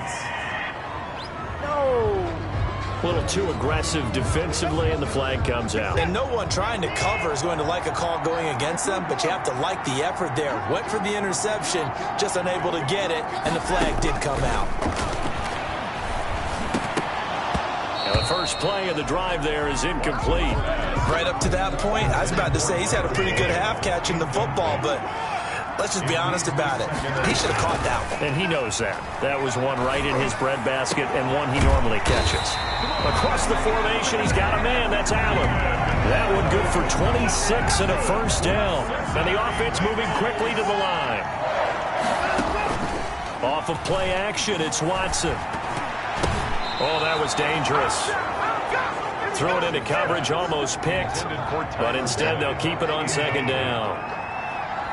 A little too aggressive defensively, and the flag comes out. And no one trying to cover is going to like a call going against them, but you have to like the effort there. Went for the interception, just unable to get it, and the flag did come out. And the first play of the drive there is incomplete. Right up to that point, I was about to say he's had a pretty good half catching the football, but let's just be honest about it. He should have caught that one. And he knows that. That was one right in his breadbasket and one he normally catches. Across the formation, he's got a man. That's Allen. That one good for 26 and a first down. And the offense moving quickly to the line. Off of play action, it's Watson. Oh, that was dangerous. Threw it into coverage, almost picked. But instead, they'll keep it on 2nd down.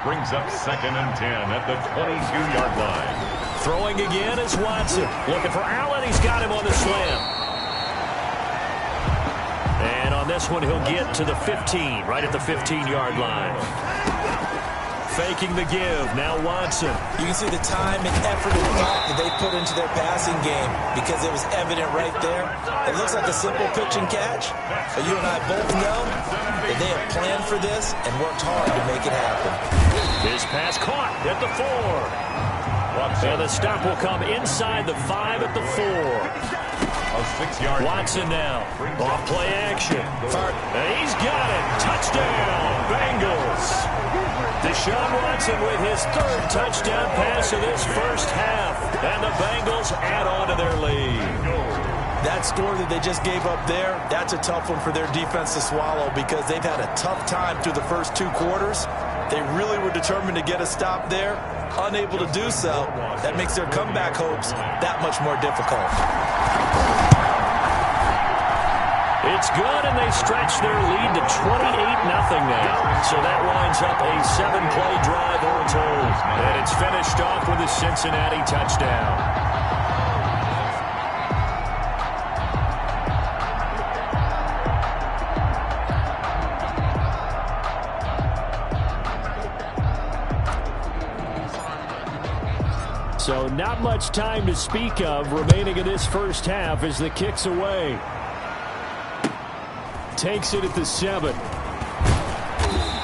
Brings up 2nd and 10 at the 22-yard line. Throwing again is Watson. Looking for Allen. He's got him on the slam. And on this one, he'll get to the 15, right at the 15-yard line. faking the give. Now Watson. You can see the time and effort and thought that they put into their passing game because it was evident right there. It looks like a simple pitch and catch, but you and I both know that they have planned for this and worked hard to make it happen. His pass caught at the 4. And the stop will come inside the 5 at the 4. A 6-yard. Watson now. Off play action. And he's got it. Touchdown, Bengals. Deshaun Watson with his 3rd touchdown pass of this first half. And the Bengals add on to their lead. That score that they just gave up there, that's a tough one for their defense to swallow because they've had a tough time through the first 2 quarters. They really were determined to get a stop there. Unable to do so, that makes their comeback hopes that much more difficult. It's good, and they stretch their lead to 28-0 now. So that winds up a 7-play drive all told. And it's finished off with a Cincinnati touchdown. So not much time to speak of remaining in this first half as the kick's away. Takes it at the 7.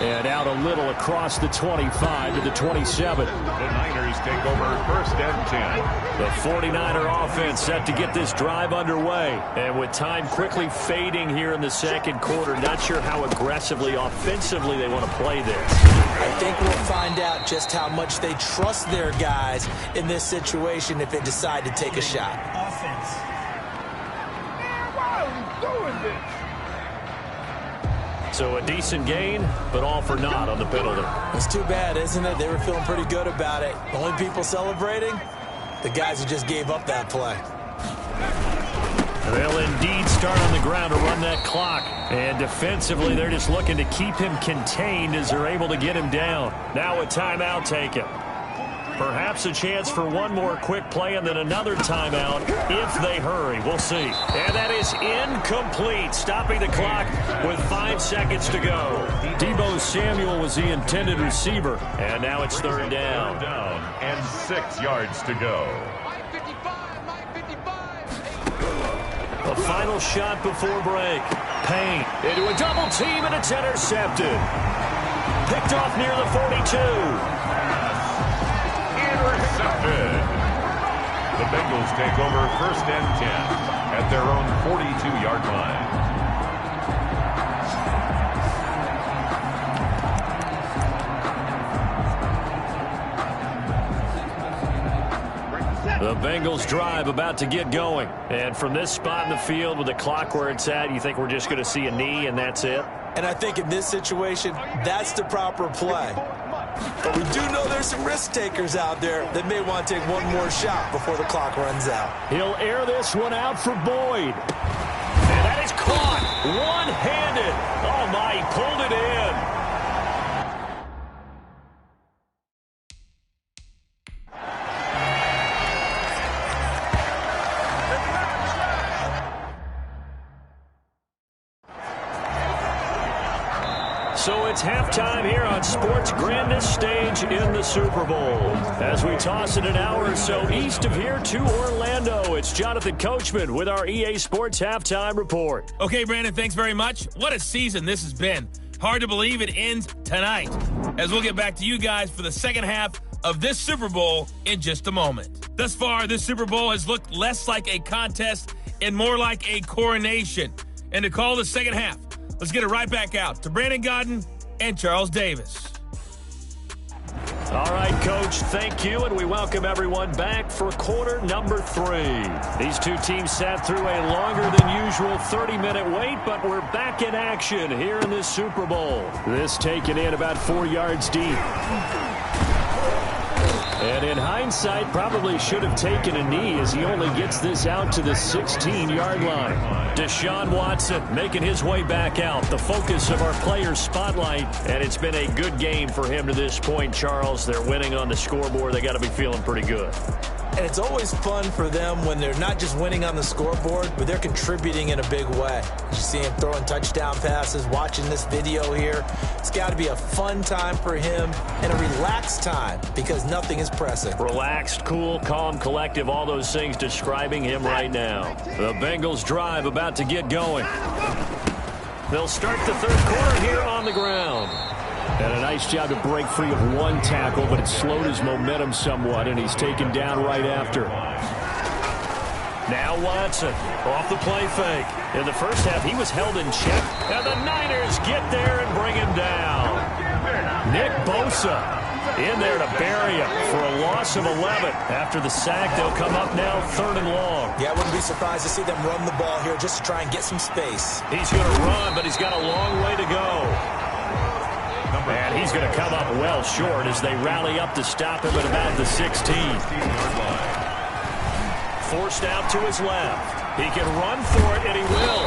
And out a little across the 25 to the 27. The Niners take over first and 10. The 49er offense set to get this drive underway. And with time quickly fading here in the second quarter, not sure how aggressively, offensively they want to play this. I think we'll find out just how much they trust their guys in this situation if they decide to take a shot. Offense. Man, why are we doing this? So a decent gain, but all for naught on the penalty. It's too bad, isn't it? They were feeling pretty good about it. The only people celebrating? The guys who just gave up that play. They'll indeed start on the ground to run that clock. And defensively, they're just looking to keep him contained as they're able to get him down. Now a timeout taken. Perhaps a chance for one more quick play and then another timeout if they hurry. We'll see. And that is incomplete, stopping the clock with 5 seconds to go. Deebo Samuel was the intended receiver, and now it's 3rd down. And 6 yards to go. The final shot before break. Payne into a double team, and it's intercepted. Picked off near the 42. Intercepted. The Bengals take over first and 10 at their own 42-yard line. The Bengals drive about to get going. And from this spot in the field with the clock where it's at, you think we're just going to see a knee and that's it? And I think in this situation, that's the proper play. But we do know there's some risk takers out there that may want to take one more shot before the clock runs out. He'll air this one out for Boyd. And that is caught one-handed. Oh, my, he pulled it in. So it's halftime here on sports' grandest stage in the Super Bowl. As we toss it an hour or so east of here to Orlando, it's Jonathan Coachman with our EA Sports Halftime Report. Okay, Brandon, thanks very much. What a season this has been. Hard to believe it ends tonight, as we'll get back to you guys for the second half of this Super Bowl in just a moment. Thus far, this Super Bowl has looked less like a contest and more like a coronation. And to call the second half, let's get it right back out to Brandon Godden and Charles Davis. All right, Coach, thank you, and we welcome everyone back for quarter number 3. These two teams sat through a longer than usual 30-minute wait, but we're back in action here in this Super Bowl. This taken in about 4 yards deep. And in hindsight, probably should have taken a knee as he only gets this out to the 16-yard line. Deshaun Watson making his way back out, the focus of our player spotlight, and it's been a good game for him to this point, Charles. They're winning on the scoreboard. They got to be feeling pretty good. And it's always fun for them when they're not just winning on the scoreboard, but they're contributing in a big way. You see him throwing touchdown passes, watching this video here. It's got to be a fun time for him and a relaxed time because nothing is pressing. Relaxed, cool, calm, collective, all those things describing him right now. The Bengals drive about to get going. They'll start the third quarter here on the ground. And a nice job to break free of one tackle, but it slowed his momentum somewhat, and he's taken down right after. Now Watson off the play fake. In the first half, he was held in check, and the Niners get there and bring him down. Nick Bosa in there to bury him for a loss of 11. After the sack, they'll come up now 3rd and long. Yeah, I wouldn't be surprised to see them run the ball here just to try and get some space. He's going to run, but he's got a long way to go. And he's going to come up well short as they rally up to stop him at about the 16-yard line. Forced out to his left. He can run for it, and he will.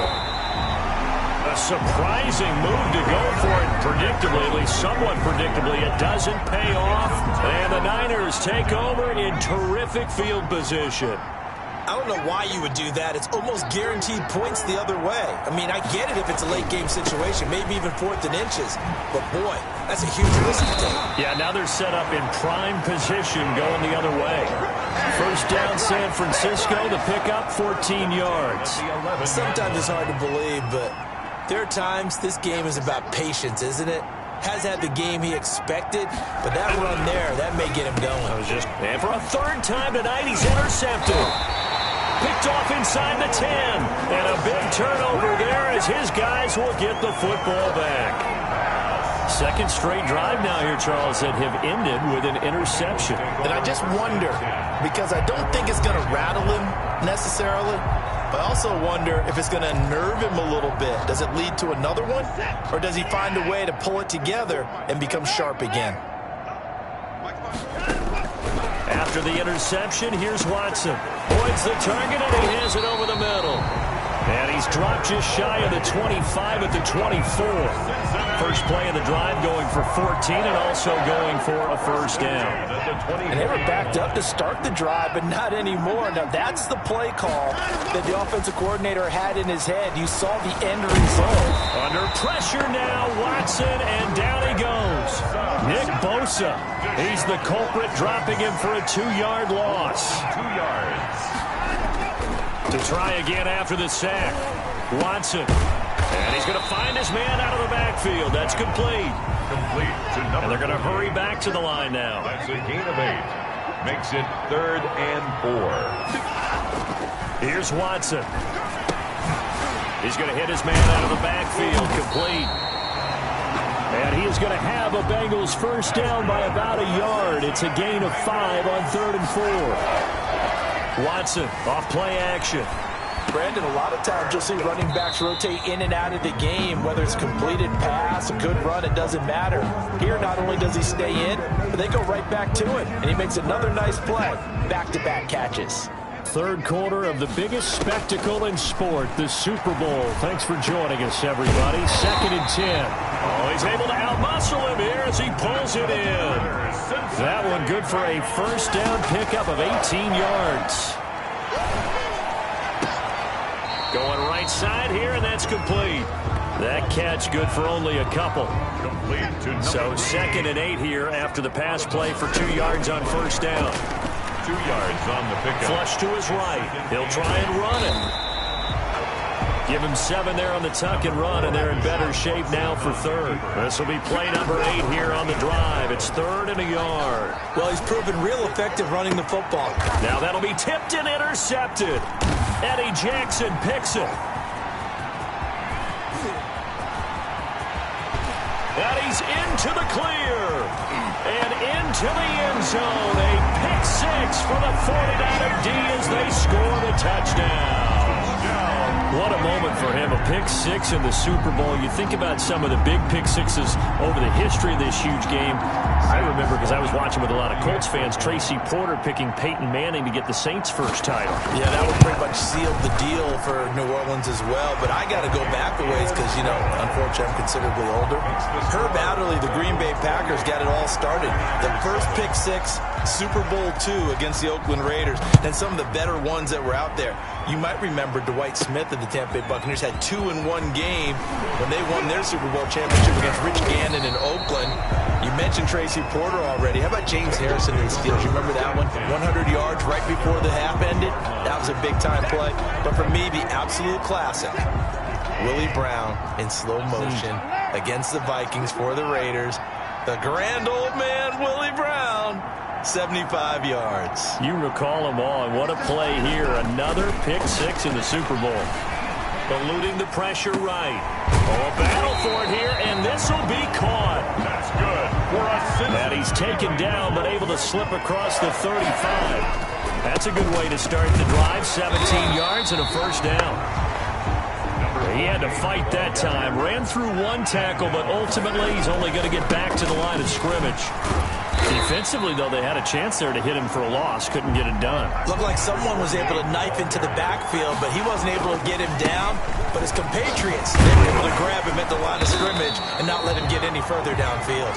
A surprising move to go for it predictably, at least somewhat predictably. It doesn't pay off, and the Niners take over in terrific field position. I don't know why you would do that. It's almost guaranteed points the other way. I mean, I get it if it's a late game situation, maybe even 4th and inches. But, boy, that's a huge risk to take. Yeah, now they're set up in prime position going the other way. First down, San Francisco. The pickup, 14 yards. Sometimes it's hard to believe, but there are times this game is about patience, isn't it? Has had the game he expected, but that run there, that may get him going. And for a 3rd time tonight, he's intercepted. Picked off inside the 10. And a big turnover there as his guys will get the football back. Second straight drive now here, Charles, that have ended with an interception. And I just wonder, because I don't think it's going to rattle him necessarily, but I also wonder if it's going to nerve him a little bit. Does it lead to another one? Or does he find a way to pull it together and become sharp again? After the interception, here's Watson. Points the target, and he has it over the middle. And he's dropped just shy of the 25 at the 24. First play of the drive going for 14 and also going for a first down. And they were backed up to start the drive, but not anymore. Now, that's the play call that the offensive coordinator had in his head. You saw the end result. Under pressure now, Watson, and down he goes. Nick Bosa, he's the culprit, dropping him for a 2-yard loss. 2 yards. To try again after the sack. Watson. And he's going to find his man out of the backfield. That's complete. And they're going to hurry back to the line now. That's a gain of 8. Makes it 3rd and 4. Here's Watson. He's going to hit his man out of the backfield. Complete. And he is going to have a Bengals first down by about a yard. It's a gain of 5 on 3rd and 4. Watson off play action. Brandon, a lot of times you'll see running backs rotate in and out of the game, whether it's completed pass, a good run, it doesn't matter. Here, not only does he stay in, but they go right back to it, and he makes another nice play. Back-to-back catches. Third quarter of the biggest spectacle in sport, the Super Bowl. Thanks for joining us, everybody. 2nd and 10. Oh, he's able to outmuscle him here as he pulls it in. That one good for a first down pickup of 18 yards. Going right side here, and that's complete. That catch good for only a couple. So 2nd and 8 here after the pass play for 2 yards on first down. 2 yards on the pickup. Flush to his right. He'll try and run it. Give him 7 there on the tuck and run, and they're in better shape now for 3rd. This will be play number 8 here on the drive. It's 3rd and a yard. Well, he's proven real effective running the football. Now that'll be tipped and intercepted. Eddie Jackson picks it. And he's into the clear. And into the end zone. A pick 6 for the 49er D as they score the touchdown. What a moment for him, a pick six in the Super Bowl. You think about some of the big pick sixes over the history of this huge game. I remember, because I was watching with a lot of Colts fans, Tracy Porter picking Peyton Manning to get the Saints' first title. Yeah, that would pretty much seal the deal for New Orleans as well. But I got to go back a ways because, unfortunately, I'm considerably older. Herb Adderley, the Green Bay Packers, got it all started. The first pick six, Super Bowl II against the Oakland Raiders, and some of the better ones that were out there. You might remember Dwight Smith of the Tampa Bay Buccaneers had 2-in-1 game when they won their Super Bowl championship against Rich Gannon in Oakland. You mentioned Tracy Porter already. How about James Harrison in the Steelers? You remember that one? 100 yards right before the half ended. That was a big-time play. But for me, the absolute classic, Willie Brown in slow motion against the Vikings for the Raiders. The grand old man, Willie Brown, 75 yards. You recall them all, and what a play here. Another pick six in the Super Bowl. Eluding the pressure right. Oh, a battle for it here, and this will be caught. That's good for us. And he's taken down, but able to slip across the 35. That's a good way to start the drive. 17 yards and a first down. He had to fight that time. Ran through one tackle, but ultimately he's only going to get back to the line of scrimmage. Defensively, though, they had a chance there to hit him for a loss. Couldn't get it done. Looked like someone was able to knife into the backfield, but he wasn't able to get him down. But his compatriots, they were able to grab him at the line of scrimmage and not let him get any further downfield.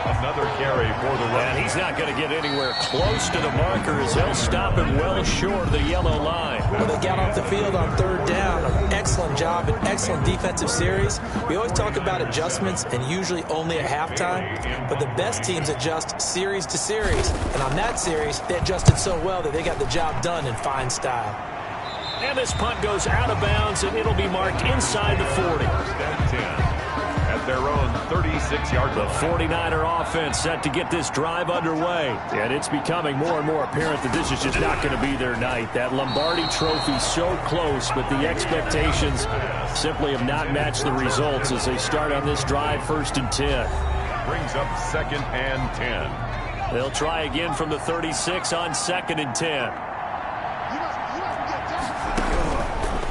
Another carry for the run. And he's not going to get anywhere close to the marker as they'll stop him well short of the yellow line. Well, they got off the field on third down. An excellent job, an excellent defensive series. We always talk about adjustments and usually only at halftime, but the best teams adjust series to series. And on that series, they adjusted so well that they got the job done in fine style. And this punt goes out of bounds, and it'll be marked inside the 40. At their own 36-yard line. The 49er offense set to get this drive underway. And it's becoming more and more apparent that this is just not going to be their night. That Lombardi trophy so close, but the expectations simply have not matched the results as they start on this drive, 1st and 10. Brings up 2nd and 10. They'll try again from the 36 on 2nd and 10.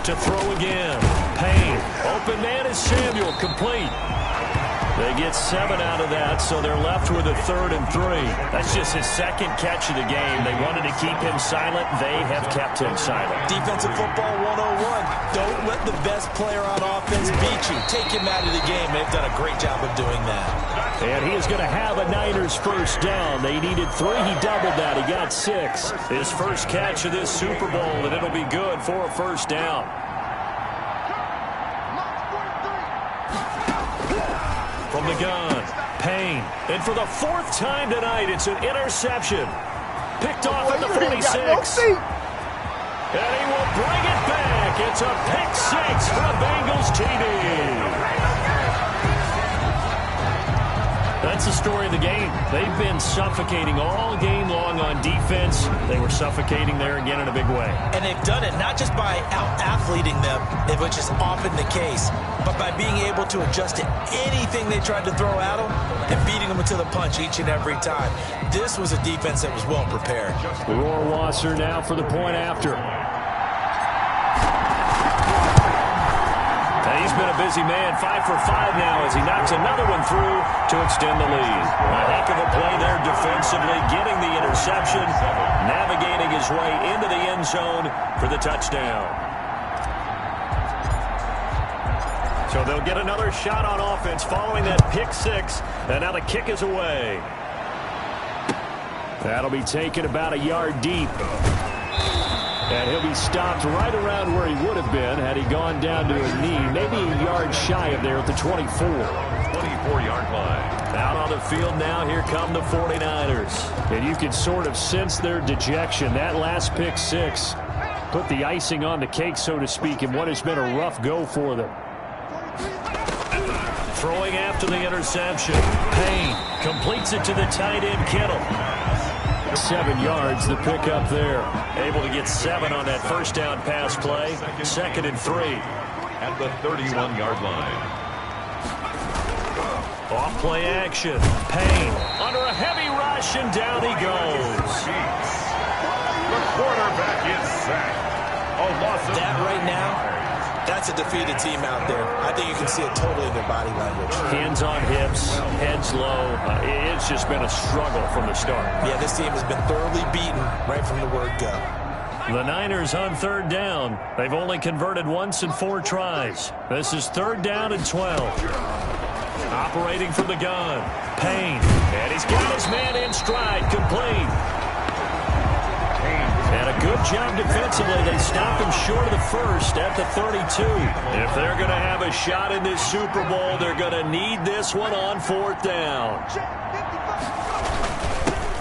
To throw again. Payne. Open man is Samuel. Complete. They get 7 out of that, so they're left with a 3rd and 3. That's just his second catch of the game. They wanted to keep him silent. They have kept him silent. Defensive football 101. Don't let the best player on offense beat you. Take him out of the game. They've done a great job of doing that. And he is going to have a Niners first down. They needed 3. He doubled that. He got 6. His first catch of this Super Bowl, and it'll be good for a first down. From the gun, Payne. And for the 4th time tonight, it's an interception. Picked off at the 46. And he will bring it back. It's a pick 6 for the Bengals TD. That's the story of the game. They've been suffocating all game long on defense. They were suffocating there again in a big way. And they've done it not just by out-athleting them, which is often the case, but by being able to adjust to anything they tried to throw at them and beating them to the punch each and every time. This was a defense that was well prepared. Rohrwasser now for the point after. And he's been a busy man, 5 for 5 now as he knocks another one through to extend the lead. A heck of a play there defensively, getting the interception, navigating his way into the end zone for the touchdown. So they'll get another shot on offense following that pick 6, and now the kick is away. That'll be taken about a yard deep. And he'll be stopped right around where he would have been had he gone down to a knee, maybe a yard shy of there at the 24. 24-yard line. Out on the field now, here come the 49ers. And you can sort of sense their dejection. That last pick 6 put the icing on the cake, so to speak, in what has been a rough go for them. Throwing after the interception. Payne completes it to the tight end, Kittle. 7 yards, the pickup there. Able to get 7 on that first down pass play. 2nd and 3. At the 31-yard line. Off play action. Payne under a heavy rush, and down he goes. The quarterback is sacked. That right now, that's a defeated team out there. I think you can see it totally in their body language. Hands on hips, heads low. It's just been a struggle from the start. Yeah, this team has been thoroughly beaten right from the word go. The Niners on third down. They've only converted once in 4 tries. This is 3rd down and 12. Operating from the gun. Payne. And he's got his man in stride. Complete. And a good job defensively. They stop him short of the first at the 32. If they're going to have a shot in this Super Bowl, they're going to need this one on 4th down.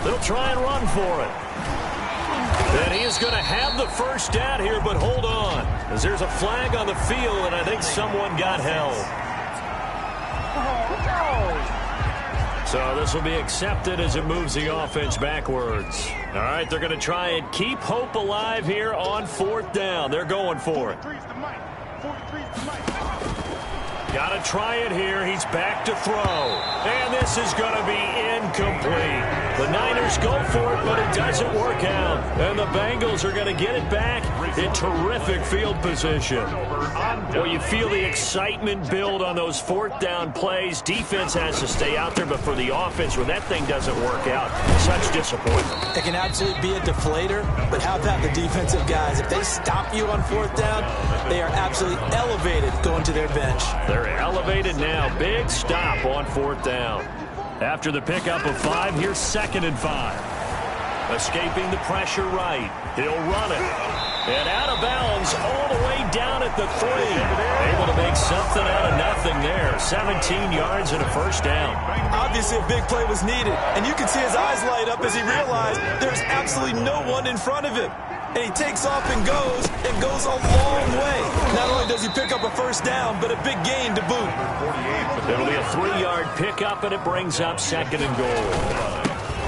They'll try and run for it. And he is going to have the first down here, but hold on, as there's a flag on the field, and I think someone got held. So this will be accepted as it moves the offense backwards. All right, they're going to try and keep hope alive here on 4th down. They're going for it. Got to try it here. He's back to throw. And this is going to be incomplete. The Niners go for it, but it doesn't work out. And the Bengals are going to get it back in terrific field position. Well, you feel the excitement build on those 4th down plays. Defense has to stay out there, but for the offense, when that thing doesn't work out, such disappointment. It can absolutely be a deflator, but how about the defensive guys? If they stop you on 4th down, they are absolutely elevated going to their bench. They're elevated now. Big stop on 4th down. After the pickup of 5, here's 2nd and 5. Escaping the pressure right. He'll run it. And out of bounds all the way down at the 3. Able to make something out of nothing there. 17 yards and a first down. Obviously a big play was needed. And you can see his eyes light up as he realized there's absolutely no one in front of him. And he takes off and goes a long way. Not only does he pick up a first down, but a big gain to boot. It'll be a 3-yard pickup, and it brings up 2nd and goal.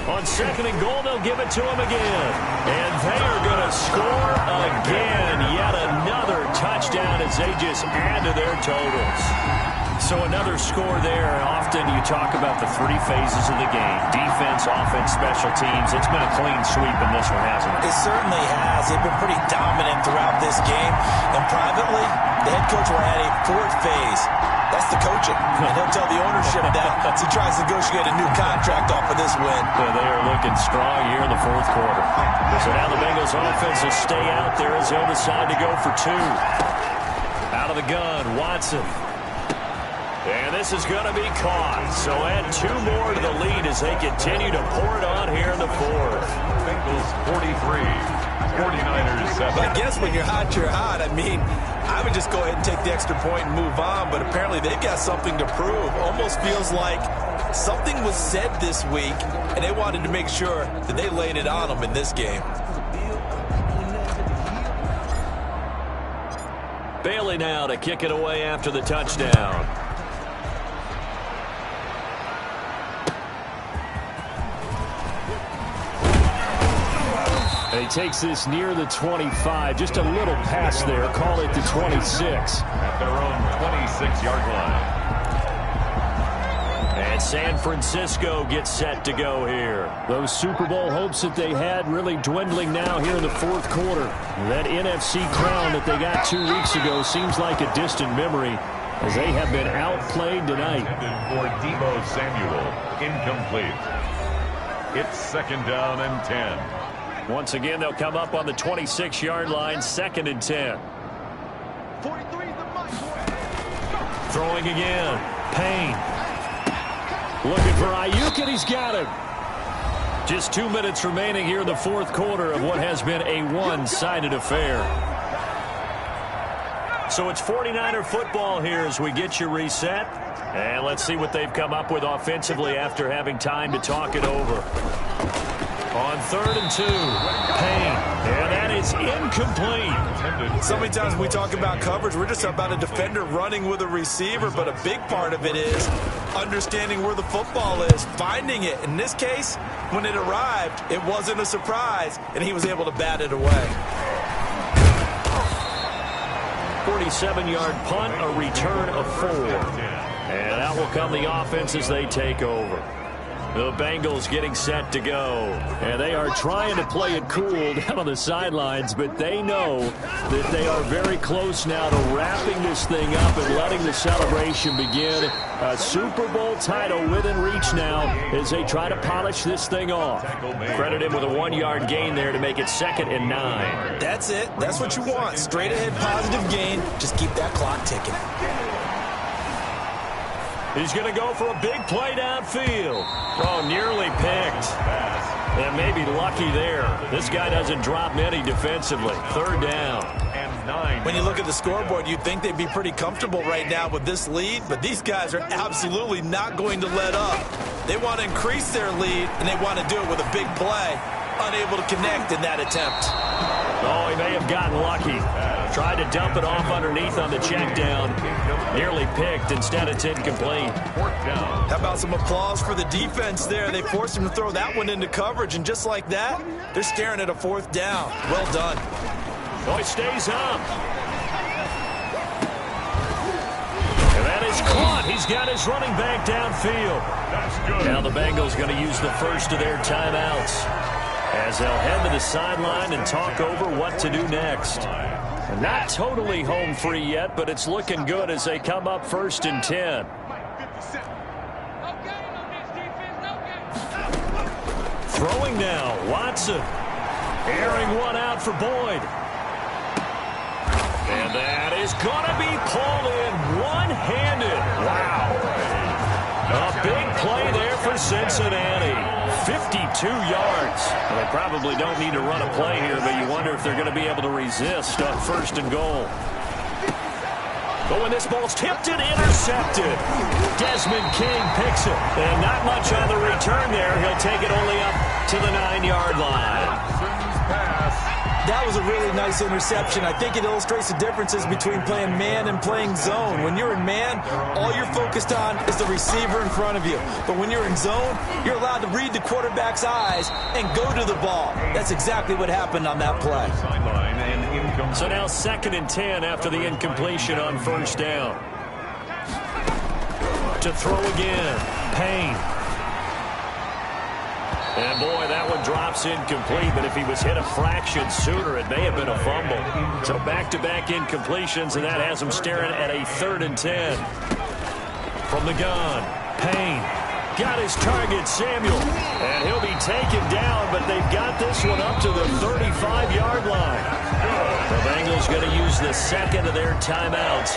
On 2nd and goal, they'll give it to him again. And they are going to score again. Yet another touchdown as they just add to their totals. So another score there. Often you talk about the 3 phases of the game. Defense, offense, special teams. It's been a clean sweep in this one, hasn't it? It certainly has. They've been pretty dominant throughout this game. And privately, the head coach will add a 4th phase. That's the coaching. And he'll tell the ownership that as he tries to negotiate a new contract off of this win. Well, they are looking strong here in the 4th quarter. So now the Bengals offense will stay out there as they'll decide to go for 2. Out of the gun, Watson. And this is going to be caught. So add 2 more to the lead as they continue to pour it on here in the 4th. Bengals 43, 49ers 7. I guess when you're hot, you're hot. I mean, I would just go ahead and take the extra point and move on, but apparently they've got something to prove. Almost feels like something was said this week, and they wanted to make sure that they laid it on them in this game. Bailey now to kick it away after the touchdown. And he takes this near the 25. Just a little pass there. Call it the 26. At their own 26-yard line. And San Francisco gets set to go here. Those Super Bowl hopes that they had really dwindling now here in the 4th quarter. That NFC crown that they got 2 weeks ago seems like a distant memory as they have been outplayed tonight. For Deebo Samuel, incomplete. It's 2nd down and 10. Once again, they'll come up on the 26-yard line, 2nd and 10. Throwing again. Payne. Looking for Ayuk, and he's got him. Just 2 minutes remaining here in the 4th quarter of what has been a one-sided affair. So it's 49er football here as we get you reset. And let's see what they've come up with offensively after having time to talk it over. On 3rd and 2, Payne, and that is incomplete. So many times when we talk about coverage, we're just about a defender running with a receiver, but a big part of it is understanding where the football is, finding it. In this case, when it arrived, it wasn't a surprise, and he was able to bat it away. 47-yard punt, a return of 4. And out will come the offense as they take over. The Bengals getting set to go. And they are trying to play it cool down on the sidelines, but they know that they are very close now to wrapping this thing up and letting the celebration begin. A Super Bowl title within reach now as they try to polish this thing off. Credit him with a 1-yard gain there to make it 2nd and 9. That's it. That's what you want. Straight ahead positive gain. Just keep that clock ticking. He's going to go for a big play downfield. Oh, nearly picked. And maybe lucky there. This guy doesn't drop many defensively. 3rd down. And 9. When you look at the scoreboard, you'd think they'd be pretty comfortable right now with this lead, but these guys are absolutely not going to let up. They want to increase their lead, and they want to do it with a big play. Unable to connect in that attempt. Oh, he may have gotten lucky. Tried to dump it off underneath on the check down. Nearly picked. Instead, it's incomplete. How about some applause for the defense there? They forced him to throw that one into coverage, and just like that, they're staring at a 4th down. Well done. Oh, he stays up. And that is caught. He's got his running back downfield. That's good. Now the Bengals going to use the first of their timeouts as they'll head to the sideline and talk over what to do next. Not totally home free yet, but it's looking good as they come up 1st and 10. Throwing now, Watson. Airing one out for Boyd. And that is going to be pulled in one-handed. Wow. A big play there for Cincinnati. 52 yards. Well, they probably don't need to run a play here, but you wonder if they're going to be able to resist on 1st and goal. But when this ball's tipped and intercepted, Desmond King picks it. And not much on the return there. He'll take it only up to the 9-yard line. That was a really nice interception. I think it illustrates the differences between playing man and playing zone. When you're in man, all you're focused on is the receiver in front of you. But when you're in zone, you're allowed to read the quarterback's eyes and go to the ball. That's exactly what happened on that play. So now 2nd and 10 after the incompletion on 1st down. To throw again, Payne. And boy, that one drops incomplete, but if he was hit a fraction sooner, it may have been a fumble. So back-to-back incompletions, and that has him staring at a 3rd and 10. From the gun, Payne got his target, Samuel, and he'll be taken down, but they've got this one up to the 35-yard line. The Bengals going to use the 2nd of their timeouts.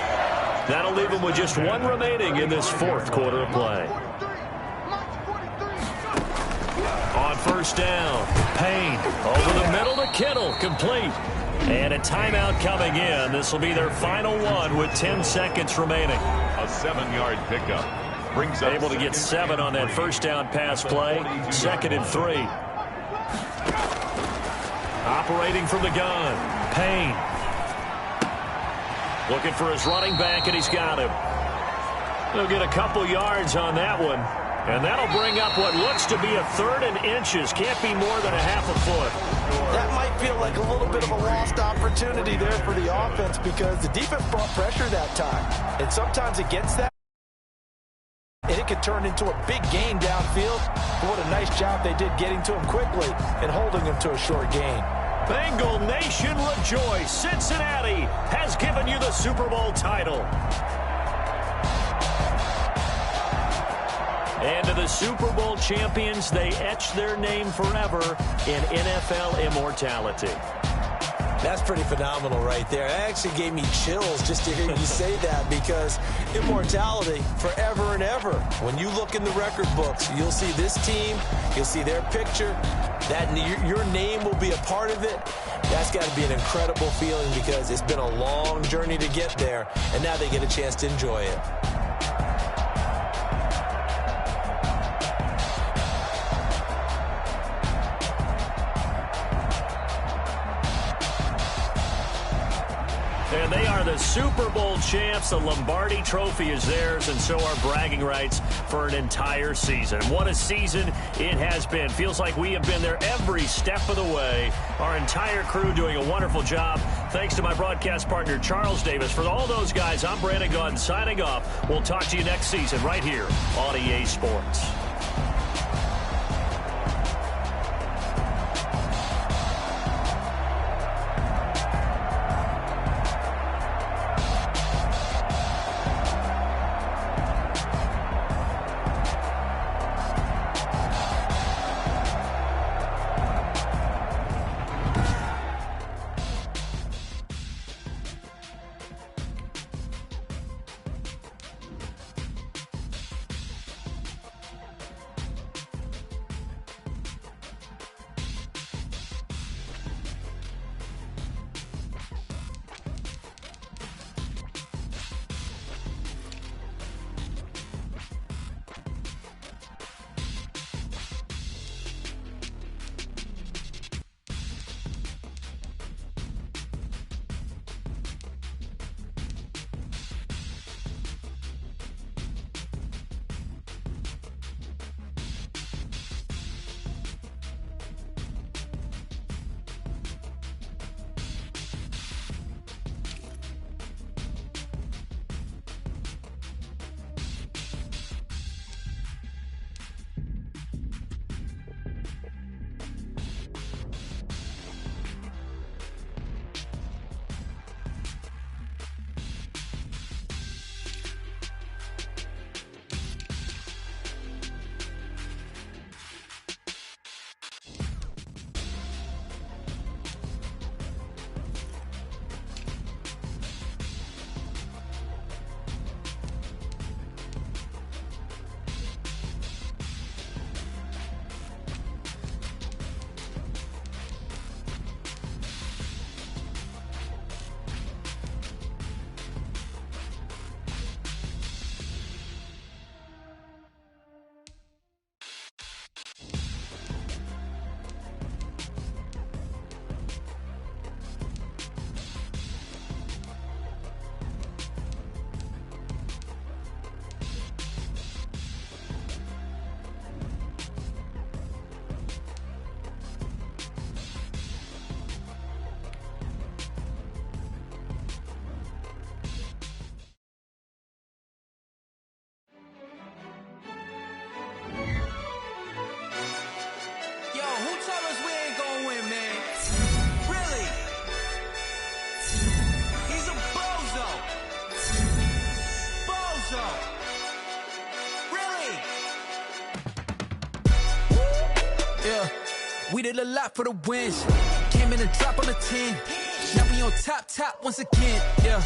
That'll leave them with just 1 remaining in this 4th quarter of play. On 1st down, Payne over the middle to Kittle, complete. And a timeout coming in. This will be their final one with 10 seconds remaining. A 7-yard pickup. Brings up able to get 7 on that 1st down pass play. 2nd and 3. Operating from the gun, Payne. Looking for his running back, and he's got him. He'll get a couple yards on that one. And that'll bring up what looks to be a 3rd and inches. Can't be more than a half a foot. That might feel like a little bit of a lost opportunity there for the offense because the defense brought pressure that time. And sometimes it gets that. And it could turn into a big gain downfield. But what a nice job they did getting to him quickly and holding him to a short gain. Bengal Nation rejoice. Cincinnati has given you the Super Bowl title. And to the Super Bowl champions, they etch their name forever in NFL immortality. That's pretty phenomenal right there. It actually gave me chills just to hear you say that because immortality forever and ever. When you look in the record books, you'll see this team, you'll see their picture, that your name will be a part of it. That's got to be an incredible feeling because it's been a long journey to get there, and now they get a chance to enjoy it. And they are the Super Bowl champs. The Lombardi Trophy is theirs, and so are bragging rights for an entire season. What a season it has been. Feels like we have been there every step of the way. Our entire crew doing a wonderful job. Thanks to my broadcast partner, Charles Davis. For all those guys, I'm Brandon Gaudin signing off. We'll talk to you next season right here on EA Sports. yeah. We did a lot for the wins. Came in and drop on the 10. Now we on top once again, yeah.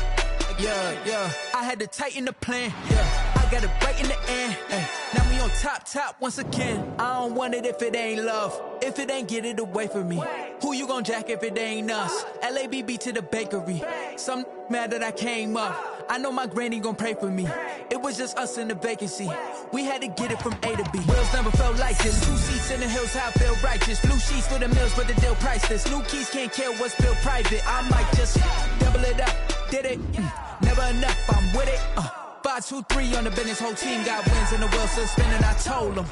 I had to tighten the plan, yeah. I got it right in the end, ay. Now we on top once again. I don't want it if it ain't love. If it ain't, get it away from me. Who you gon' jack if it ain't us? LABB to the bakery. Some mad that I came up. I know my granny gon' pray for me. It was just us in the vacancy. We had to get it from A to B. Wheels never felt like this. 2 seats in the hills, how I feel righteous. Blue sheets for the mills, but the deal priceless. New keys can't kill what's built private. I might just double it up. Did it? Never enough, I'm with it. 5, 2, 3 on the business. Whole team got wins and the wheels still spinning. I told them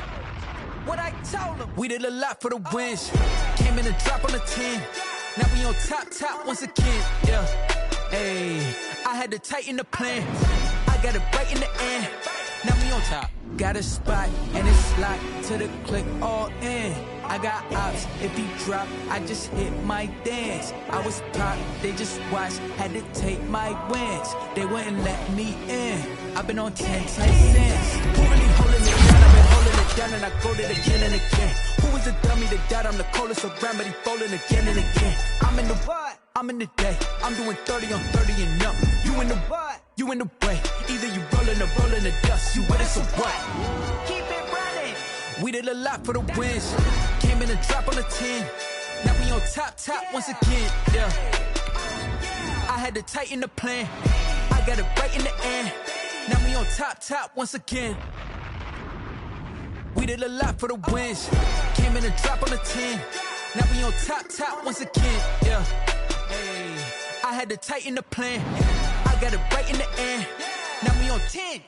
what I told them. We did a lot for the wins. Came in and drop on the 10. Now we on top once again, yeah. Hey, I had to tighten the plan. I got it right in the end. Now we on top. Got a spot and it's locked to the click all in. I got ops, if he drop, I just hit my dance. I was pop, they just watched, had to take my wins. They wouldn't let me in. I've been on 10 since. Who really holding it down? I've been holding it down and I go to it again and again. Who was the dummy that died? I'm the coldest around, but he folding again and again. I'm in the what? I'm in the day. I'm doing 30 on 30 and up. You in the what? You in the way. Either you rolling or rolling the dust. You with us or what? Keep it running. We did a lot for the wins. Came in and drop on the 10. Now we on top once again, yeah. I had to tighten the plan. I got it right in the end. Now we on top once again. We did a lot for the wins. Came in and drop on the 10. Now we on top once again, yeah. Hey, I had to tighten the plan. I got it right in the end. Now we on 10.